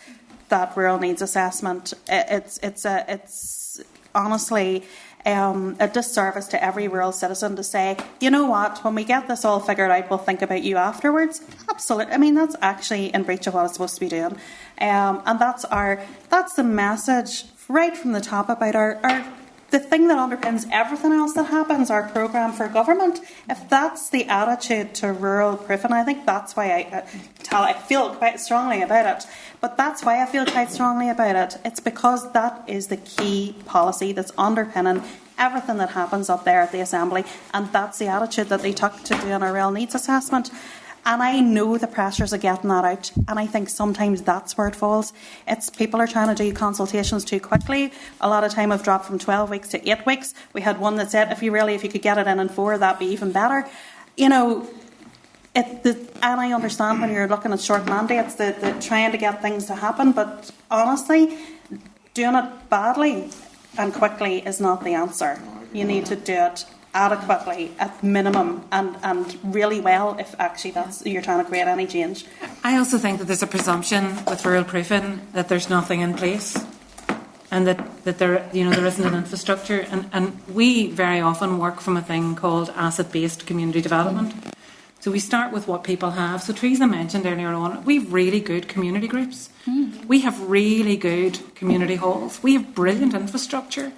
That rural needs assessment, it's honestly a disservice to every rural citizen to say, you know what, when we get this all figured out, we'll think about you afterwards. Absolutely. I mean, that's actually in breach of what it's supposed to be doing, and that's the message right from the top about our the thing that underpins everything else that happens, our programme for government. If that's the attitude to rural proofing, I think that's why I feel quite strongly about it. But that's why I feel quite strongly about it. It's because that is the key policy that's underpinning everything that happens up there at the Assembly, and that's the attitude that they took to doing a real needs assessment. And I know the pressures of getting that out, and I think sometimes that's where it falls. It's people are trying to do consultations too quickly. A lot of time have dropped from 12 weeks to 8 weeks. We had one that said if you could get it in 4, that'd be even better. You know, and I understand when you're looking at short mandates, the trying to get things to happen, but honestly, doing it badly and quickly is not the answer. You need to do it adequately at minimum and really well if actually that's you're trying to create any change. I also think that there's a presumption with rural proofing that there's nothing in place and that there isn't an infrastructure, and we very often work from a thing called asset-based community development. So we start with what people have. So Teresa mentioned earlier on, we have really good community groups. We have really good community halls. We have brilliant infrastructure.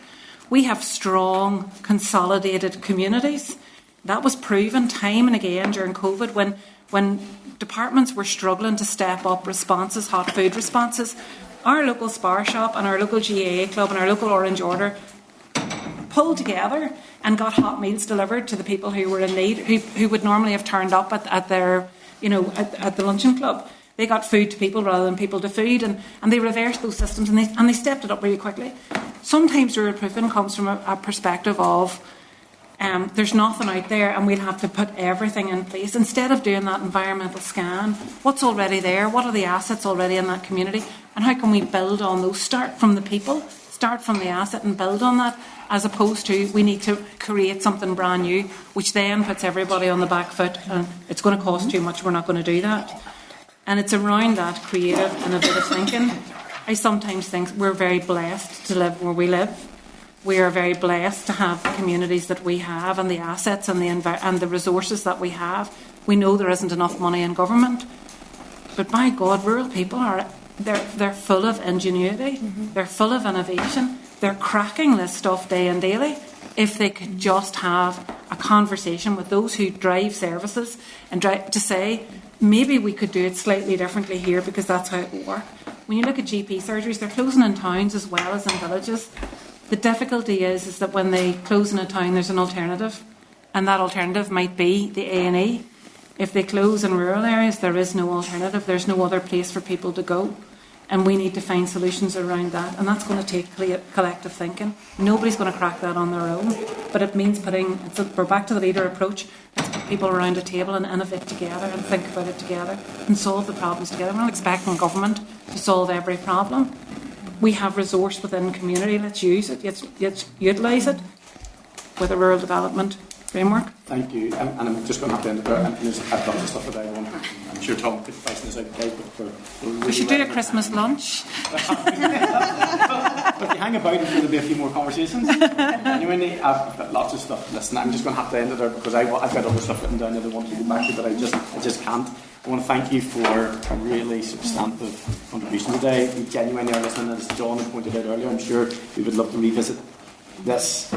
We have strong, consolidated communities. That was proven time and again during COVID when departments were struggling to step up responses, hot food responses. Our local Spar shop and our local GAA club and our local Orange Order pulled together and got hot meals delivered to the people who were in need, who would normally have turned up at their, at the luncheon club. They got food to people rather than people to food, and they reversed those systems and they stepped it up really quickly. Sometimes rural proofing comes from a perspective of there's nothing out there and we'll have to put everything in place. Instead of doing that environmental scan, what's already there, what are the assets already in that community, and how can we build on those? Start from the people, start from the asset and build on that, as opposed to we need to create something brand new, which then puts everybody on the back foot and it's going to cost too much, we're not going to do that. And it's around that creative, innovative thinking. I sometimes think we're very blessed to live where we live. We are very blessed to have the communities that we have and the assets and the resources that we have. We know there isn't enough money in government. But by God, rural people they're full of ingenuity. They're full of innovation. they're cracking this stuff day and daily. If they could just have a conversation with those who drive services and to say, maybe we could do it slightly differently here because that's how it will work. When you look at GP surgeries, they're closing in towns as well as in villages. The difficulty is that when they close in a town, there's an alternative, and that alternative might be the A&E. If they close in rural areas, there is no alternative. There's no other place for people to go. And we need to find solutions around that. And that's going to take collective thinking. Nobody's going to crack that on their own. But it means we're back to the leader approach. Let's put people around a table and innovate together and think about it together and solve the problems together. We're not expecting government to solve every problem. We have resource within the community. Let's use it. Let's utilise it with a rural development framework. Thank you. And I'm just going to have to end there. I've got the stuff that I want. I'm sure Tom could face this out today. We should do a Christmas lunch. But if you hang about, there'll be a few more conversations. Anyway, I've got lots of stuff. Listen, I'm just going to have to end it there because I've got other stuff written down that I want to go back to, but I just can't. I want to thank you for a really substantive contribution today. We genuinely are listening, as John had pointed out earlier. I'm sure we would love to revisit this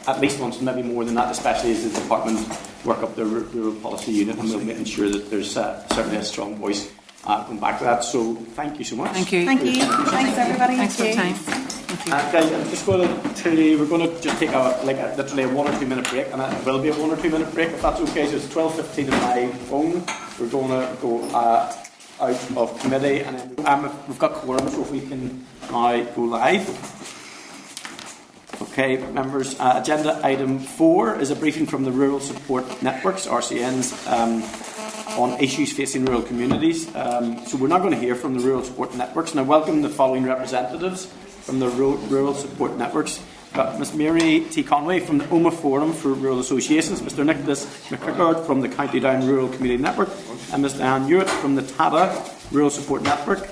at least once, maybe more than that, especially as the department work up the rural policy unit, and we'll making sure that there's certainly a strong voice going back to that. So thank you so much. Thank you. Thank you. Thanks, everybody. Thanks for the time. Thank you. Guys, I'm just going to tell you, we're going to just take literally a 1 or 2 minute break, and it will be a 1 or 2 minute break if that's okay. So it's 12:15 on my phone. We're going to go out of committee, and then we've got quorum, so if we can now go live. Okay, members, agenda item 4 is a briefing from the Rural Support Networks, RSNs, on issues facing rural communities. So we're now going to hear from the Rural Support Networks, and I welcome the following representatives from the Rural Support Networks. We've got Ms Mary T. Conway from the Omagh Forum for Rural Associations, Mr Nicholas McCrickard from the County Down Rural Community Network, and Ms Diane Hewitt from the TADA Rural Support Network.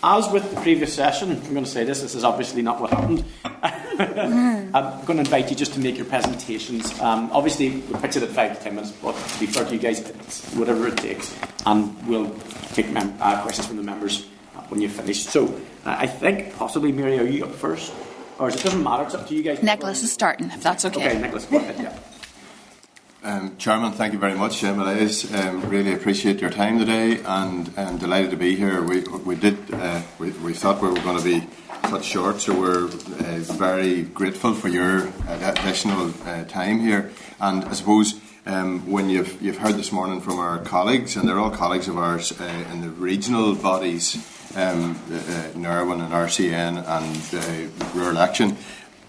As with the previous session, I'm going to say this is obviously not what happened. I'm going to invite you just to make your presentations. Obviously, we'll pitch it at 5 to 10 minutes, but to be fair to you guys, it's whatever it takes. And we'll take questions from the members when you've finished. So, I think possibly, Mary, are you up first? Or it doesn't matter, it's up to you guys. Nicholas is starting, if that's okay. Okay, Nicholas, go ahead, yeah. Chairman, thank you very much, Louise. Really appreciate your time today, and delighted to be here. We thought we were going to be cut short, so we're very grateful for your additional time here. And I suppose when you've heard this morning from our colleagues, and they're all colleagues of ours in the regional bodies, Nerwin and RCN and Rural Action,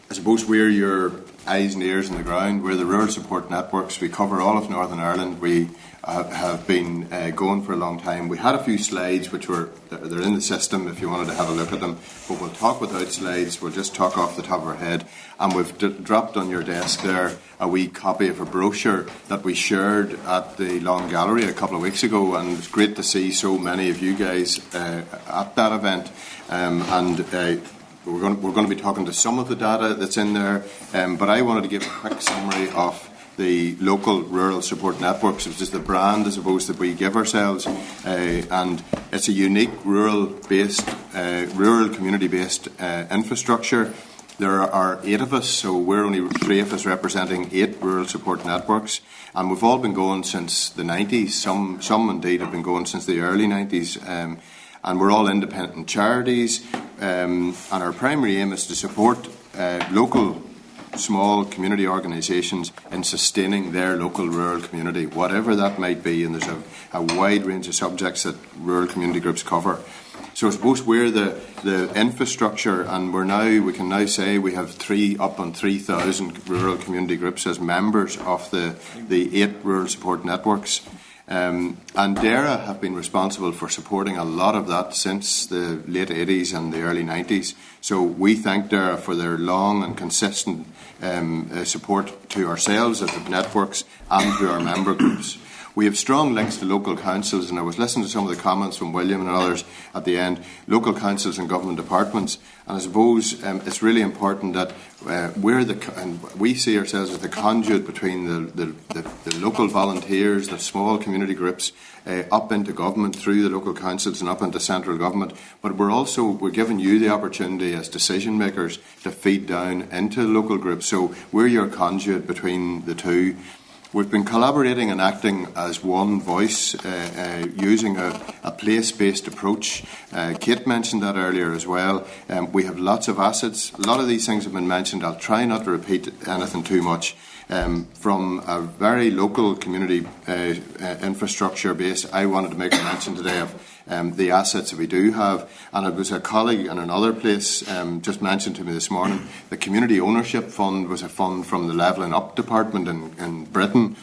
I suppose we're your eyes and ears on the ground. We're the Rural Support Networks. We cover all of Northern Ireland. We have been going for a long time. We had a few slides which they're in the system if you wanted to have a look at them, but we'll talk without slides. We'll just talk off the top of our head. And we've dropped on your desk there a wee copy of a brochure that we shared at the Long Gallery a couple of weeks ago, and it's great to see so many of you guys at that event. We're going to be talking to some of the data that's in there, but I wanted to give a quick summary of the local rural support networks, which is the brand, I suppose, that we give ourselves, and it's a unique rural community-based infrastructure. There are 8 of us, so we're only 3 of us representing 8 rural support networks, and we've all been going since the 90s. Some indeed have been going since the early 90s. And we're all independent charities, and our primary aim is to support local small community organisations in sustaining their local rural community, whatever that might be, and there's a wide range of subjects that rural community groups cover. So I suppose we're the infrastructure, and we can now say we have up on 3,000 rural community groups as members of the 8 rural support networks. And DARA have been responsible for supporting a lot of that since the late 80s and the early 90s. So we thank DARA for their long and consistent support to ourselves as the networks and to our member groups. We have strong links to local councils, and I was listening to some of the comments from William and others at the end, local councils and government departments, and I suppose it's really important that we see ourselves as the conduit between the local volunteers, the small community groups, up into government through the local councils and up into central government, but we're giving you the opportunity as decision makers to feed down into local groups, so we're your conduit between the two. We've been collaborating and acting as one voice, using a place-based approach. Kate mentioned that earlier as well. We have lots of assets. A lot of these things have been mentioned. I'll try not to repeat anything too much. From a very local community infrastructure base, I wanted to make a mention today of the assets that we do have. And it was a colleague in another place just mentioned to me this morning, the Community Ownership Fund was a fund from the Levelling Up Department in Britain,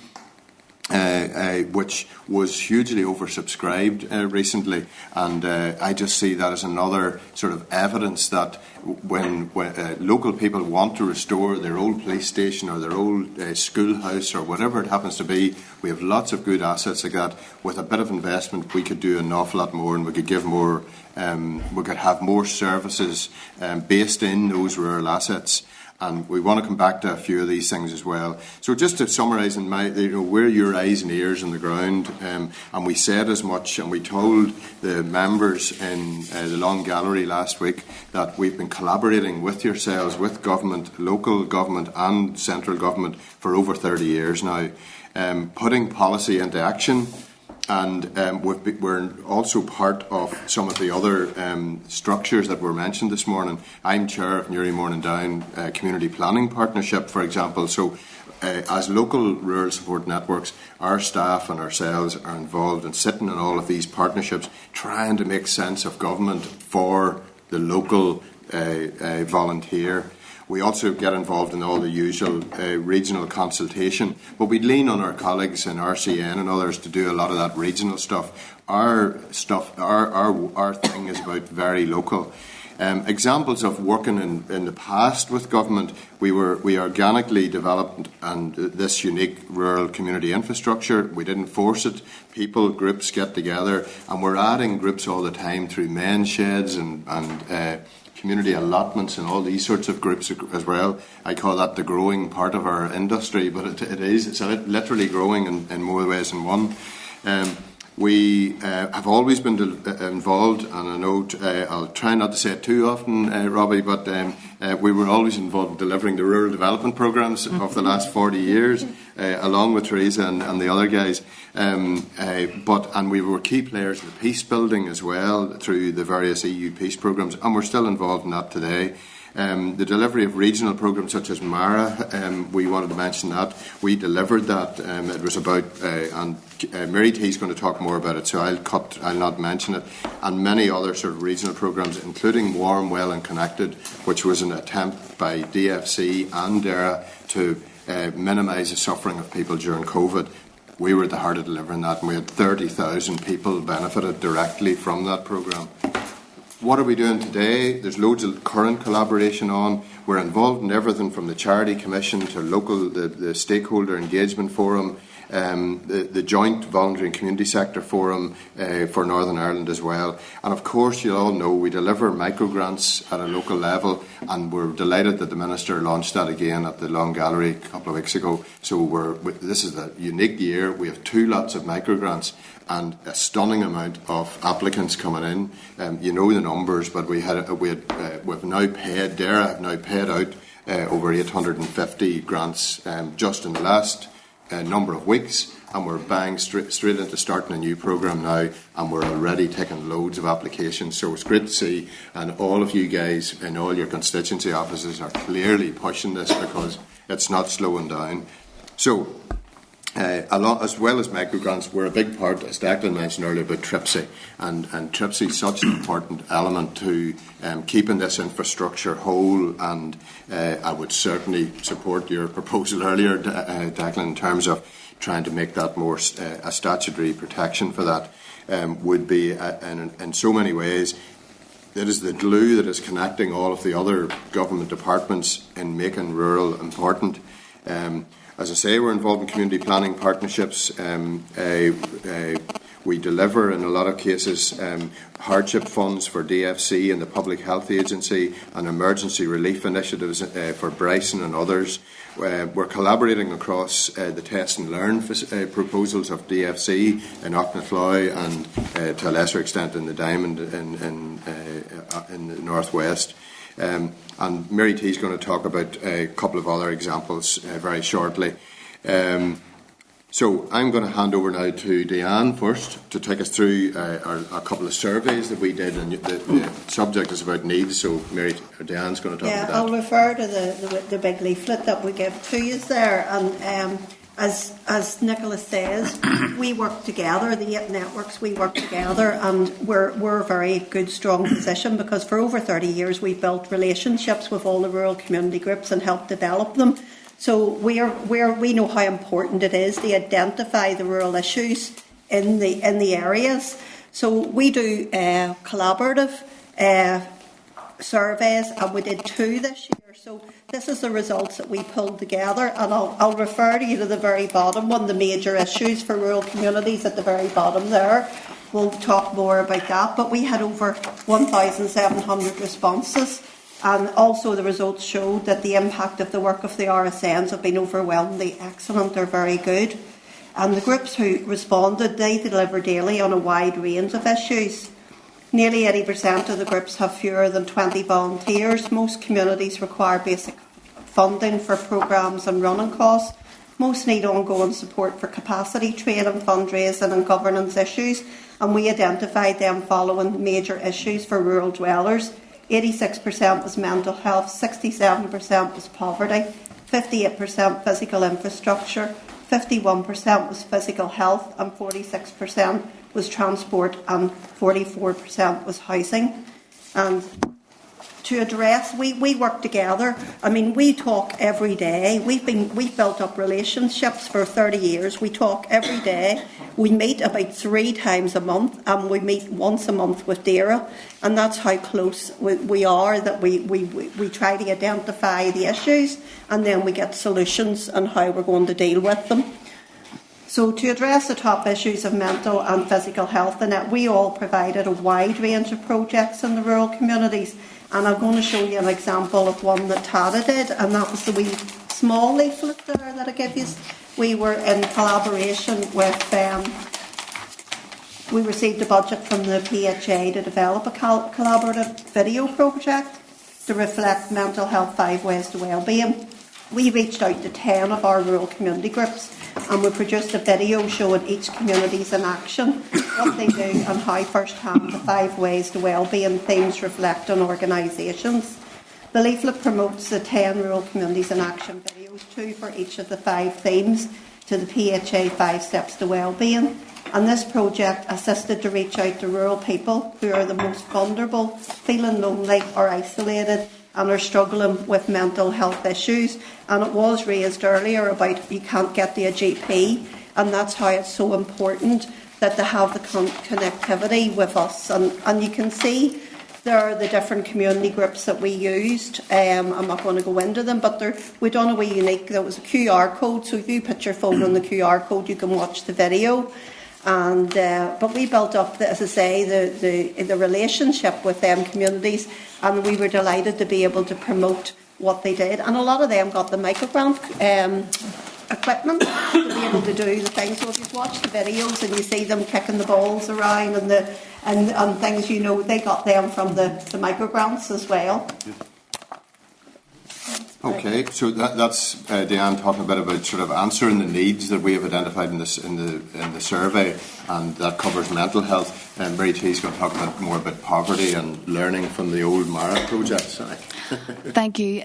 which was hugely oversubscribed recently, and I just see that as another sort of evidence that when local people want to restore their old police station or their old schoolhouse or whatever it happens to be, we have lots of good assets like that. With a bit of investment, we could do an awful lot more, and we could give more. We could have more services based in those rural assets. And we want to come back to a few of these things as well. So just to summarise, we're your eyes and ears on the ground, and we said as much, and we told the members in the Long Gallery last week that we've been collaborating with yourselves, with government, local government and central government for over 30 years now, putting policy into action. And we're also part of some of the other structures that were mentioned this morning. I'm chair of Newry Morning Down Community Planning Partnership, for example. So as local rural support networks, our staff and ourselves are involved in sitting in all of these partnerships, trying to make sense of government for the local volunteer. We also get involved in all the usual regional consultation, but we lean on our colleagues in RCN and others to do a lot of that regional stuff. Our thing is about very local. Examples of working in the past with government, we organically developed and this unique rural community infrastructure. We didn't force it. People, groups get together, and we're adding groups all the time through men's sheds and community allotments and all these sorts of groups as well. I call that the growing part of our industry, but it is. It's literally growing in more ways than one. We have always been involved, and I know I'll try not to say it too often, Robbie, but we were always involved in delivering the rural development programmes of the last 40 years, along with Teresa and the other guys. And we were key players in the peace building as well through the various EU peace programmes, and we're still involved in that today. The delivery of regional programmes such as MARA, we wanted to mention that. We delivered that. It was about, and Mary T is going to talk more about it, so I'll not mention it. And many other sort of regional programmes, including Warm, Well and Connected, which was an attempt by DFC and DERA to minimise the suffering of people during COVID. We were at the heart of delivering that, and we had 30,000 people benefited directly from that programme. What are we doing today? There's loads of current collaboration on. We're involved in everything from the Charity Commission to the Stakeholder Engagement Forum, the Joint Voluntary and Community Sector Forum for Northern Ireland as well. And of course, you all know we deliver microgrants at a local level, and we're delighted that the Minister launched that again at the Long Gallery a couple of weeks ago. So this is a unique year. We have 2 lots of microgrants and a stunning amount of applicants coming in. You know the numbers, but we've now paid, DERA have now paid out over 850 grants just in the last number of weeks, and we're bang straight into starting a new programme now, and we're already taking loads of applications. So it's great to see, and all of you guys in all your constituency offices are clearly pushing this because it's not slowing down. So as well as microgrants, we're a big part, as Declan mentioned earlier, about TRIPSI, and TRIPSI is such an important element to keeping this infrastructure whole, and I would certainly support your proposal earlier, Declan, in terms of trying to make that more a statutory protection for that. Would be, in so many ways, it is the glue that is connecting all of the other government departments in making rural important. As I say, we're involved in community planning partnerships. We deliver, in a lot of cases, hardship funds for DFC and the Public Health Agency and emergency relief initiatives for Bryson and others. We're collaborating across the test and learn proposals of DFC in Ochnacloy and to a lesser extent in the Diamond in the Northwest. And Mary T is going to talk about a couple of other examples very shortly. So I'm going to hand over now to Diane first to take us through a couple of surveys that we did, and the subject is about needs. So Diane's going to talk about that. I'll refer to the big leaflet that we give to you there, and as Nicholas says, we work together. The 8 networks, we work together, and we're a very good, strong position because for over 30 years we've built relationships with all the rural community groups and helped develop them. So we know how important it is to identify the rural issues in the areas. So we do collaborative surveys, and we did 2 this year. So this is the results that we pulled together, and I'll refer you to the very bottom one, the major issues for rural communities at the very bottom there. We'll talk more about that, but we had over 1,700 responses. And also the results showed that the impact of the work of the RSNs have been overwhelmingly excellent. They're very good. And the groups who responded, they deliver daily on a wide range of issues. Nearly 80% of the groups have fewer than 20 volunteers. Most communities require basic funding for programmes and running costs. Most need ongoing support for capacity training, fundraising and governance issues. And we identified them following major issues for rural dwellers. 86% was mental health, 67% was poverty, 58% physical infrastructure, 51% was physical health, and 46% was transport, and 44% was housing. And to address, we work together. I mean, we talk every day. We've built up relationships for 30 years. We talk every day. We meet about 3 times a month, and we meet once a month with Ciara, and that's how close we are. That we try to identify the issues, and then we get solutions on how we're going to deal with them. So to address the top issues of mental and physical health, and we all provided a wide range of projects in the rural communities. And I'm going to show you an example of one that Tara did, and that was the wee small leaflet there that I gave you. We were in collaboration with, we received a budget from the PHA to develop a collaborative video project to reflect mental health 5 ways to wellbeing. We reached out to 10 of our rural community groups, and we produced a video showing each communities in action, what they do and how first-hand the 5 ways to wellbeing themes reflect on organisations. The leaflet promotes the 10 rural communities in action videos, 2 for each of the 5 themes, to the PHA 5 Steps to Wellbeing. And this project assisted to reach out to rural people who are the most vulnerable, feeling lonely or isolated, and are struggling with mental health issues. And it was raised earlier about you can't get to a GP, and that's how it's so important that they have the connectivity with us. And you can see there are the different community groups that we used. I'm not going to go into them, but we done a wee unique. There was a QR code, so if you put your phone on the QR code, you can watch the video. And but we built up, as I say, the relationship with them communities, and we were delighted to be able to promote what they did. And a lot of them got the microgrant equipment to be able to do the things. So if you watch the videos and you see them kicking the balls around and things, you know, they got them from the microgrants as well. Yeah. Okay, so that's Diane talking a bit about sort of answering the needs that we have identified in the survey, and that covers mental health. And Mary T is going to talk more about poverty and learning from the old Mara project. Sorry. Thank you.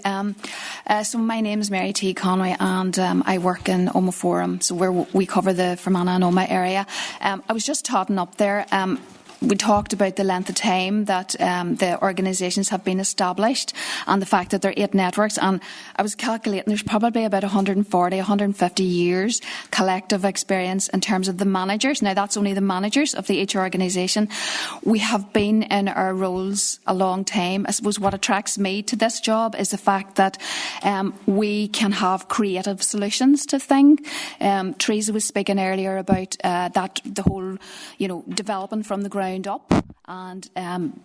So my name is Mary T. Conway, and I work in Omagh Forum, so where we cover the Fermanagh and Omagh area. I was just totting up there. we talked about the length of time that the organisations have been established and the fact that there are 8 networks. And I was calculating there's probably about 140, 150 years collective experience in terms of the managers. Now, that's only the managers of each organisation. We have been in our roles a long time. I suppose what attracts me to this job is the fact that we can have creative solutions to things. Teresa was speaking earlier about that the whole, developing from the ground up and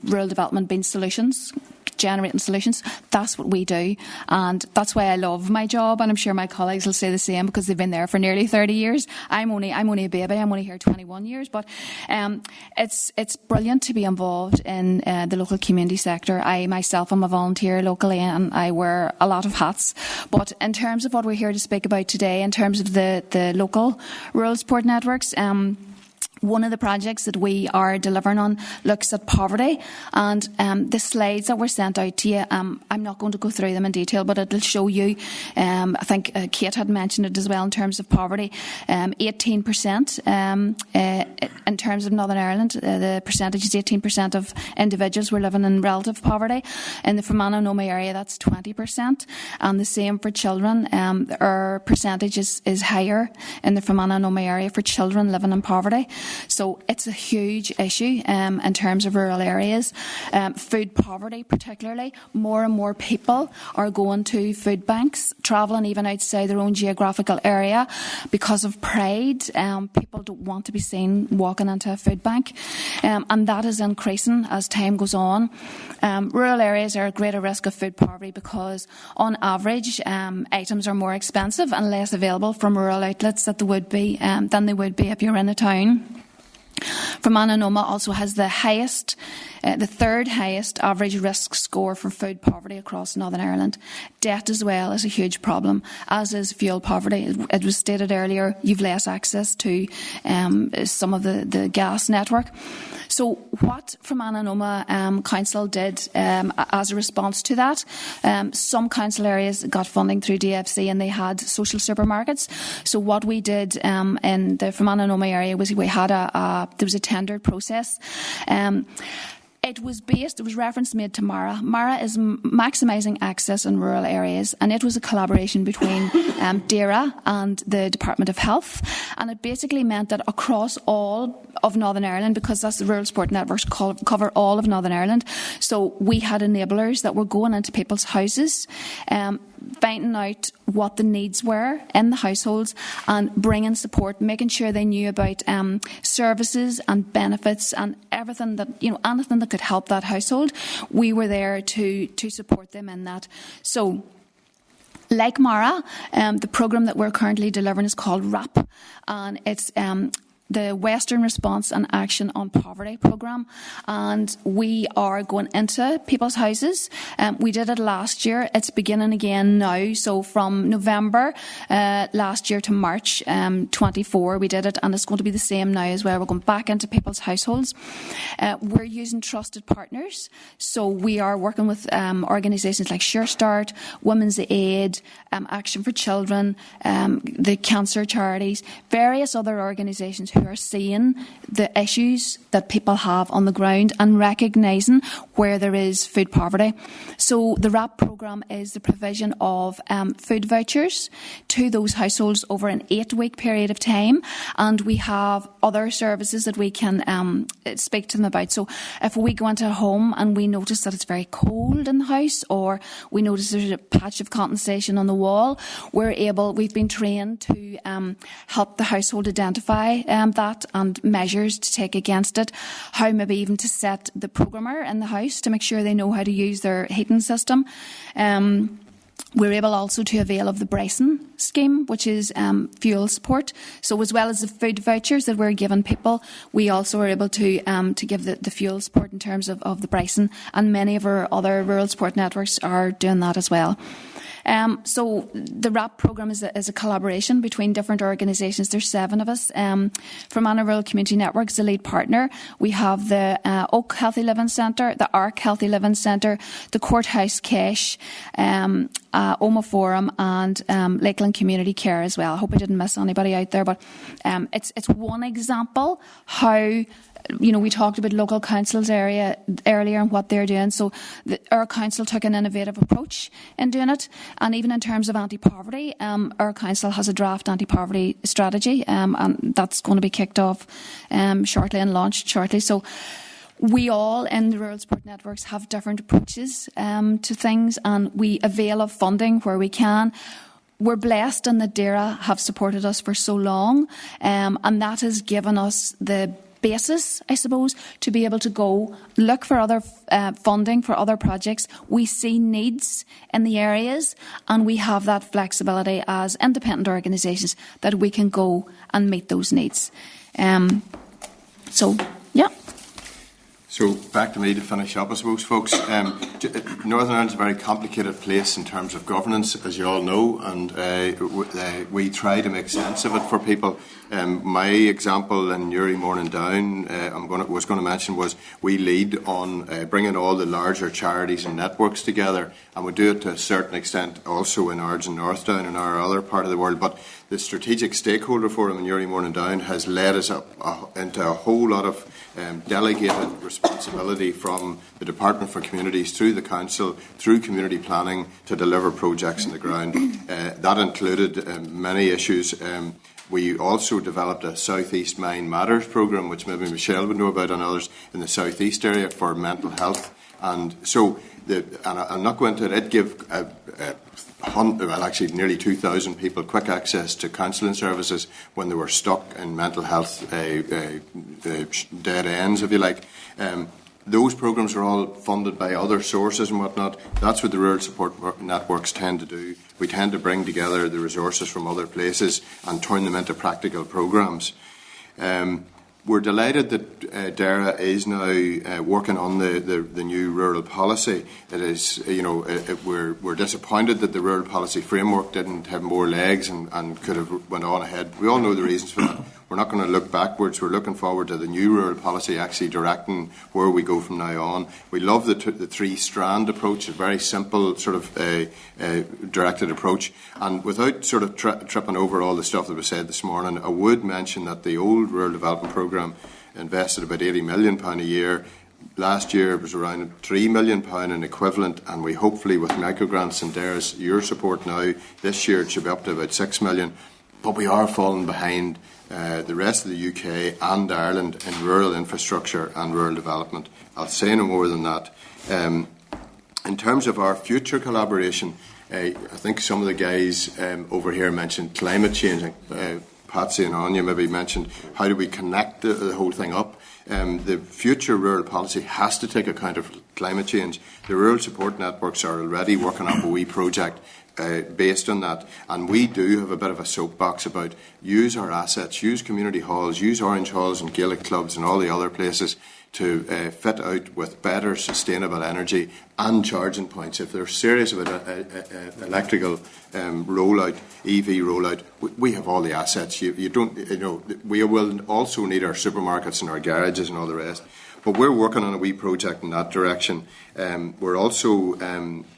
rural development being solutions, generating solutions. That's what we do, and that's why I love my job, and I'm sure my colleagues will say the same because they've been there for nearly 30 years. I'm only a baby. I'm only here 21 years, but it's brilliant to be involved in the local community sector. I myself am a volunteer locally, and I wear a lot of hats. But in terms of what we're here to speak about today, in terms of the local rural support networks, one of the projects that we are delivering on looks at poverty, and the slides that were sent out to you, I'm not going to go through them in detail, but it'll show you, I think Kate had mentioned it as well, in terms of poverty, 18% in terms of Northern Ireland, the percentage is 18% of individuals were living in relative poverty. In the Fermanagh and Omagh area, that's 20%, and the same for children. Our percentage is higher in the Fermanagh and Omagh area for children living in poverty. So it's a huge issue in terms of rural areas. Food poverty particularly. More and more people are going to food banks, travelling even outside their own geographical area because of pride. People don't want to be seen walking into a food bank. And that is increasing as time goes on. Rural areas are at greater risk of food poverty because on average items are more expensive and less available from rural outlets than they would be if you're in a town. Fermanagh and Omagh also has the third highest average risk score for food poverty across Northern Ireland. Debt as well is a huge problem, as is fuel poverty. It was stated earlier, you've less access to some of the gas network. So what Fermanagh and Omagh Council did as a response to that, some council areas got funding through DFC and they had social supermarkets. So what we did in the Fermanagh and Omagh area was we had there was a tendered process. It was reference made to MARA. MARA is maximising access in rural areas, and it was a collaboration between DAERA and the Department of Health, and it basically meant that across all of Northern Ireland, because that's the rural support networks cover all of Northern Ireland, so we had enablers that were going into people's houses, finding out what the needs were in the households and bringing support, making sure they knew about services and benefits and everything that, anything that could help that household. We were there to support them in that. So, like Mara, the programme that we're currently delivering is called RAP, and it's the Western Response and Action on Poverty programme, and we are going into people's houses. We did it last year. It's beginning again now. So from November last year to March 24, we did it, and it's going to be the same now as well. We're going back into people's households. We're using trusted partners. So we are working with organisations like Sure Start, Women's Aid, Action for Children, the cancer charities, various other organisations who are seeing the issues that people have on the ground and recognising where there is food poverty. So the RAP programme is the provision of food vouchers to those households over an 8-week period of time, and we have other services that we can speak to them about. So if we go into a home and we notice that it's very cold in the house, or we notice there's a patch of condensation on the wall, we've been trained to help the household identify that and measures to take against it, how maybe even to set the programmer in the house to make sure they know how to use their heating system. We're able also to avail of the Bryson scheme, which is fuel support. So as well as the food vouchers that we're giving people, we also are able to give the fuel support in terms of the Bryson, and many of our other rural support networks are doing that as well. So the RAP programme is a collaboration between different organisations. There's 7 of us. Fermanagh Rural Community Network is the lead partner. We have the Oak Healthy Living Centre, the Arc Healthy Living Centre, the Courthouse Cache, Omagh Forum and Lakeland Community Care as well. I hope I didn't miss anybody out there, but it's one example how, we talked about local councils earlier and what they're doing. So our council took an innovative approach in doing it, and even in terms of anti-poverty, our council has a draft anti-poverty strategy, and that's going to be kicked off shortly and launched shortly. So we all in the rural support networks have different approaches to things, and we avail of funding where we can. We're blessed in that DAERA have supported us for so long, and that has given us the basis, I suppose, to be able to go look for other funding for other projects. We see needs in the areas, and we have that flexibility as independent organisations that we can go and meet those needs. So back to me to finish up, I suppose, folks. Northern Ireland's a very complicated place in terms of governance, as you all know, and we try to make sense of it for people. My example in Uri Morning Down, was going to mention, was we lead on bringing all the larger charities and networks together, and we do it to a certain extent also in Ards and North Down and our other part of the world. But the Strategic Stakeholder Forum in Uri Morning Down has led us into a whole lot of delegated responsibility from the Department for Communities through the Council, through community planning to deliver projects on the ground. That included many issues. We also developed a South East Mine Matters programme, which maybe Michelle would know about, and others in the South East area for mental health. And so, and I'm not going to it, it gave nearly 2,000 people quick access to counselling services when they were stuck in mental health dead ends, if you like. Those programmes are all funded by other sources and whatnot. That's what the rural support networks tend to do. We tend to bring together the resources from other places and turn them into practical programmes. We're delighted that DAERA is now working on the new rural policy. It is, we're disappointed that the rural policy framework didn't have more legs and could have went on ahead. We all know the reasons for that. We're not going to look backwards. We're looking forward to the new rural policy actually directing where we go from now on. We love the three-strand approach, a very simple sort of directed approach. And without sort of tripping over all the stuff that was said this morning, I would mention that the old rural development programme invested about £80 million a year. Last year it was around £3 million in equivalent, and we hopefully with microgrants and your support now, this year it should be up to about £6 million. But we are falling behind the rest of the UK and Ireland in rural infrastructure and rural development. I'll say no more than that. In terms of our future collaboration, I think some of the guys over here mentioned climate change. Patsy and Anya maybe mentioned how do we connect the whole thing up. The future rural policy has to take account of climate change. The rural support networks are already working up a wee project based on that, and we do have a bit of a soapbox about use our assets, use community halls, use Orange Halls and Gaelic clubs and all the other places to fit out with better sustainable energy and charging points. If they're serious about electrical rollout, EV rollout, we have all the assets. We will also need our supermarkets and our garages and all the rest. But we're working on a wee project in that direction. We're also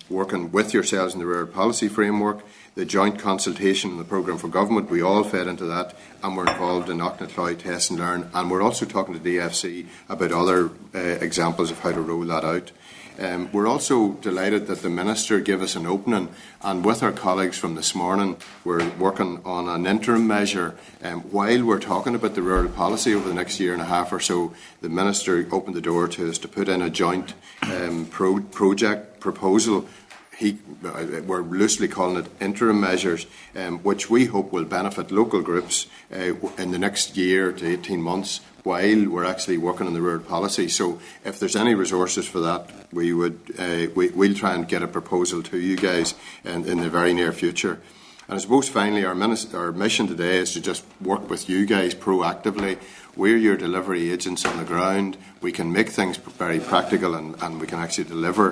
working with yourselves in the rural policy framework, the joint consultation and the programme for government. We all fed into that, and we're involved in Ochnacloy Test and Learn, and we're also talking to DFC about other examples of how to roll that out. We're also delighted that the Minister gave us an opening, and with our colleagues from this morning, we're working on an interim measure. While we're talking about the rural policy over the next year and a half or so, the Minister opened the door to us to put in a joint project proposal. We're loosely calling it interim measures, which we hope will benefit local groups in the next year to 18 months while we're actually working on the rural policy. So if there's any resources for that, we'll try and get a proposal to you guys in the very near future. And I suppose finally our mission today is to just work with you guys proactively. We're your delivery agents on the ground. We can make things very practical and we can actually deliver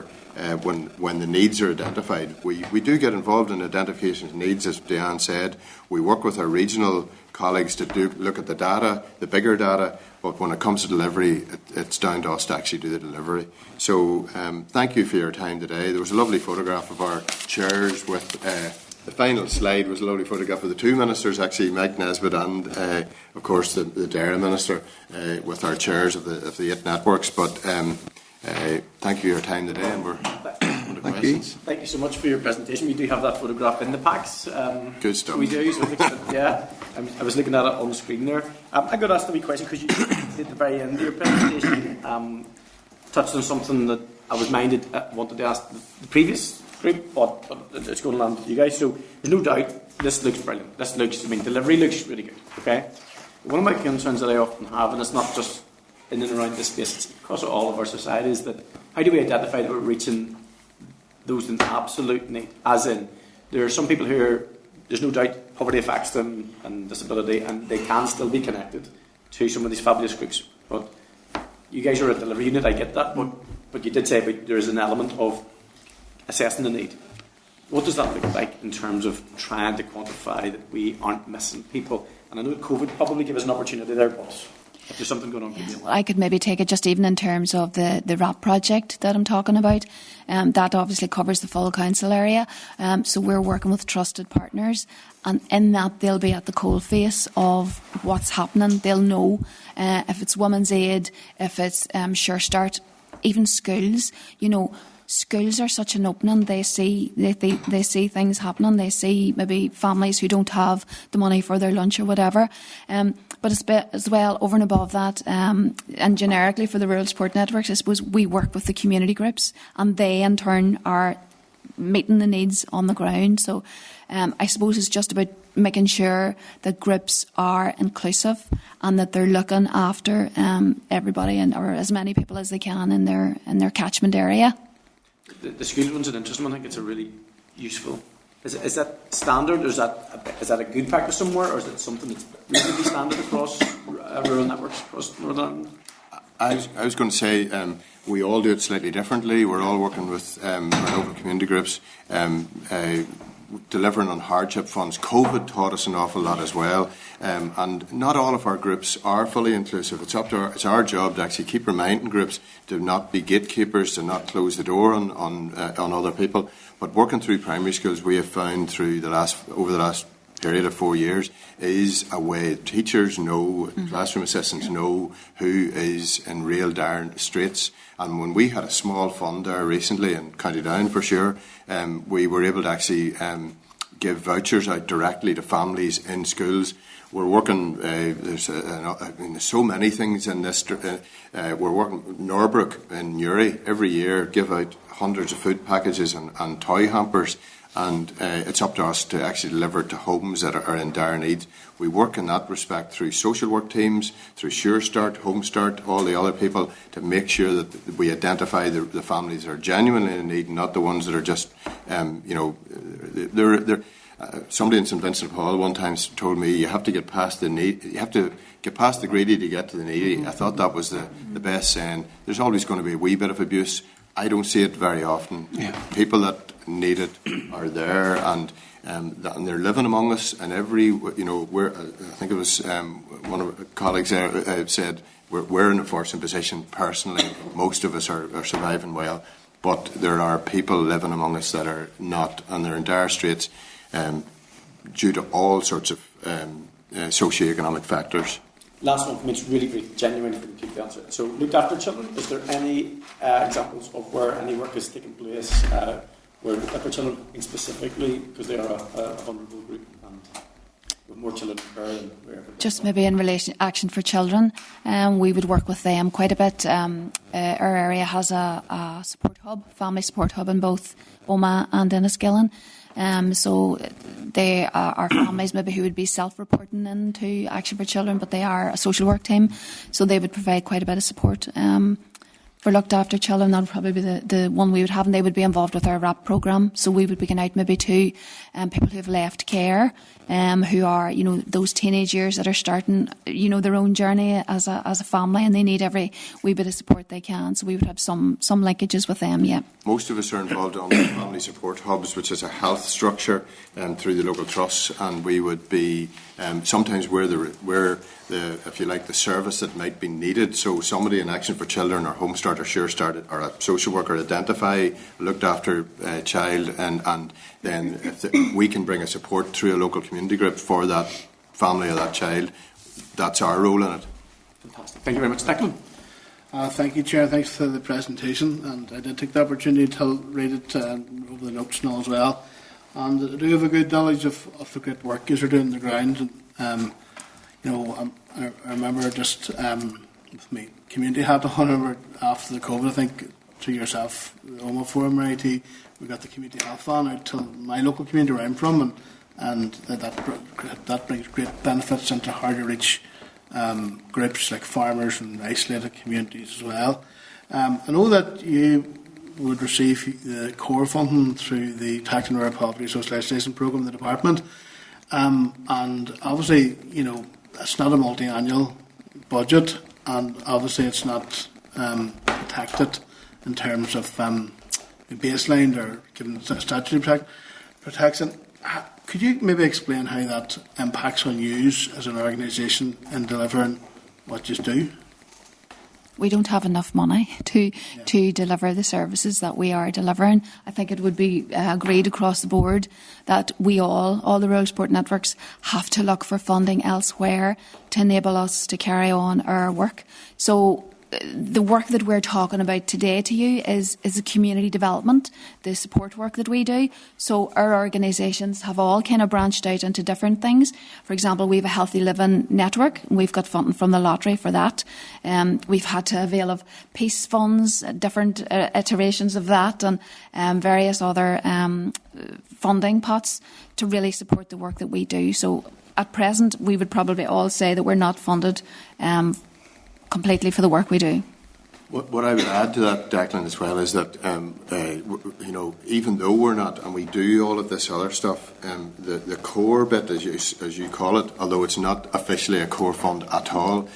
when the needs are identified. We do get involved in identification of needs, as Diane said. We work with our regional colleagues to look at the data, the bigger data, but when it comes to delivery, it's down to us to actually do the delivery. So thank you for your time today. There was a lovely photograph of our chairs with the final slide was a lovely photograph of the two ministers, actually, Mike Nesbitt and, of course, the Dairy Minister, with our chairs of the 8 networks. But thank you for your time today, and we're Thank you. Thank you so much for your presentation. We do have that photograph in the packs. Good stuff. We do. So yeah, I was looking at it on the screen there. I got asked a wee question because you at the very end of your presentation touched on something that I was wanted to ask the previous group, but it's going to land with you guys. So there's no doubt this looks brilliant. Delivery looks really good. Okay. One of my concerns that I often have, and it's not just in and around this space, it's across all of our society, is that how do we identify that we're reaching those in absolute need? As in, there are some people who there's no doubt poverty affects them and disability, and they can still be connected to some of these fabulous groups. But you guys are a delivery unit, I get that, but you did say there is an element of assessing the need. What does that look like in terms of trying to quantify that we aren't missing people? And I know COVID probably gave us an opportunity there, boss. If there's something going on. Yes, well, I could maybe take it just even in terms of the RAP project that I'm talking about. That obviously covers the full council area. So we're working with trusted partners, and in that they'll be at the coalface of what's happening. They'll know if it's Women's Aid, if it's Sure Start, even schools. You know, schools are such an opening. They see things happening. They see maybe families who don't have the money for their lunch or whatever. But it's as well, over and above that, and generically for the rural support networks, I suppose we work with the community groups, and they in turn are meeting the needs on the ground. So I suppose it's just about making sure that groups are inclusive and that they're looking after everybody or as many people as they can in their catchment area. The school one's an interesting one. I think it's a really useful. Is that standard, or is that a good practice somewhere, or is it something that's reasonably standard across rural networks across Northern Ireland? I was going to say we all do it slightly differently. We're all working with our local community groups, delivering on hardship funds. COVID taught us an awful lot as well, and not all of our groups are fully inclusive. It's our job to actually keep reminding groups to not be gatekeepers, to not close the door on other people. But working through primary schools, we have found over the last period of 4 years is a way. Teachers know, classroom assistants know who is in real dire straits. And when we had a small fund there recently in County Down, for sure, we were able to actually give vouchers out directly to families in schools. We're working. There's so many things in this. We're working Norbrook in Newry every year. Give out hundreds of food packages and toy hampers, and it's up to us to actually deliver to homes that are in dire need. We work in that respect through social work teams, through Sure Start, Home Start, all the other people, to make sure that we identify the families that are genuinely in need, not the ones that are just, somebody in St Vincent de Paul one time told me you have to get past the need, you have to get past the greedy to get to the needy. I thought that was the best saying. There's always going to be a wee bit of abuse. I don't see it very often. Yeah. People that need it are there, and they're living among us. And I think it was one of our colleagues there said we're in a fortunate position personally. Most of us are surviving well, but there are people living among us that are not, and they're in dire straits due to all sorts of socio-economic factors. Last one for me, it's really brief, genuinely to keep the answer. So, looked after children, is there any examples of where any work is taking place where looked after children, specifically because they are a vulnerable group and with more children than wherever? Just maybe in relation to Action for Children, we would work with them quite a bit. Our area has a support hub, family support hub in both Omagh and Enniskillen. So they are families maybe who would be self-reporting into Action for Children, but they are a social work team, so they would provide quite a bit of support for looked after children, that would probably be the one we would have, and they would be involved with our RAP programme. So we would be going out maybe to people who have left care, who are, those teenage years that are starting, their own journey as a family, and they need every wee bit of support they can. So we would have some linkages with them, yeah. Most of us are involved on the family support hubs, which is a health structure through the local trusts, and we would be sometimes we're the if you like, the service that might be needed. So somebody in Action for Children or Home Start or Sure Start or a social worker identify a looked after child, and then if we can bring a support through a local community group for that family or that child, that's our role in it. Fantastic. Thank you very much. Declan. Thank you, Chair. Thanks for the presentation, and I did take the opportunity to read it over the notes and all as well. And I do have a good knowledge of the great work you're doing on the ground. And, I remember just with my community hat on, I remember after the COVID, I think through yourself, the Omagh Forum, we got the community health van out to my local community where I'm from, and that brings great benefits into hard to reach groups like farmers and isolated communities as well. I know that you would receive the core funding through the Tackling Rural Poverty Socialisation Programme in the department, and obviously, it's not a multi-annual budget, and obviously it's not protected in terms of baseline or given statutory protection. Could you maybe explain how that impacts on you as an organisation in delivering what you do? We don't have enough money to deliver the services that we are delivering. I think it would be agreed across the board that we all the rural support networks, have to look for funding elsewhere to enable us to carry on our work. So the work that we're talking about today to you is the community development, the support work that we do. So our organisations have all kind of branched out into different things. For example, we have a healthy living network, and we've got funding from the lottery for that. We've had to avail of peace funds, different iterations of that, and various other funding pots to really support the work that we do. So at present, we would probably all say that we're not funded completely for the work we do. What I would add to that, Declan, as well, is that even though we're not, and we do all of this other stuff, the core bit, as you call it, although it's not officially a core fund at all,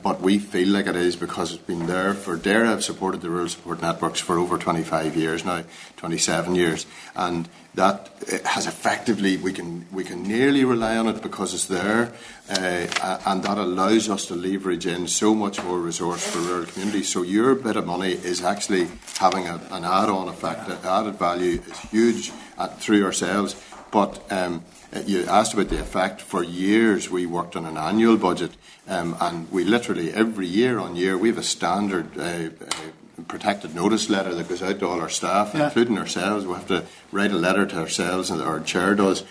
but we feel like it is because it's been there for. Dare have supported the rural support networks for over 25 years now, 27 years, and that has effectively we can nearly rely on it because it's there, and that allows us to leverage in so much more resource for rural communities. So your bit of money is actually having an add-on effect. The added value is huge through ourselves. But you asked about the effect. For years we worked on an annual budget, and we literally every year on year we have a standard protected notice letter that goes out to all our staff, including ourselves. We have to write a letter to ourselves, and our chair does.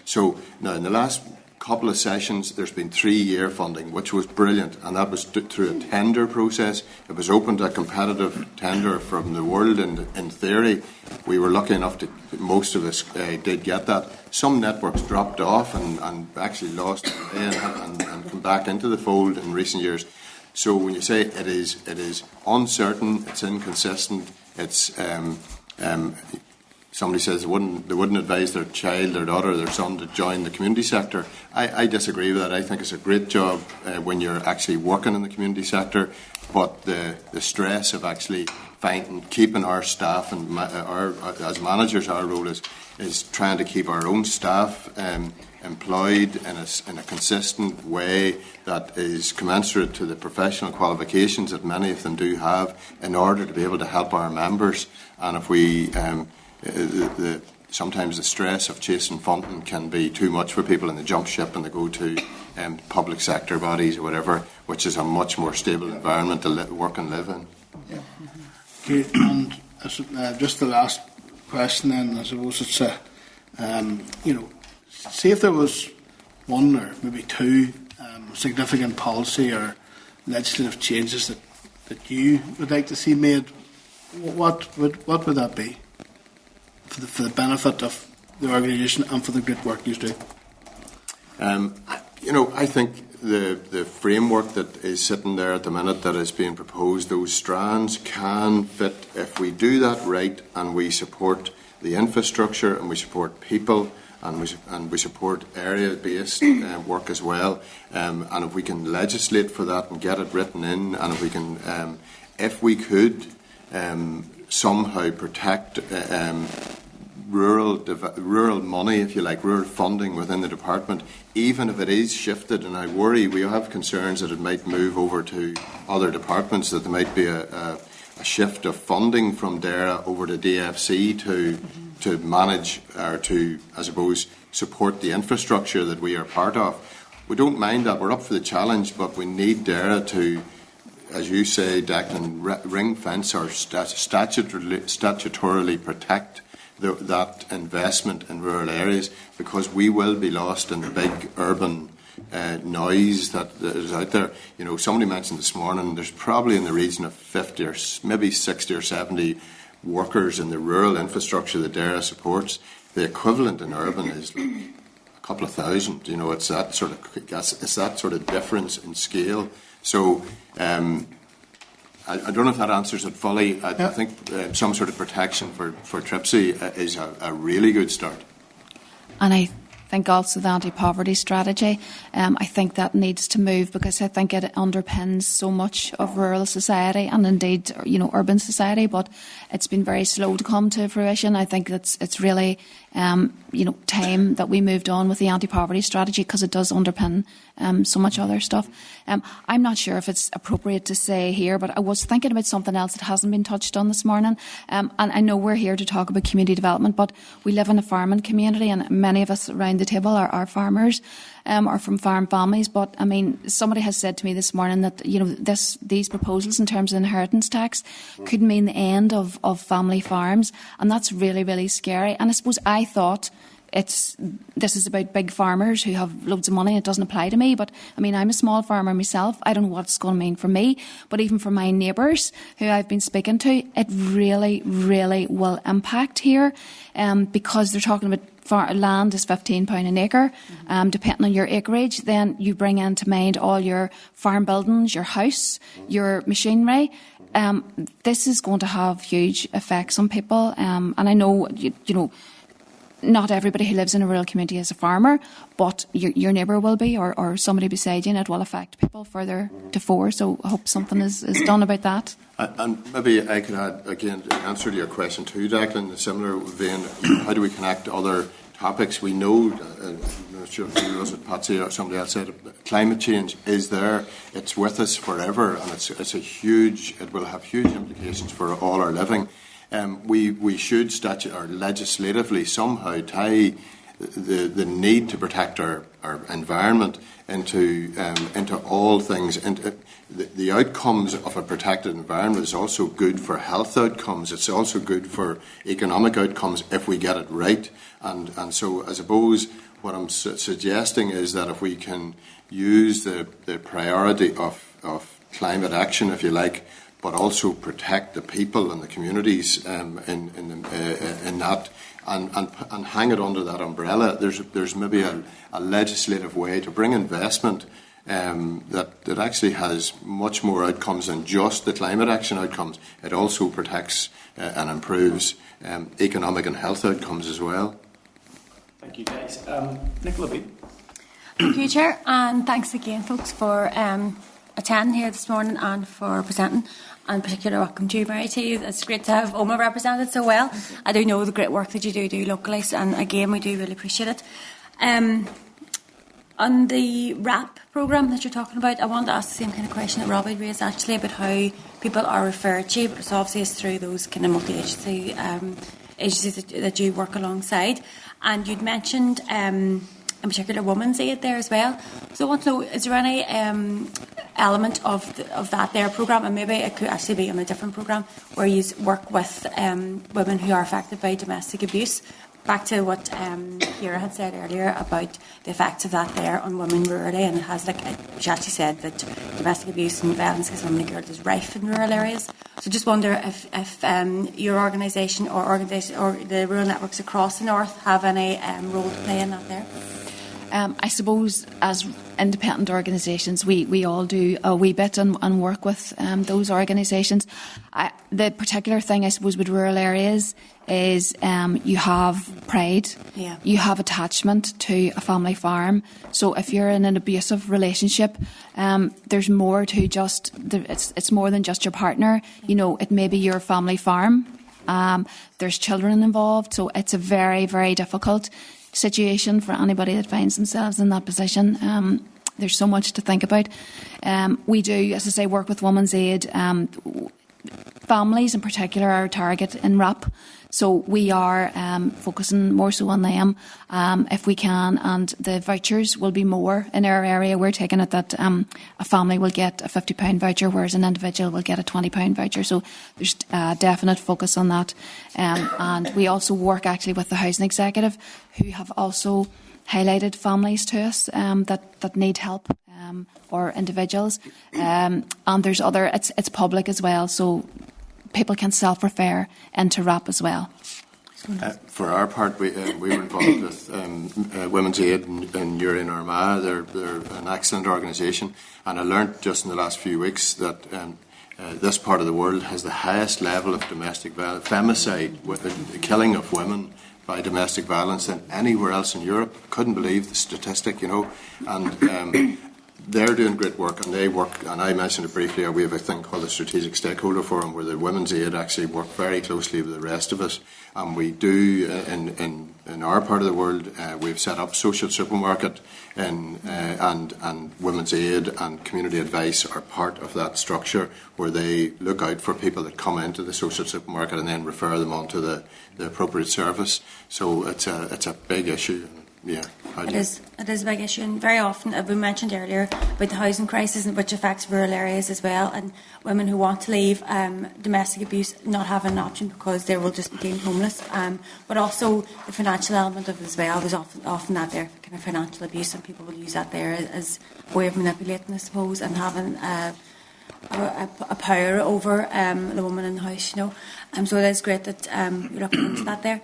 So now in the last couple of sessions, there's been 3-year funding, which was brilliant, and that was through a tender process. It was open to a competitive tender from the world, and in theory, we were lucky enough to most of us did get that. Some networks dropped off and actually lost and come back into the fold in recent years. So when you say it is uncertain, it's inconsistent, it's somebody says they wouldn't advise their child, their daughter, their son to join the community sector. I disagree with that. I think it's a great job when you're actually working in the community sector, but the stress of actually keeping our staff and as managers, our role is trying to keep our own staff employed in a consistent way that is commensurate to the professional qualifications that many of them do have in order to be able to help our members. And if we sometimes the stress of chasing funding can be too much for people, and they jump ship and they go to public sector bodies or whatever, which is a much more stable environment to work and live in. Yeah. Okay, and just the last question then, I suppose it's see if there was one or maybe two significant policy or legislative changes that you would like to see made, what would that be for the benefit of the organisation and for the great work you do? I think the framework that is sitting there at the minute that is being proposed, those strands can fit if we do that right, and we support the infrastructure and we support people and we support area-based work as well. And if we can legislate for that and get it written in, and if we could somehow protect rural money, if you like, rural funding within the department, even if it is shifted, and I worry, we have concerns that it might move over to other departments, that there might be a shift of funding from DERA over to DFC to manage or to, I suppose, support the infrastructure that we are part of. We don't mind that. We're up for the challenge, but we need DERA to, as you say, Declan, ring fence or statutorily protect that investment in rural areas, because we will be lost in the big urban noise that is out there. Somebody mentioned this morning there's probably in the region of 50 or maybe 60 or 70 workers in the rural infrastructure that DERA supports. The equivalent in urban is like a couple of thousand. It's that sort of difference in scale. So I don't know if that answers it fully. I think some sort of protection for Tripsy is a really good start. And I think also the anti-poverty strategy, I think that needs to move, because I think it underpins so much of rural society and indeed, urban society, but it's been very slow to come to fruition. I think it's really, time that we moved on with the anti-poverty strategy, because it does underpin so much other stuff. I'm not sure if it's appropriate to say here, but I was thinking about something else that hasn't been touched on this morning. And I know we're here to talk about community development, but we live in a farming community, and many of us around the table are farmers, or from farm families. But I mean, somebody has said to me this morning that these proposals in terms of inheritance tax could mean the end of family farms, and that's really, really scary. And I suppose I thought this is about big farmers who have loads of money. It doesn't apply to me, but I mean, I'm a small farmer myself. I don't know what it's going to mean for me, but even for my neighbours who I've been speaking to, it really, really will impact here, because they're talking about land is £15 an acre. Depending on your acreage, then you bring into mind all your farm buildings, your house, your machinery. This is going to have huge effects on people, and I know not everybody who lives in a rural community is a farmer, but your neighbour will be, or somebody beside you, and it will affect people further to fore. So I hope something is done about that. And maybe I can add, again, to answer to your question too, Declan, in a similar vein, how do we connect other topics? We know, I'm not sure if it was Patsy or somebody else said, climate change is there. It's with us forever, and it will have huge implications for all our living. We should legislatively somehow tie the need to protect our environment into all things. And the outcomes of a protected environment is also good for health outcomes. It's also good for economic outcomes if we get it right. And so I suppose what I'm suggesting is that if we can use the priority of climate action, if you like, but also protect the people and the communities in that, and hang it under that umbrella. There's maybe a legislative way to bring investment that actually has much more outcomes than just the climate action outcomes. It also protects and improves economic and health outcomes as well. Thank you, guys. Nicola B. Thank you, Chair, and thanks again, folks, for attending here this morning and for presenting. And particular welcome to you, Mary, too. It's great to have Omagh represented so well. I do know the great work that you do locally, and again, we do really appreciate it. On the RAP programme that you're talking about, I wanted to ask the same kind of question that Robbie raised, actually, about how people are referred to. So obviously it's through those kind of multi-agency agencies that you work alongside. And you'd mentioned in particular Women's Aid there as well. So I want to know, is there any element of that there programme, and maybe it could actually be on a different programme, where you work with women who are affected by domestic abuse? Back to what Ciara had said earlier about the effects of that there on women rurally, and it has, she actually said that domestic abuse and violence against women and girls is rife in rural areas. So just wonder if your organisation or the rural networks across the north have any role to play in that there. I suppose as independent organisations, we all do a wee bit and work with those organisations. The particular thing, I suppose, with rural areas is you have pride, you have attachment to a family farm. So if you're in an abusive relationship, there's more to just, it's more than just your partner. You know, it may be your family farm. There's children involved, so it's a very, very difficult situation for anybody that finds themselves in that position. There's so much to think about. We do, as I say, work with Women's Aid. Families in particular are a target in RAP, so we are focusing more so on them if we can, and the vouchers will be more in our area. We're taking it that a family will get a £50 voucher, whereas an individual will get a £20 voucher, so there's a definite focus on that. And we also work actually with the Housing Executive, who have also highlighted families to us that need help, or individuals, and there's other, it's public as well, so people can self-refer into RAP as well. For our part, we were involved with Women's Aid in Omagh. They're an excellent organisation, and I learnt just in the last few weeks that this part of the world has the highest level of domestic violence, femicide, with the killing of women by domestic violence than anywhere else in Europe. Couldn't believe the statistic, you know, and they're doing great work, and they work, and I mentioned it briefly, we have a thing called the Strategic Stakeholder Forum, where the Women's Aid actually work very closely with the rest of us, and we do, in our part of the world, we've set up social supermarket, and Women's Aid and community advice are part of that structure, where they look out for people that come into the social supermarket and then refer them on to the appropriate service. So it's a big issue. Yeah, it is a big issue, and very often, we mentioned earlier about the housing crisis, which affects rural areas as well, and women who want to leave domestic abuse not having an option because they will just be deemed homeless, but also the financial element of it as well. There's often that there kind of financial abuse, and people will use that there as a way of manipulating, I suppose, and having a power over the woman in the house, you know. So it is great that you're looking into that there.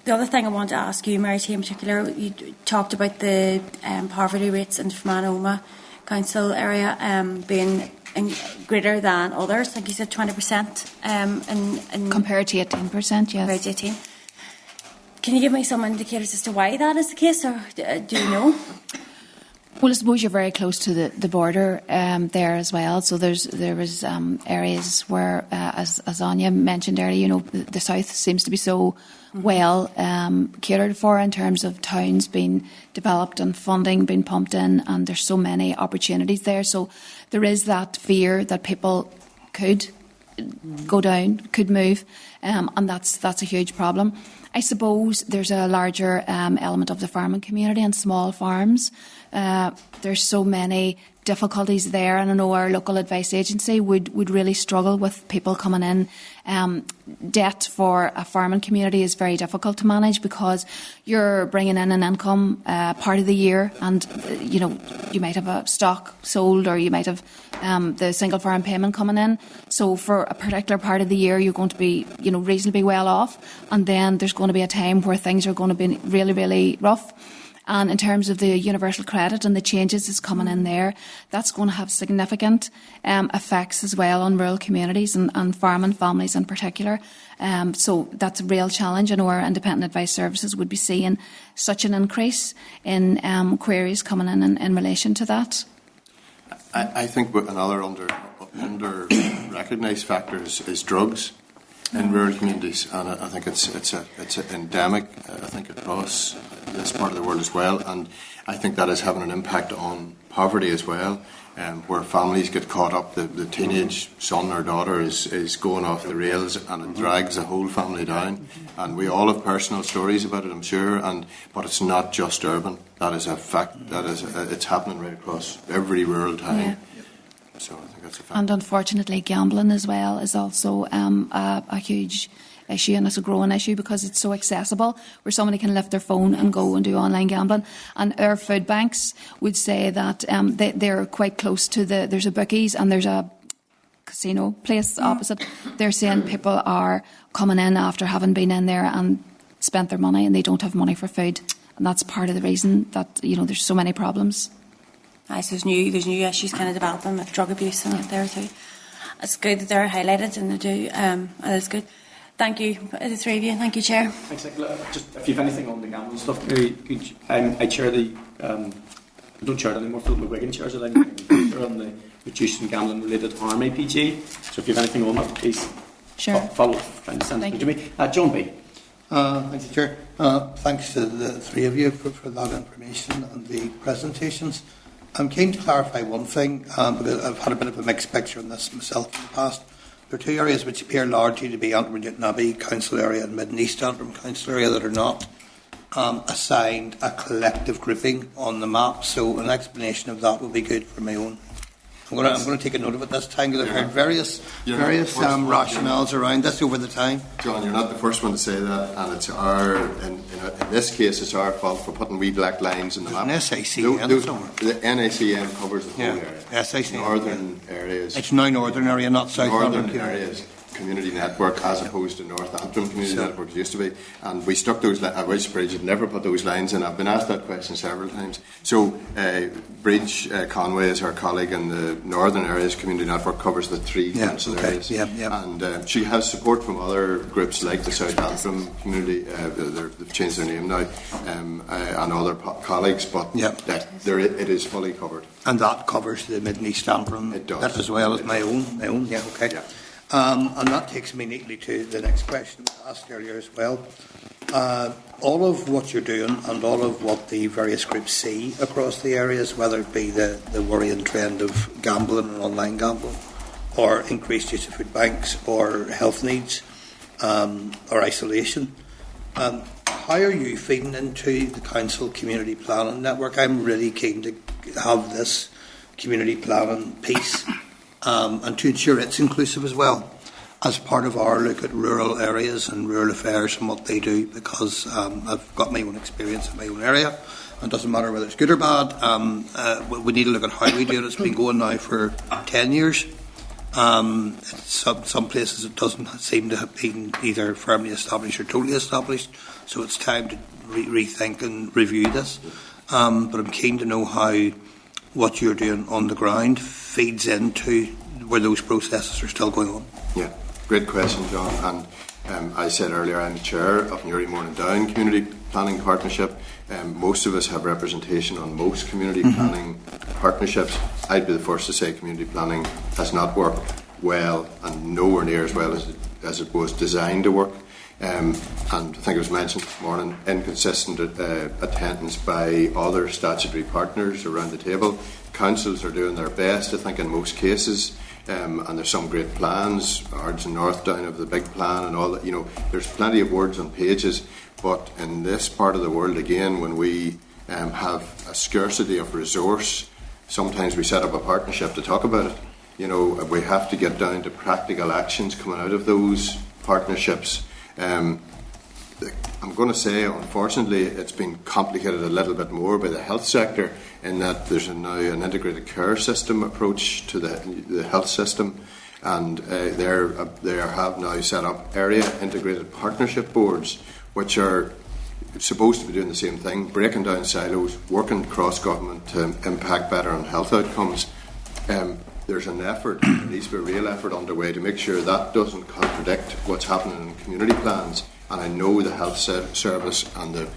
The other thing I want to ask you, Mary T, in particular, you talked about the poverty rates in Fermanagh Omagh Council area being greater than others. I think you said 20%. Compared to 18%, yes. Compared to 18. Can you give me some indicators as to why that is the case, or do you know? Well, I suppose you're very close to the border there as well. So there was areas where, as Anya mentioned earlier, you know, the south seems to be so well catered for in terms of towns being developed and funding being pumped in, and there's so many opportunities there. So there is that fear that people could go down, could move, and that's a huge problem. I suppose there's a larger element of the farming community and small farms. There's so many difficulties there, and I know our local advice agency would really struggle with people coming in. Debt for a farming community is very difficult to manage because you're bringing in an income part of the year, and you know, you might have a stock sold, or you might have the single farm payment coming in. So for a particular part of the year, you're going to be, you know, reasonably well off, and then there's going to be a time where things are going to be really, really rough. And in terms of the universal credit and the changes that's coming in there, that's going to have significant effects as well on rural communities and farming families in particular. So that's a real challenge. I know our independent advice services would be seeing such an increase in queries coming in relation to that. I think another under recognised factor is drugs in rural communities, and I think it's an endemic, I think, across this part of the world as well, and I think that is having an impact on poverty as well, where families get caught up, the teenage son or daughter is going off the rails, and it drags the whole family down, and we all have personal stories about it, I'm sure, but it's not just urban. That is a fact. It's happening right across every rural town. Yeah. So I think that's a fact. And unfortunately, gambling as well is also a huge issue, and it's a growing issue because it's so accessible, where somebody can lift their phone and go and do online gambling. And our food banks would say that they're quite close to there's a bookies and there's a casino place opposite. They're saying people are coming in after having been in there and spent their money, and they don't have money for food. and that's part of the reason that there's so many problems. So there's new issues kind of developing with drug abuse and there too. It's good that they're highlighted and they do. It's good. Thank you, the three of you. Thank you, Chair. Thanks, Nicola. Just if you've anything on the gambling stuff, maybe I chair the. I don't chair it anymore. Philip McGuigan chairs it. I'm on the reducing gambling related harm APG. So if you have anything on that, please follow up and send it to me. John B. Thank you, Chair. Thanks to the three of you for that information and the presentations. I'm keen to clarify one thing, because I've had a bit of a mixed picture on this myself in the past. There are two areas which appear largely to be Antrim Newton Abbey Council area and Mid and East Antrim Council area that are not assigned a collective grouping on the map. So an explanation of that would be good for my own. I'm going to take a note of it this time, because I've heard various rationales around this over the time. John, you're not the first one to say that, and it's in this case, it's our fault for putting wee black lines in the map. An SICN somewhere. The NACN covers the whole area. SICN. Northern areas. It's now Northern area, not South Northern areas. Community network as opposed to North Antrim Community Network it used to be, and we stuck those. I wish Bridge had never put those lines in. I've been asked that question several times. So Bridge Conway is our colleague in the Northern Areas Community Network, covers the three council areas, and she has support from other groups like the South Antrim Community. They've changed their name now, and other colleagues, but it is fully covered. And that covers the Mid and East Antrim. It does. That as well as my own. Yeah, okay. Yeah. And that takes me neatly to the next question I asked earlier as well. All of what you're doing and all of what the various groups see across the areas, whether it be the worrying trend of gambling and online gambling, or increased use of food banks, or health needs, or isolation, how are you feeding into the council community planning network? I'm really keen to have this community planning piece, and to ensure it's inclusive as well, as part of our look at rural areas and rural affairs and what they do, because I've got my own experience in my own area, and it doesn't matter whether it's good or bad. We need to look at how we do it. It's been going now for 10 years. Some places it doesn't seem to have been either firmly established or totally established, so it's time to rethink and review this. But I'm keen to know how what you're doing on the ground feeds into where those processes are still going on. Yeah, great question, John. And I said earlier, I'm the chair of Newry Morning Down Community Planning Partnership. Most of us have representation on most community planning partnerships. I'd be the first to say community planning has not worked well, and nowhere near as well as it was designed to work. And I think it was mentioned this morning, inconsistent attendance by other statutory partners around the table. Councils are doing their best, I think, in most cases, and there's some great plans. Ards and North Down of the big plan and all that. There's plenty of words on pages, but in this part of the world, again, when we have a scarcity of resource, sometimes we set up a partnership to talk about it. We have to get down to practical actions coming out of those partnerships. I'm going to say, unfortunately, it's been complicated a little bit more by the health sector, in that there's now an integrated care system approach to the health system, and they have now set up area integrated partnership boards, which are supposed to be doing the same thing, breaking down silos, working cross-government to impact better on health outcomes. There's an effort, there needs to be a real effort underway to make sure that doesn't contradict what's happening in community plans. And I know the health service and the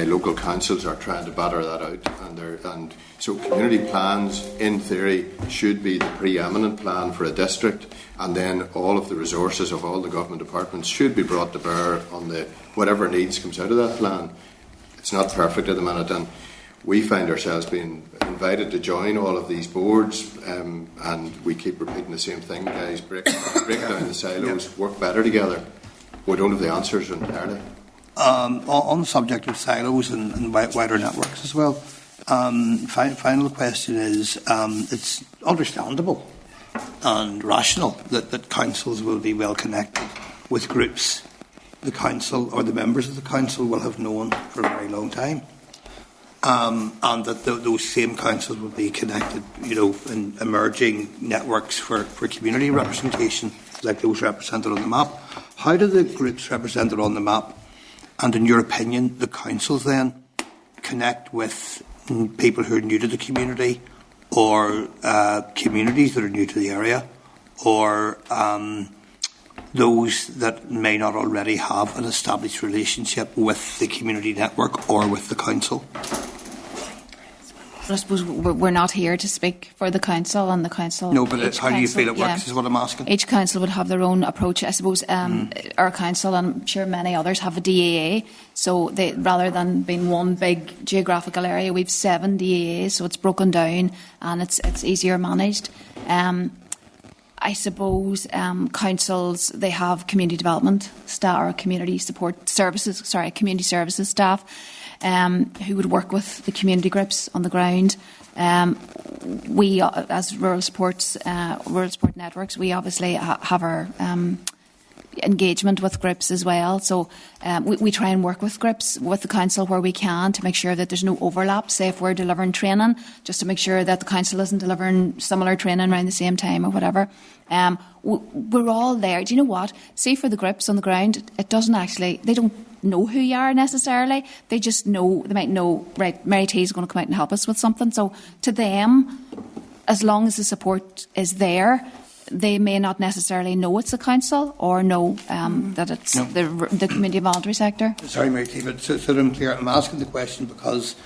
local councils are trying to batter that out. And so community plans, in theory, should be the preeminent plan for a district, and then all of the resources of all the government departments should be brought to bear on whatever needs comes out of that plan. It's not perfect at the minute, and we find ourselves being invited to join all of these boards, and we keep repeating the same thing, guys, break down the silos, work better together. We don't have the answers entirely. On the subject of silos and wider networks as well, final question is, it's understandable and rational that councils will be well connected with groups the council or the members of the council will have known for a very long time. And that those same councils will be connected, in emerging networks for community representation, like those represented on the map. How do the groups represented on the map, and in your opinion, the councils then, connect with people who are new to the community, or communities that are new to the area, or those that may not already have an established relationship with the community network or with the council? I suppose we're not here to speak for the council, and the council... No, but how do you feel it works is what I'm asking. Each council would have their own approach. I suppose our council, and I'm sure many others, have a DAA. So rather than being one big geographical area, we've 7 DAAs, so it's broken down and it's easier managed. I suppose councils, they have community development staff or community services staff who would work with the community groups on the ground. We, as rural support networks, we obviously have our engagement with groups as well. So we try and work with groups, with the council where we can, to make sure that there's no overlap. Say if we're delivering training, just to make sure that the council isn't delivering similar training around the same time or whatever. We're all there. Do you know what? See, for the groups on the ground, it doesn't actually, they don't know who you are necessarily. They just know, they might know, right, Mary T is going to come out and help us with something. So to them, as long as the support is there, they may not necessarily know it's the council or know that it's the community voluntary sector. Sorry, Mary T, but so that I'm clear, I'm asking the question because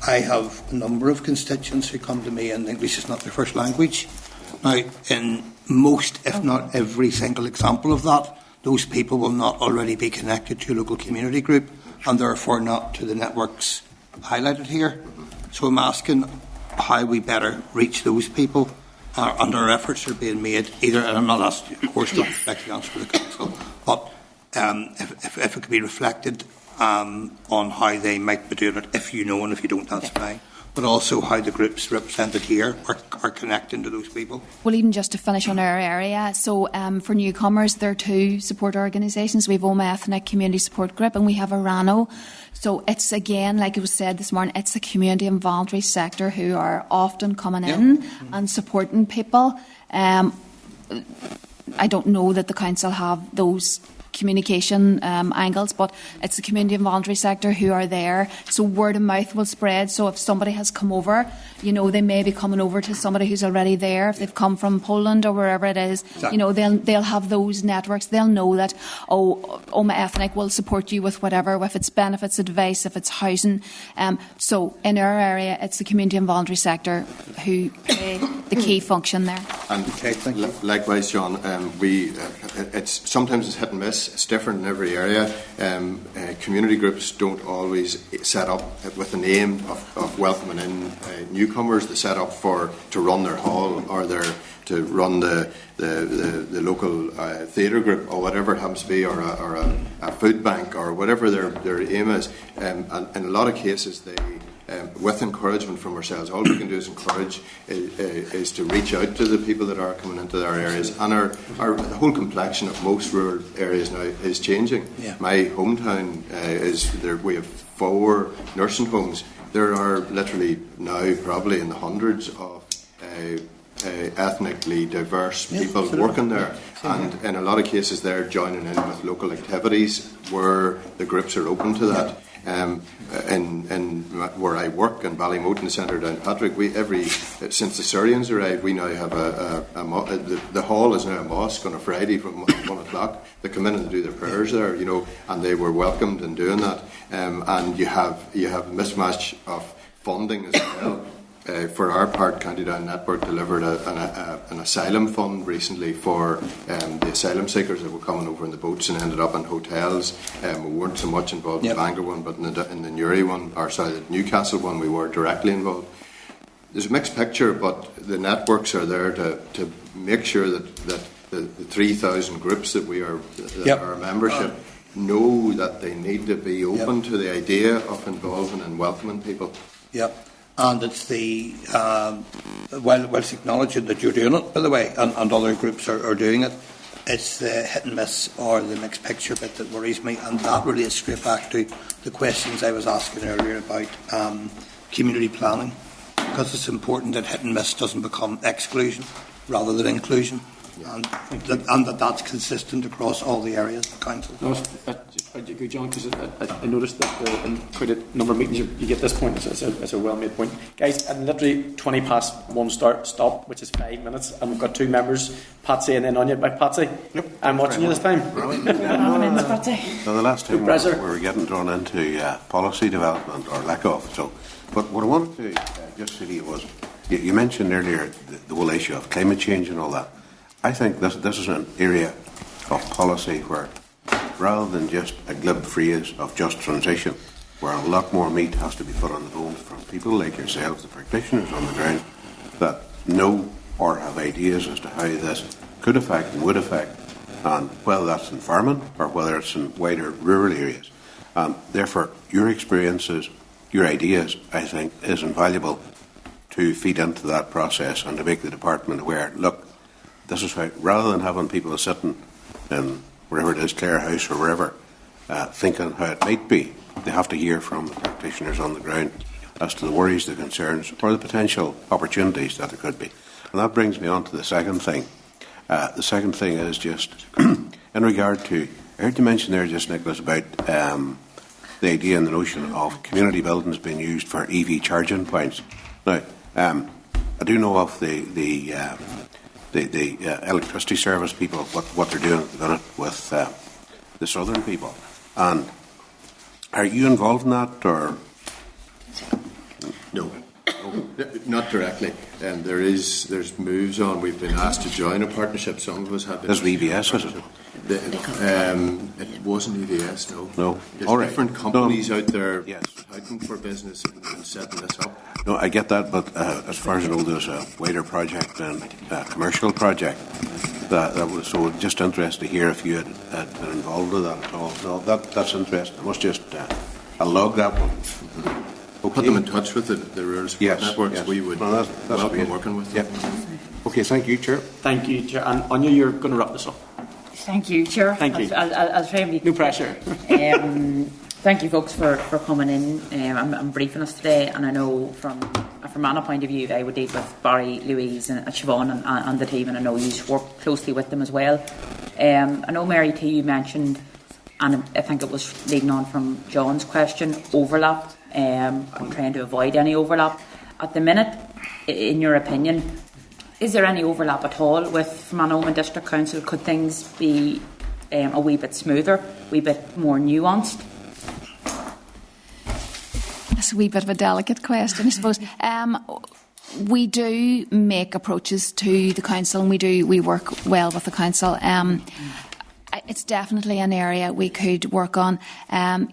I have a number of constituents who come to me and English is not their first language. Now, in most, if not every single example of that, those people will not already be connected to a local community group and therefore not to the networks highlighted here. So I'm asking how we better reach those people, and our efforts are being made either, and I'm not asking, of course, not expecting the answer for the council, but if it could be reflected on how they might be doing it, if you know and if you don't, that's fine. But also how the groups represented here are connecting to those people. Well, even just to finish on our area, so for newcomers, there are 2 support organisations. We have Omagh Ethnic Community Support Group and we have Arano. So it's, again, like it was said this morning, it's the community and voluntary sector who are often coming in and supporting people. I don't know that the council have those communication angles, but it's the community and voluntary sector who are there. So word of mouth will spread. So if somebody has come over, you know, they may be coming over to somebody who's already there. If they've come from Poland or wherever it is, you know, they'll have those networks. They'll know that, Omagh Ethnic will support you with whatever, if it's benefits, advice, if it's housing. So in our area, it's the community and voluntary sector who play the key function there. And likewise, John, it's sometimes it's hit and miss. It's different in every area. Community groups don't always set up with the aim of welcoming in newcomers. They set up to run their hall or to run the local theatre group or whatever it happens to be, or a food bank or whatever their aim is. And in a lot of cases, they with encouragement from ourselves, all we can do is encourage is to reach out to the people that are coming into our areas, and the whole complexion of most rural areas now is changing. My hometown is there. We have 4 nursing homes. There are literally now probably in the hundreds of ethnically diverse people working there, and in a lot of cases they're joining in with local activities where the groups are open to that. In where I work in Ballymote in the centre of Downpatrick, since the Syrians arrived, we now have the hall is now a mosque on a Friday from 1 o'clock. They come in and do their prayers there, you know, and they were welcomed in doing that. And you have a mismatch of funding as well. For our part, County Down Network delivered an asylum fund recently for the asylum seekers that were coming over in the boats and ended up in hotels. We weren't so much involved in the Bangor one, but in the Newry one, the Newcastle one, we were directly involved. There's a mixed picture, but the networks are there to make sure that the 3,000 groups that are membership know that they need to be open to the idea of involving and welcoming people. Yep. And it's whilst acknowledging that you're doing it, by the way, and other groups are doing it, it's the hit and miss or the mixed picture bit that worries me, and that relates straight back to the questions I was asking earlier about community planning, because it's important that hit and miss doesn't become exclusion rather than inclusion. and that's consistent across all the areas of the council. No, I agree, John, because I noticed that in quite a number of meetings you get this point. It's a well-made point. Guys, I'm literally 20 past one stop, which is 5 minutes, and we've got two members, Patsy and then Anya. Back, Patsy. Yep. I'm watching you this time. So the last time we were getting drawn into policy development, or lack of. So, but what I wanted to just say to you was, you mentioned earlier the whole issue of climate change and all that. I think this is an area of policy where, rather than just a glib phrase of just transition, where a lot more meat has to be put on the bones from people like yourselves, the practitioners on the ground, that know or have ideas as to how this could affect and would affect, and whether that's in farming or whether it's in wider rural areas. Therefore, your experiences, your ideas, I think, is invaluable to feed into that process and to make the department aware, look, this is how, rather than having people sitting in wherever it is, Clare House or wherever, thinking how it might be, they have to hear from the practitioners on the ground as to the worries, the concerns, or the potential opportunities that there could be. And that brings me on to the second thing. The second thing is just in regard to, I heard you mention there just, Nicholas, about the idea and the notion of community buildings being used for EV charging points. Now, I do know of the electricity service people, what they're doing at the minute with the southern people. And are you involved in that, or? No, not directly. And there's moves on. We've been asked to join a partnership. Some of us have been. There's EVS, was it? It wasn't EVS, no. No. There's all right. different companies out there fighting for business and setting this up. No, I get that, but as far as I know, there's a wider project and a commercial project. That was so just interested to hear if you had been involved with that at all. No, that's interesting. I must just I'll log that one. We'll put them in touch with the rural support networks. Yes. We would that's welcome working with them. Yep. Okay, thank you, Chair. Thank you, Chair. And Anya, you're going to wrap this up. Thank you, Chair. Thank you. I'll try and be... No pressure. Thank you, folks, for coming in. I'm briefing us today, and I know from Anna's point of view, I would deal with Barry, Louise and Siobhan and the team, and I know you work closely with them as well. I know, Mary T, you mentioned, and I think it was leading on from John's question, overlap. I'm trying to avoid any overlap. At the minute, in your opinion, is there any overlap at all with Omagh District Council? Could things be a wee bit smoother, a wee bit more nuanced? It's a wee bit of a delicate question, I suppose. We do make approaches to the council, and we work well with the council. It's definitely an area we could work on.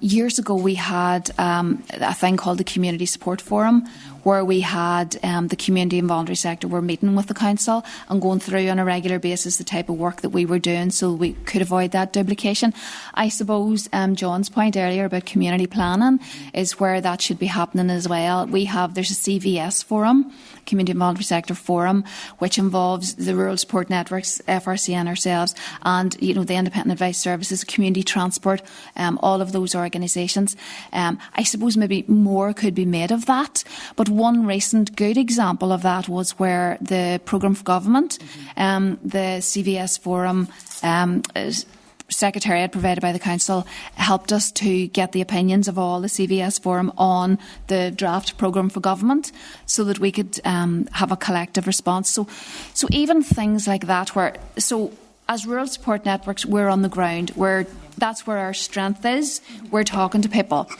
Years ago, we had a thing called the Community Support Forum, where we had the community and voluntary sector were meeting with the council and going through on a regular basis the type of work that we were doing, so we could avoid that duplication. I suppose John's point earlier about community planning is where that should be happening as well. There's a CVS forum, Community and Voluntary Sector Forum, which involves the Rural Support Networks, FRCN ourselves, and the Independent Advice Services, Community Transport, all of those organisations. I suppose maybe more could be made of that, but one recent good example of that was where the Programme for Government, the CVS Forum, Secretariat provided by the Council, helped us to get the opinions of all the CVS Forum on the draft Programme for Government so that we could have a collective response. So even things like that as rural support networks, we're on the ground. That's where our strength is. We're talking to people.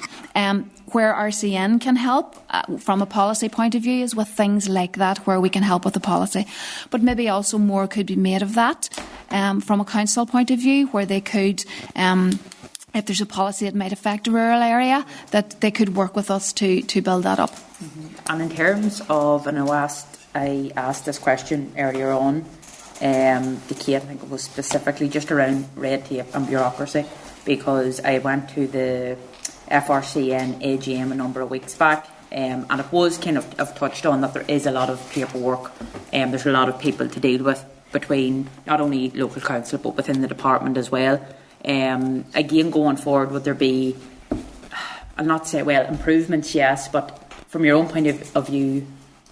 Where RCN can help from a policy point of view is with things like that, where we can help with the policy. But maybe also more could be made of that from a council point of view, where they could, if there's a policy that might affect a rural area, that they could work with us to build that up. And in terms of, and I asked this question earlier on, the Kate, I think it was specifically just around red tape and bureaucracy, because I went to the FRCN AGM a number of weeks back, and it was kind of touched on that there is a lot of paperwork, and there's a lot of people to deal with between not only local council but within the department as well. Again, going forward, would there be, I'll not say, improvements, yes, but from your own point of view,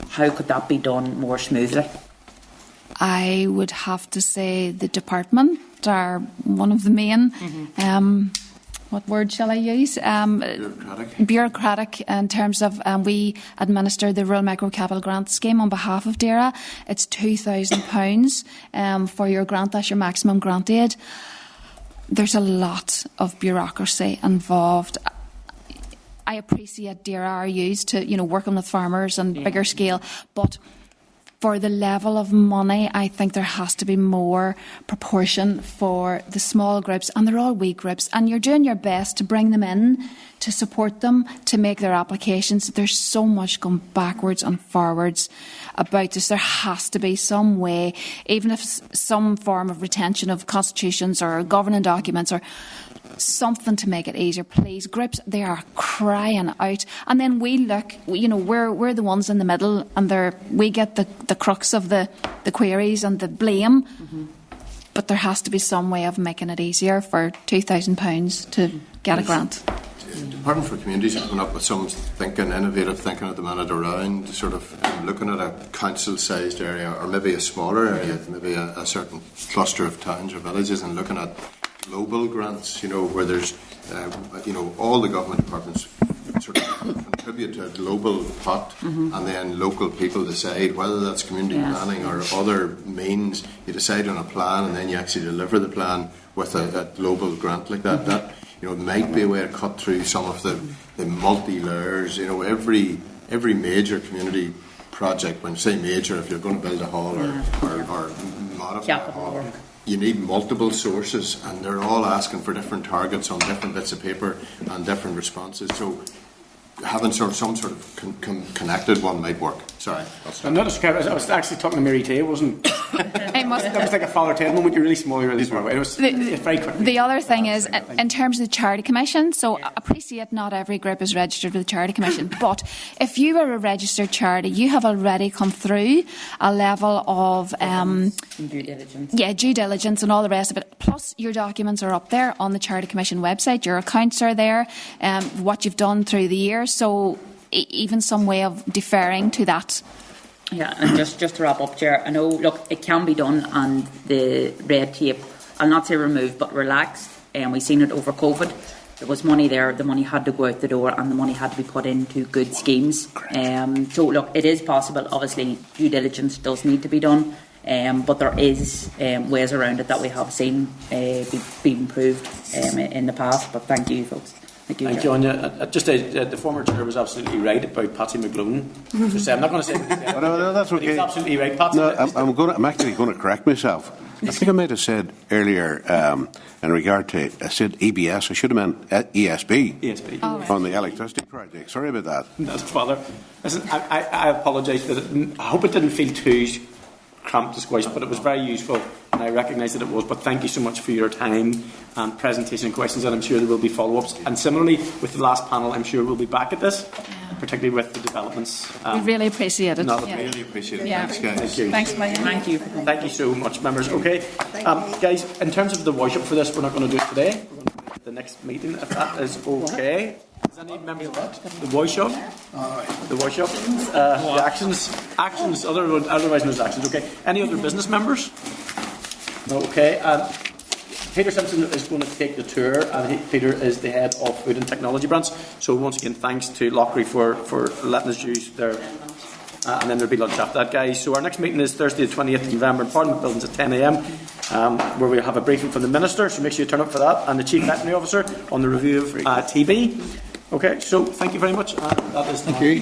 how could that be done more smoothly? I would have to say the department are one of the main. What word shall I use? Bureaucratic in terms of we administer the Rural Micro Capital Grant Scheme on behalf of DAERA. It's £2,000 for your grant. That's your maximum grant aid. There's a lot of bureaucracy involved. I appreciate DAERA are used to, working with farmers and bigger scale, but for the level of money, I think there has to be more proportion for the small groups, and they're all wee groups, and you're doing your best to bring them in, to support them, to make their applications. There's so much going backwards and forwards about this. There has to be some way, even if some form of retention of constitutions or governing documents or something to make it easier, please. Groups, they are crying out, and then we look, we're the ones in the middle, and we get the crux of the queries and the blame. But there has to be some way of making it easier for £2,000 to get a grant. The Department for Communities is coming up with some innovative thinking at the minute around sort of looking at a council-sized area, or maybe a smaller area, maybe a certain cluster of towns or villages, and looking at global grants, where there's, all the government departments sort of contribute to a global pot, and then local people decide whether that's community planning or other means. You decide on a plan, and then you actually deliver the plan with a global grant like that. That might be a way to cut through some of the multi-layers. Every major community project, when you say major, if you're going to build a hall or modify a hall, you need multiple sources, and they're all asking for different targets on different bits of paper and different responses. So having some sort of connected one might work. Sorry. I was actually talking to Mary Tay, wasn't that was like a Father Ted moment. You're really small, you're really small. It was very quick. The other thing is, in terms of the Charity Commission, so I appreciate not every group is registered with the Charity Commission, but if you are a registered charity, you have already come through a level of due diligence. Yeah, due diligence and all the rest of it. Plus, your documents are up there on the Charity Commission website. Your accounts are there, what you've done through the year. So even some way of deferring to that. Yeah, and just to wrap up, Chair, I know, look, it can be done, and the red tape, I'll not say removed, but relaxed, and we've seen it over COVID. There was money there, the money had to go out the door, and the money had to be put into good schemes. So, look, it is possible. Obviously, due diligence does need to be done, but there is ways around it that we have seen be improved in the past. But thank you, folks. Thank you, Anya. Just the former chair was absolutely right about Patsy McGlone. I'm not going to say. No, that's okay. He's absolutely right. Patsy, I'm actually going to correct myself. I think I might have said earlier in regard to, I said EBS. I should have meant ESB. On the electricity project. Sorry about that. That's bother. Listen, I apologise for that. I hope it didn't feel too cramped to squash, but it was very useful, and I recognise that it was. But thank you so much for your time and presentation and questions, and I'm sure there will be follow-ups. And similarly with the last panel, I'm sure we'll be back at this, particularly with the developments. We really appreciate it. Really appreciate it. Thanks, guys. Thank you. Thanks, Maya. Thank you. Thank you so much, members. Okay, guys, in terms of the wash-up for this, we're not going to do it today. We're going to do it at the next meeting, if that is okay. Does any members of that? The wash-up? The wash-up? The actions, otherwise known as actions. Okay. Any other business members? No. Okay. Peter Simpson is going to take the tour, and Peter is the head of Food and Technology Branch. So once again, thanks to Loughry for letting us use their. And then there'll be lunch after that, guys. So our next meeting is Thursday, the 20th of November in Parliament Buildings at 10 a.m, where we'll have a briefing from the Minister. So make sure you turn up for that, and the Chief Veterinary Officer on the review of TB. Okay, so thank you very much. That is Thank you.